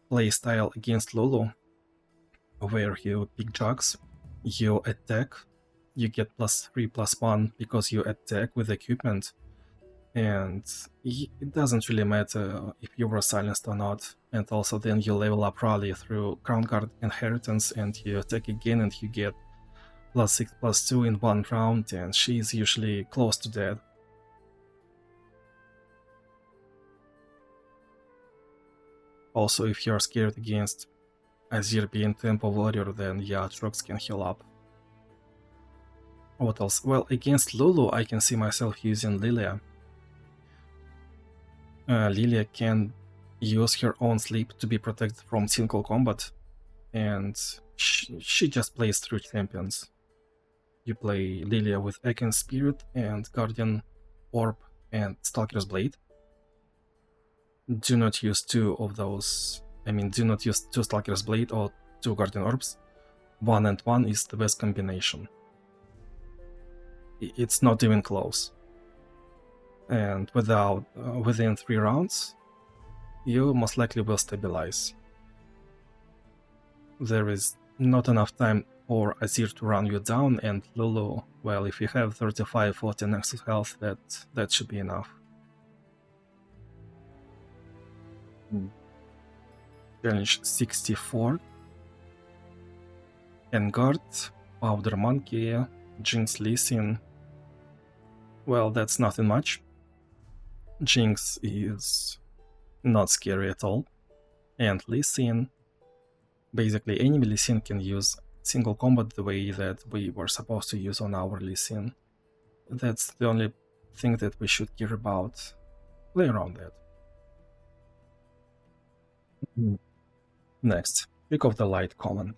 play style against Lulu, where you pick jugs, you attack, you get +3/+1 because you attack with equipment, and it doesn't really matter if you were silenced or not. And also then you level up Raleigh through Crown Guard Inheritance and you attack again and you get +6/+2 in one round, and she is usually close to dead. Also, if you're scared against Azir being Tempo Warrior, then yeah, Trox can heal up. What else? Well, against Lulu, I can see myself using Lilia. Lilia can use her own sleep to be protected from single combat, and she just plays through champions. You play Lilia with Ekin Spirit and Guardian Orb and Stalker's Blade. Do not use two of those. Do not use two Stalker's Blade or two Guardian Orbs. 1 and 1 is the best combination. It's not even close. And within 3 rounds, you most likely will stabilize. There is not enough time for Azir to run you down, and Lulu, well, if you have 35-40 Nexus health, that should be enough. Challenge 64. Engard, Powder Monkey, Jinx Lee Sin. Well, that's nothing much. Jinx is not scary at all. And Lee Sin, basically any Lee Sin can use single combat the way that we were supposed to use on our Lee Sin. That's the only thing that we should care about. Play around that. Next, Pick of the Light common.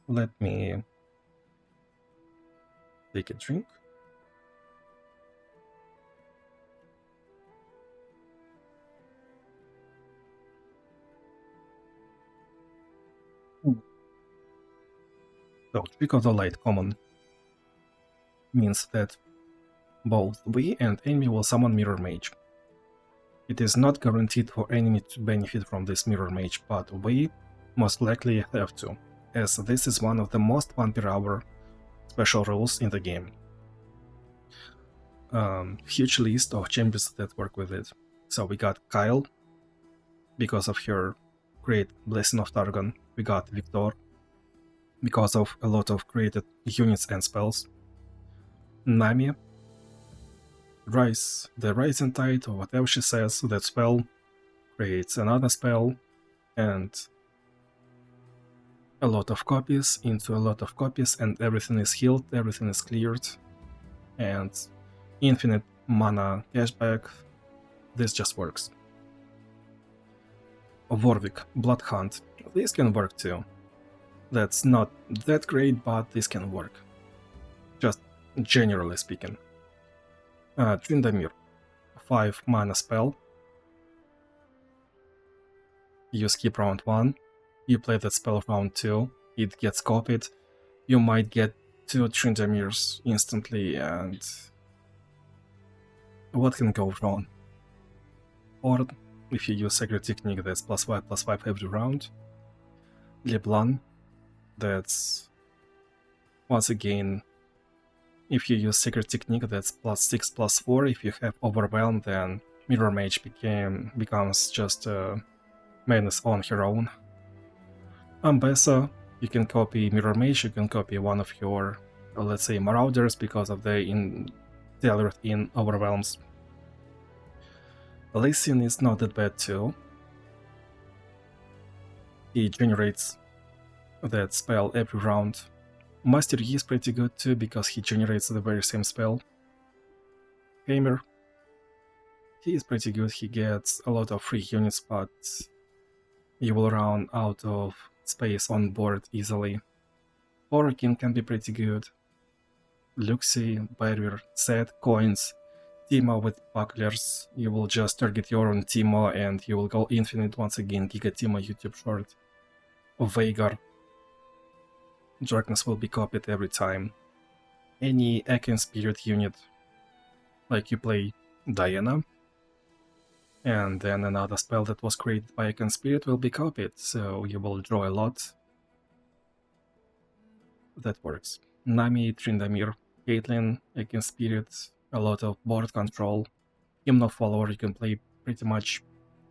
Let me take a drink. So, Pick of the Light common means that both we and enemy will summon Mirror Mage. It is not guaranteed for enemy to benefit from this Mirror Mage, but we most likely have to, as this is one of the most 1 per hour special rules in the game. Huge list of champions that work with it. So we got Kyle, because of her great Blessing of Targon. We got Victor, because of a lot of created units and spells. Nami, the Rising Tide, or whatever she says, that spell creates another spell, and a lot of copies into a lot of copies, and everything is healed, everything is cleared, and infinite mana cashback. This just works. Warwick, Bloodhunt, this can work too. That's not that great, but this can work. Just generally speaking. Tryndamere, 5 mana spell. You skip round 1, you play that spell round 2, it gets copied, you might get 2 Tryndameres instantly, and what can go wrong? Or if you use Sacred Technique, that's +5/+5 every round. LeBlanc, that's once again, if you use Sacred Technique, that's +6/+4. If you have Overwhelm, then Mirror Mage becomes just a menace on her own. Ambessa, you can copy Mirror Mage, you can copy one of your, let's say, Marauders, because of the tailored in Overwhelms. Lee Sin is not that bad too. He generates that spell every round. Master Yi is pretty good too, because he generates the very same spell. Gamer, he is pretty good, he gets a lot of free units, but you will run out of space on board easily. Orokin can be pretty good. Luxie, Barrier, Set, Coins, Timo with Bucklers, you will just target your own Timo and you will go infinite once again, Giga Timo YouTube short. Veigar, darkness will be copied every time. Any Akin Spirit unit, like you play Diana, and then another spell that was created by Akin Spirit will be copied, so you will draw a lot. That works. Nami, Tryndamere, Caitlyn, Akin Spirit, a lot of board control. Hymno Follower you can play pretty much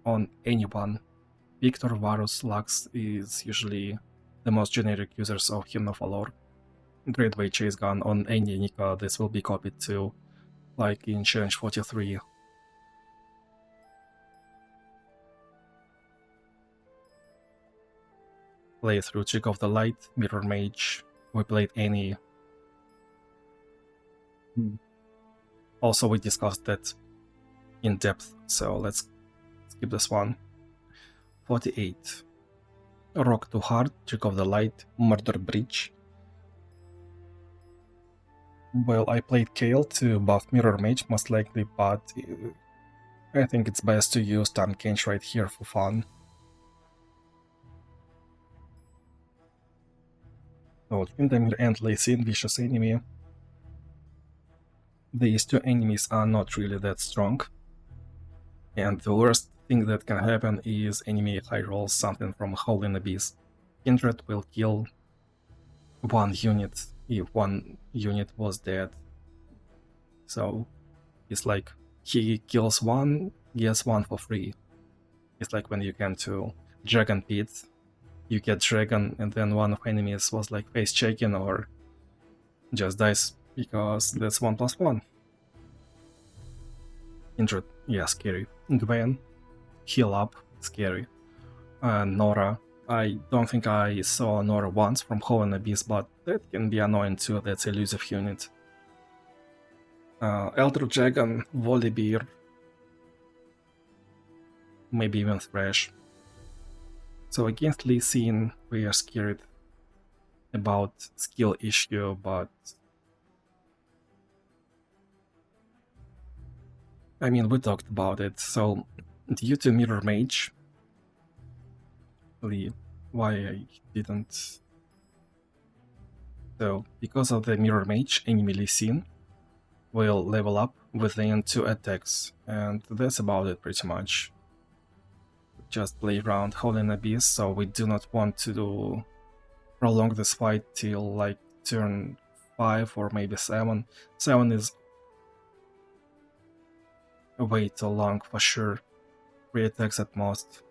on anyone. Victor, Varus, Lux is usually the most generic users of Hymno Follower. Great Way Chase Gun on any Nika, this will be copied too, like in Challenge 43. Play through Trick of the Light, Mirror Mage, we played any. Also, we discussed that in depth, so let's skip this one. 48. Rock Too Hard, Trick of the Light, Murder Bridge. Well, I played Kale to buff Mirror Mage most likely, but I think it's best to use Tam Kench right here for fun. So, Tryndamere and Lee Sin, Vicious Enemy. These two enemies are not really that strong. And the worst thing that can happen is enemy high rolls something from Howling Abyss. Kindred will kill one unit if one unit was dead. So it's like he kills one, gets one for free. It's like when you can to Dragon Pit, you get Dragon and then one of enemies was like face checking or just dies because that's 1+1. Kindred, yeah, scary. Gwen, heal up, scary. Nora, I don't think I saw Nora once from Howling Abyss, but that can be annoying too, that's elusive unit. Elder Dragon, Volibear, maybe even Thresh. So against Lee Sin, we are scared about skill issue, but I mean, we talked about it, so due to Mirror Mage, why I didn't... So, because of the Mirror Mage, enemy Lee Sin will level up within 2 attacks, and that's about it pretty much. Just play around Howling Abyss, so we do not want to prolong this fight till like turn 5 or maybe 7. 7 is way too long for sure. 3 attacks at most.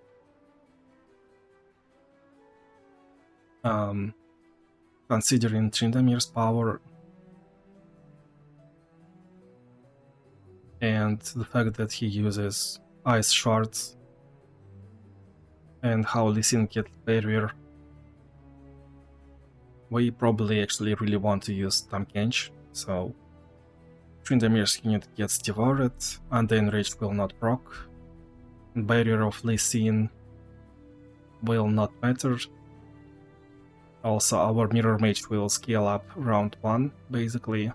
Considering Tryndamere's power and the fact that he uses Ice Shards and how Lee Sin gets barrier, we probably actually really want to use Tam Kench, so Tryndamere's unit gets devoured, and the enraged will not proc, barrier of Lee Sin will not matter. Also, our Mirror Mage will scale up round 1, basically.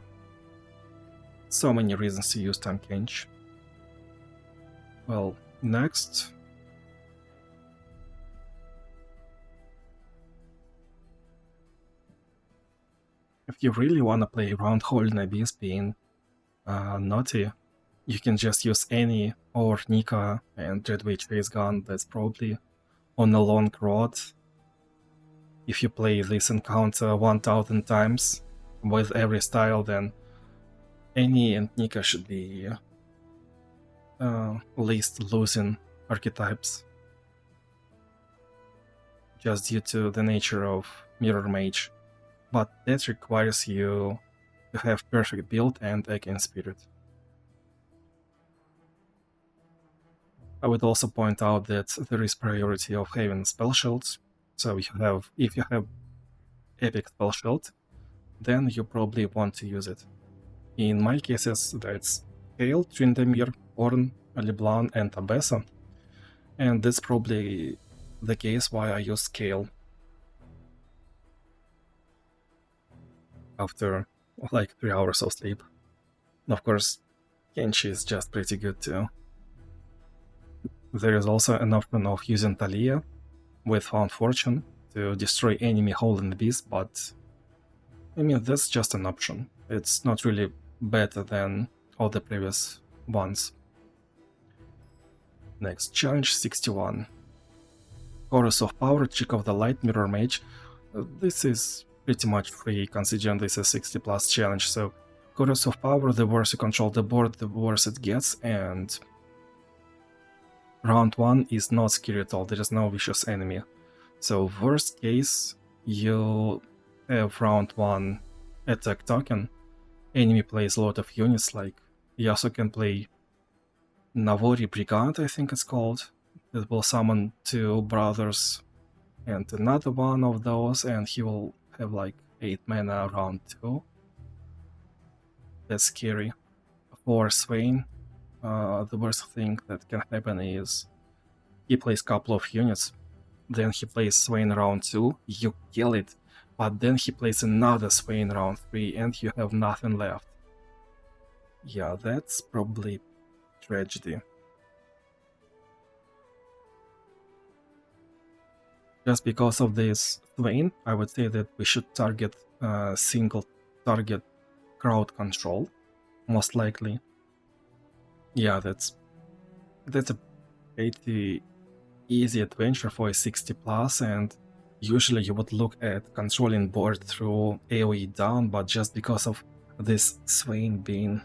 So many reasons to use Tam Kench. Well, next. If you really wanna play around Howling Abyss being naughty, you can just use any or Nika and Dreadwitch Face Gun, that's probably on a long road. If you play this encounter 1000 times with every style, then any and Nika should be least losing archetypes. Just due to the nature of Mirror Mage. But that requires you to have perfect build and Akin Spirit. I would also point out that there is priority of having spell shields. So if you have epic spell shield, then you probably want to use it. In my cases, that's Kale, Tryndamere, Ornn, LeBlanc, and Abessa. And that's probably the case why I use Kale after like 3 hours of sleep. And of course, Kenshi is just pretty good too. There is also an option of using Talia with Found Fortune to destroy enemy Howling Abyss, but I mean, that's just an option. It's not really better than all the previous ones. Next, challenge 61. Chorus of Power, Cheek of the Light, Mirror Mage. This is pretty much free, considering this is 60 plus challenge, so Chorus of Power, the worse you control the board, the worse it gets, and round 1 is not scary at all, there is no vicious enemy. So worst case, you have round 1 attack token, enemy plays a lot of units, like Yasuo can play Navori Brigand, I think it's called, that will summon 2 brothers and another one of those, and he will have like 8 mana round 2. That's scary. For Swain, the worst thing that can happen is he plays couple of units, then he plays Swain round 2, you kill it, but then he plays another Swain round 3 and you have nothing left. Yeah, that's probably tragedy. Just because of this Swain, I would say that we should target single target crowd control, most likely. Yeah, that's a pretty easy adventure for a 60 plus, and usually you would look at controlling board through AoE down, but just because of this Swain being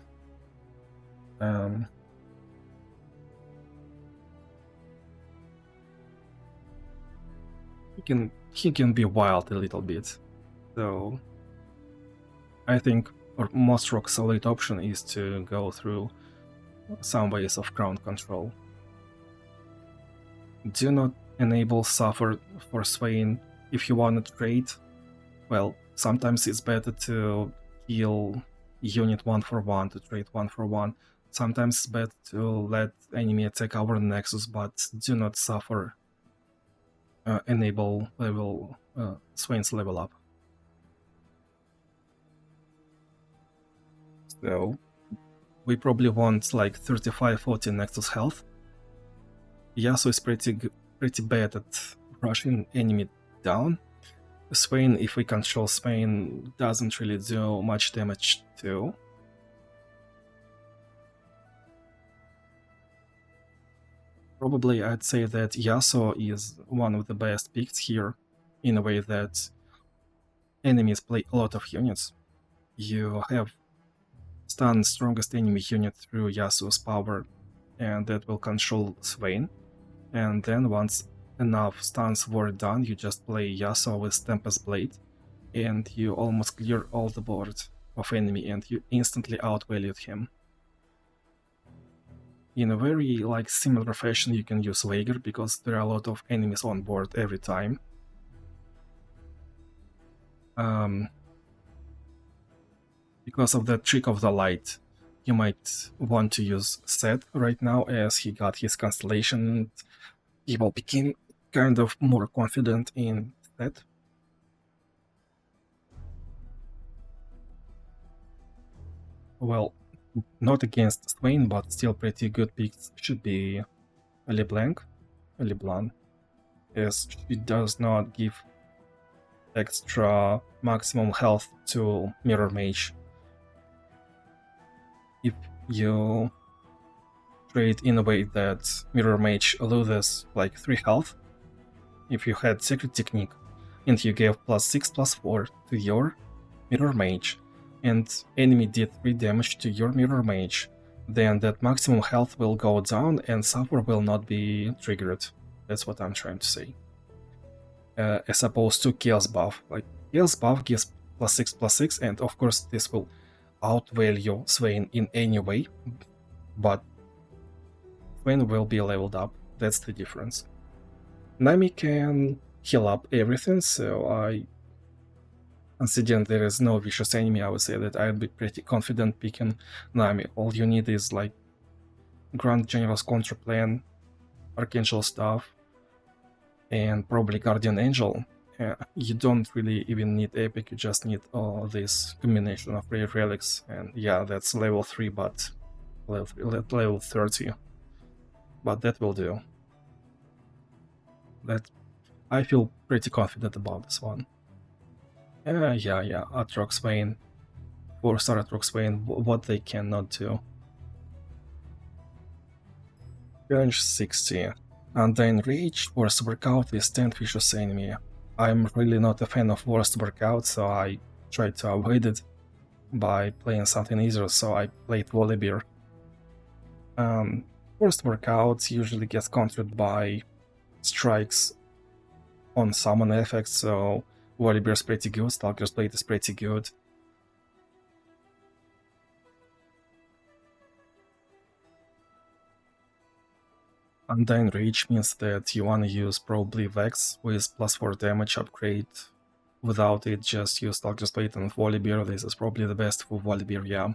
he can be wild a little bit. So I think our most rock solid option is to go through some ways of ground control. Do not enable Suffer for Swain if you want to trade. Well, sometimes it's better to kill unit 1-for-1 to trade 1-for-1. Sometimes it's better to let enemy attack our Nexus, but do not Suffer enable level Swain's level up. So we probably want like 35-40 Nexus health. Yasuo is pretty bad at rushing enemy down. Swain, if we control Swain, doesn't really do much damage too. Probably I'd say that Yasuo is one of the best picks here, in a way that enemies play a lot of units. You have stun strongest enemy unit through Yasuo's power, and that will control Swain. And then once enough stuns were done, you just play Yasuo with Tempest Blade, and you almost clear all the board of enemy, and you instantly outvalued him. In a very similar fashion, you can use Veigar, because there are a lot of enemies on board every time. Because of the Trick of the Light, you might want to use Seth right now, as he got his constellation and he will become kind of more confident in Seth. Well, not against Swain, but still pretty good picks should be LeBlanc, as she does not give extra maximum health to Mirror Mage. If you trade in a way that Mirror Mage loses like 3 health, if you had Secret Technique and you gave +6/+4 to your Mirror Mage, and enemy did 3 damage to your Mirror Mage, then that maximum health will go down and Suffer will not be triggered. That's what I'm trying to say. As opposed to Chaos buff. Like, Chaos buff gives +6/+6, and of course this will outvalue Swain in any way, but Swain will be leveled up. That's the difference. Nami can heal up everything, so considering there is no vicious enemy, I would say that I'd be pretty confident picking Nami. All you need is like Grand General's Contraplan, Archangel stuff, and probably Guardian Angel. You don't really even need Epic, you just need this combination of Rare Relics, and yeah, that's level 3, but level 30. But that will do. I feel pretty confident about this one. Yeah, Atrox Vayne, 4-star Atrox Vayne, what they cannot do. Challenge 60. Undying Rage, worst workout with 10 vicious enemy. I'm really not a fan of worst workout, so I tried to avoid it by playing something easier, so I played Volibear. Worst workouts usually get countered by strikes on summon effects, so Volibear's pretty good, Stalker's Blade is pretty good. Undying Rage means that you wanna use probably Vex with +4 damage upgrade. Without it, just use Stalker's Blade and Volibear. This is probably the best for Volibear, yeah.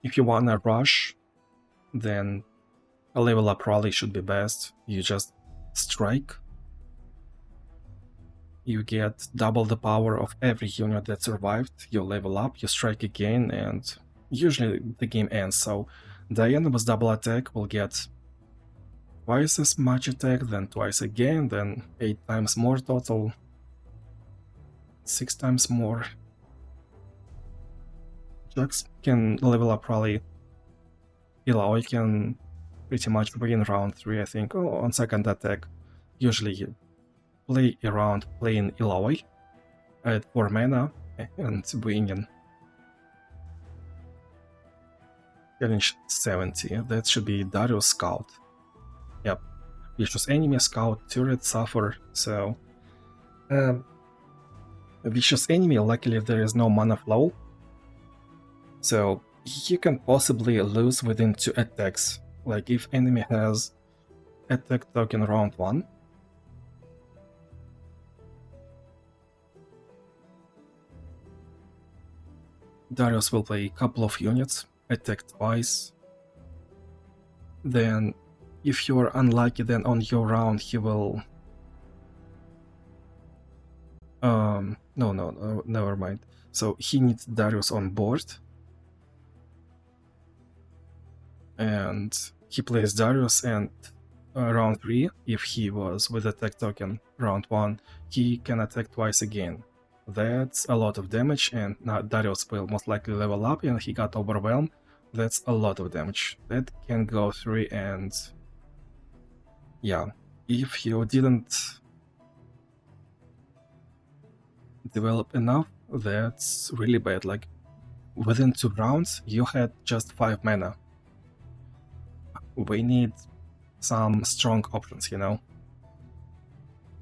If you wanna rush, then a level up rally should be best. You just strike. You get double the power of every unit that survived. You level up, you strike again, and usually the game ends. So Diana with double attack will get twice as much attack, then twice again, then 8 times more total, 6 times more. Jax can level up rally. Illaoi can pretty much win round 3, I think, on second attack. Usually you play around playing Illaoi at 4 mana and winning. Challenge 70, that should be Darius Scout. Yep, Vicious Enemy, Scout, Turret, Suffer, so... Vicious Enemy, luckily there is no mana flow, so you can possibly lose within 2 attacks. Like if enemy has attack token round 1, Darius will play a couple of units, attack twice. Then, if you're unlucky, then on your round he will... No, never mind. So he needs Darius on board. And he plays Darius, and round 3, if he was with attack token round 1, he can attack twice again. That's a lot of damage, and now Darius will most likely level up, and he got overwhelmed. That's a lot of damage. That can go 3, and yeah, if you didn't develop enough, that's really bad. Like, within 2 rounds, you had just 5 mana. We need some strong options, you know?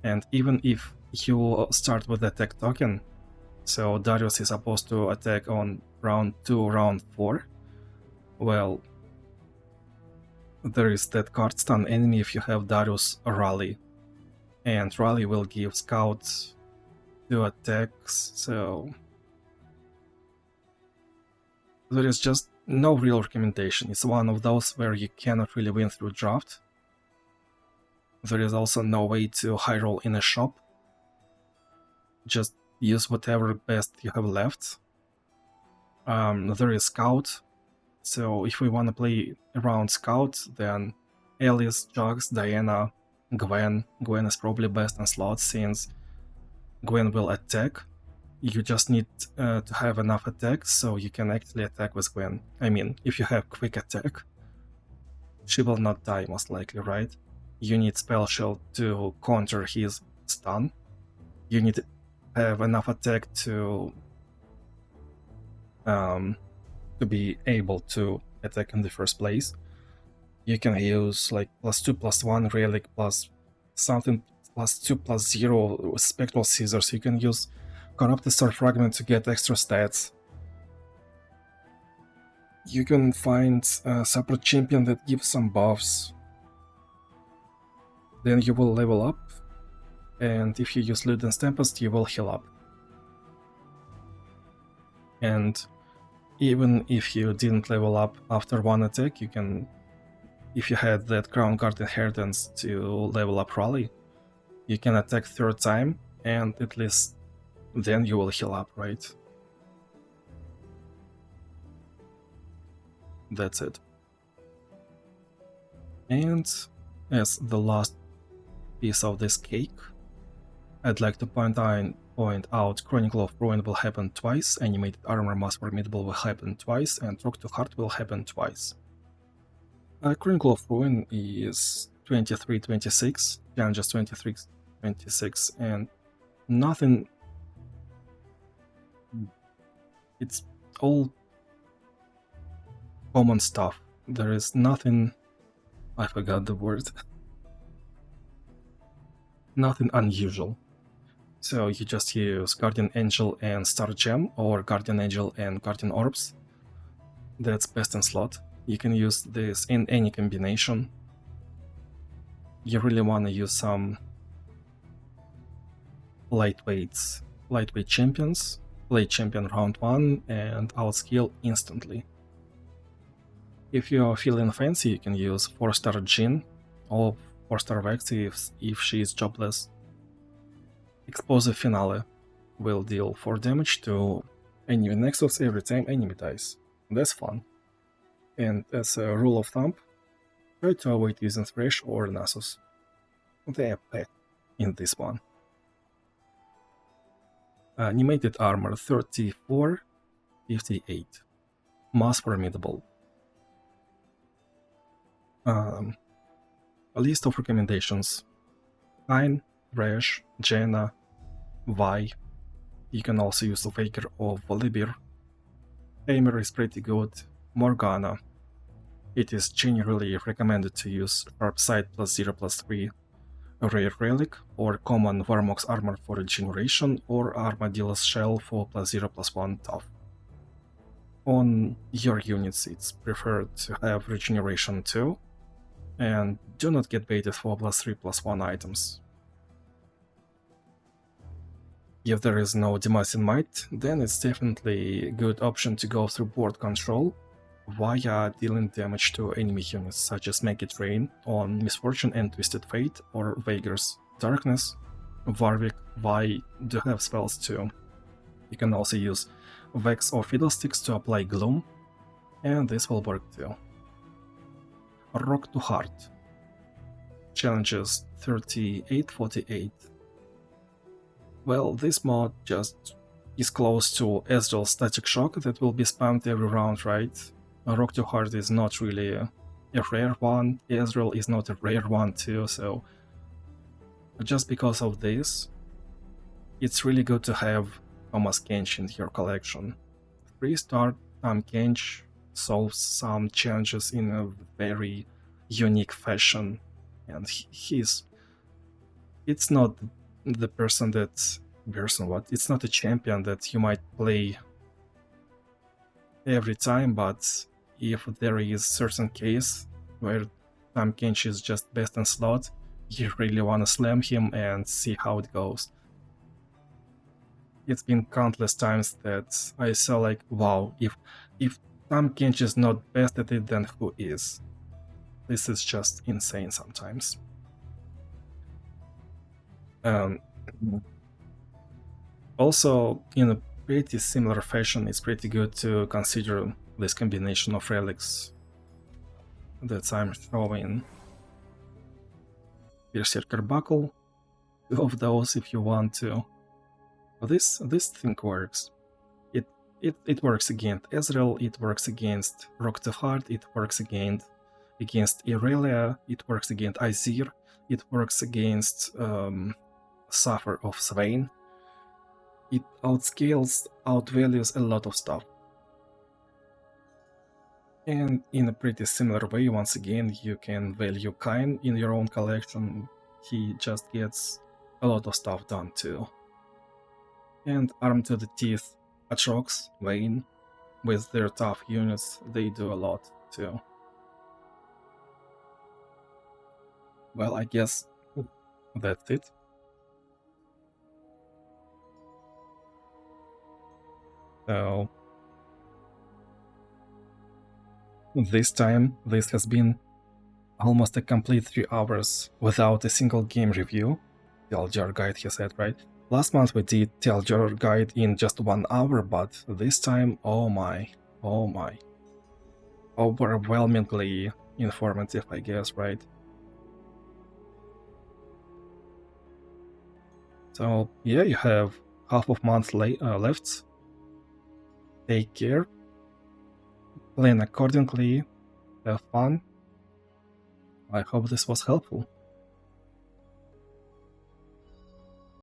And even if you start with attack token, so Darius is supposed to attack on round 2, round 4, well, there is that card stun enemy if you have Darius Rally, and Rally will give Scout 2 attacks, so there is just no real recommendation. It's one of those where you cannot really win through draft. There is also no way to high roll in a shop. Just use whatever best you have left. There is Scout, so if we want to play around Scout, then Alice, Jax, Diana, Gwen. Gwen is probably best in slot since Gwen will attack. You just need to have enough attack so you can actually attack with Gwen. I mean, if you have quick attack, she will not die most likely, right? You need Spell Shield to counter his stun. You need to have enough attack to be able to attack in the first place. You can use like +2/+1 relic plus something +2/+0 spectral scissors. You can use corrupted star fragment to get extra stats. You can find a separate champion that gives some buffs. Then you will level up, and if you use Luden's Tempest, you will heal up. And even if you didn't level up after one attack, you can, if you had that Crown Guard inheritance to level up Rally, you can attack 3rd time, and at least then you will heal up, right? That's it. And as the last piece of this cake, I'd like to point out Chronicle of Ruin will happen twice, Animated Armor Mass Formidable will happen twice, and Rock to Heart will happen twice. Chronicle of Ruin is 23-26, challenges 23-26, and nothing. It's all common stuff. There is nothing. I forgot the word. Nothing unusual. So you just use Guardian Angel and Star Gem, or Guardian Angel and Guardian Orbs. That's best in slot. You can use this in any combination. You really want to use some lightweight champions, play champion round 1 and outskill instantly. If you are feeling fancy, you can use 4-star Jin or 4-star Vexy if she is jobless. Explosive Finale will deal 4 damage to enemy Nexus every time enemy dies. That's fun. And as a rule of thumb, try to avoid using Thresh or Nasus. They are bad in this one. Animated Armor 34-58. Mass Formidable. A list of recommendations: Kayn, Thresh, Jaina, Vi. You can also use Faker or Volibear. Tamer is pretty good. Morgana. It is generally recommended to use Sharp Sight +0/+3, a Rare Relic, or common Varmox Armor for regeneration, or Armadillo's Shell for +0/+1 tough. On your units, it's preferred to have regeneration too, and do not get baited for +3/+1 items. If there is no demacian might, then it's definitely a good option to go through board control via dealing damage to enemy units such as Make It Rain on Misfortune and Twisted Fate, or Vaegar's Darkness. Warwick, Vi do have spells too. You can also use Vex or Fiddlesticks to apply Gloom, and this will work too. Rock to Heart. Challenges 38-48. Well, this mod just is close to Ezreal's Static Shock that will be spammed every round, right? Rock to Heart is not really a rare one, Ezreal is not a rare one too, so just because of this, it's really good to have Thomas Kench in your collection. 3-star Tom Kench solves some challenges in a very unique fashion, and it's not the it's not a champion that you might play every time, but if there is certain case where Tom Kench is just best in slot, you really want to slam him and see how it goes. It's been countless times that I saw like, wow, if Tom Kench is not best at it, then who is? This is just insane sometimes. Also, in a pretty similar fashion, it's pretty good to consider this combination of relics that I'm showing. Berserker Buckle, 2 of those if you want to. This thing works. It works against Ezreal, it works against Rock to Heart, it works against Irelia, it works against Azir, it works against Suffer of Swain. It outscales, outvalues a lot of stuff. And in a pretty similar way, once again, you can value Kayn in your own collection. He just gets a lot of stuff done too. And Armed to the Teeth, Atrox, Vayne, with their tough units, they do a lot too. Well, I guess that's it. So this time, this has been almost a complete 3 hours without a single game review. TLDR guide, he said, right? Last month we did TLDR guide in just 1 hour, but this time, oh my. Overwhelmingly informative, I guess, right? So yeah, you have half of month left. Take care, plan accordingly, have fun. I hope this was helpful.